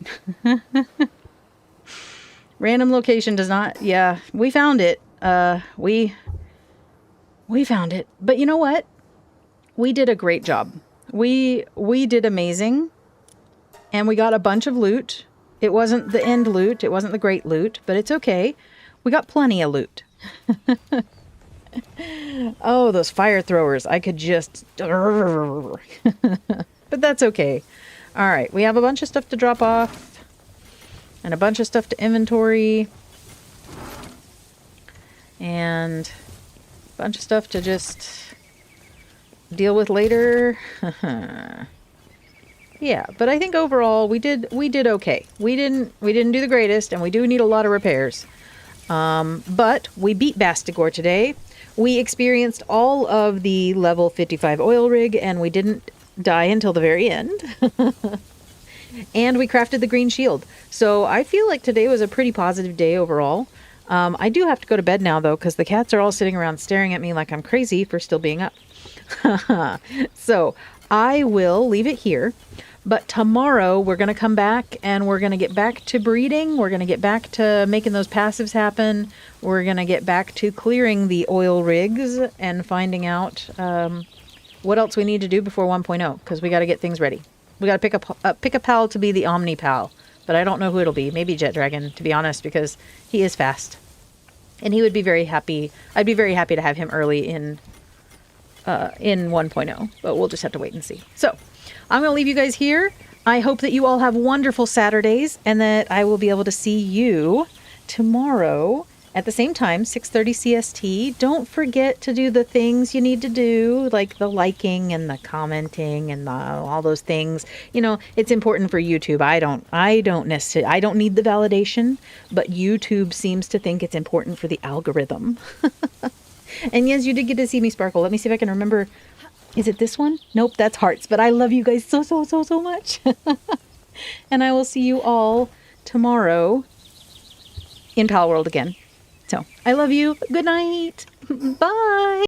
Random location does not... Yeah, we found it. We found it. But you know what? We did a great job. We did amazing. And we got a bunch of loot. It wasn't the end loot. It wasn't the great loot. But it's okay. We got plenty of loot. Oh, those fire throwers. I could just... But that's okay. Alright, we have a bunch of stuff to drop off. And a bunch of stuff to inventory. And a bunch of stuff to just deal with later. Yeah, but I think overall we did okay. We didn't do the greatest, and we do need a lot of repairs. But we beat Bastigor today. We experienced all of the level 55 oil rig, and we didn't die until the very end. And we crafted the green shield. So I feel like today was a pretty positive day overall. I do have to go to bed now, though, because the cats are all sitting around staring at me like I'm crazy for still being up. So I will leave it here. But tomorrow we're going to come back and we're going to get back to breeding. We're going to get back to making those passives happen. We're going to get back to clearing the oil rigs and finding out what else we need to do before 1.0, because we got to get things ready. We got to pick a pal to be the Omni pal, but I don't know who it'll be. Maybe Jet Dragon, to be honest, because he is fast. And he would be very happy. I'd be very happy to have him early in 1.0, but we'll just have to wait and see. So I'm going to leave you guys here. I hope that you all have wonderful Saturdays and that I will be able to see you tomorrow at the same time, 6:30 CST. Don't forget to do the things you need to do, like the liking and the commenting and all those things. You know, it's important for YouTube. I don't necessarily, I don't need the validation, but YouTube seems to think it's important for the algorithm. And yes, you did get to see me sparkle. Let me see if I can remember. Is it this one? Nope, that's hearts. But I love you guys so much. And I will see you all tomorrow in Palworld again. So I love you. Good night. Bye.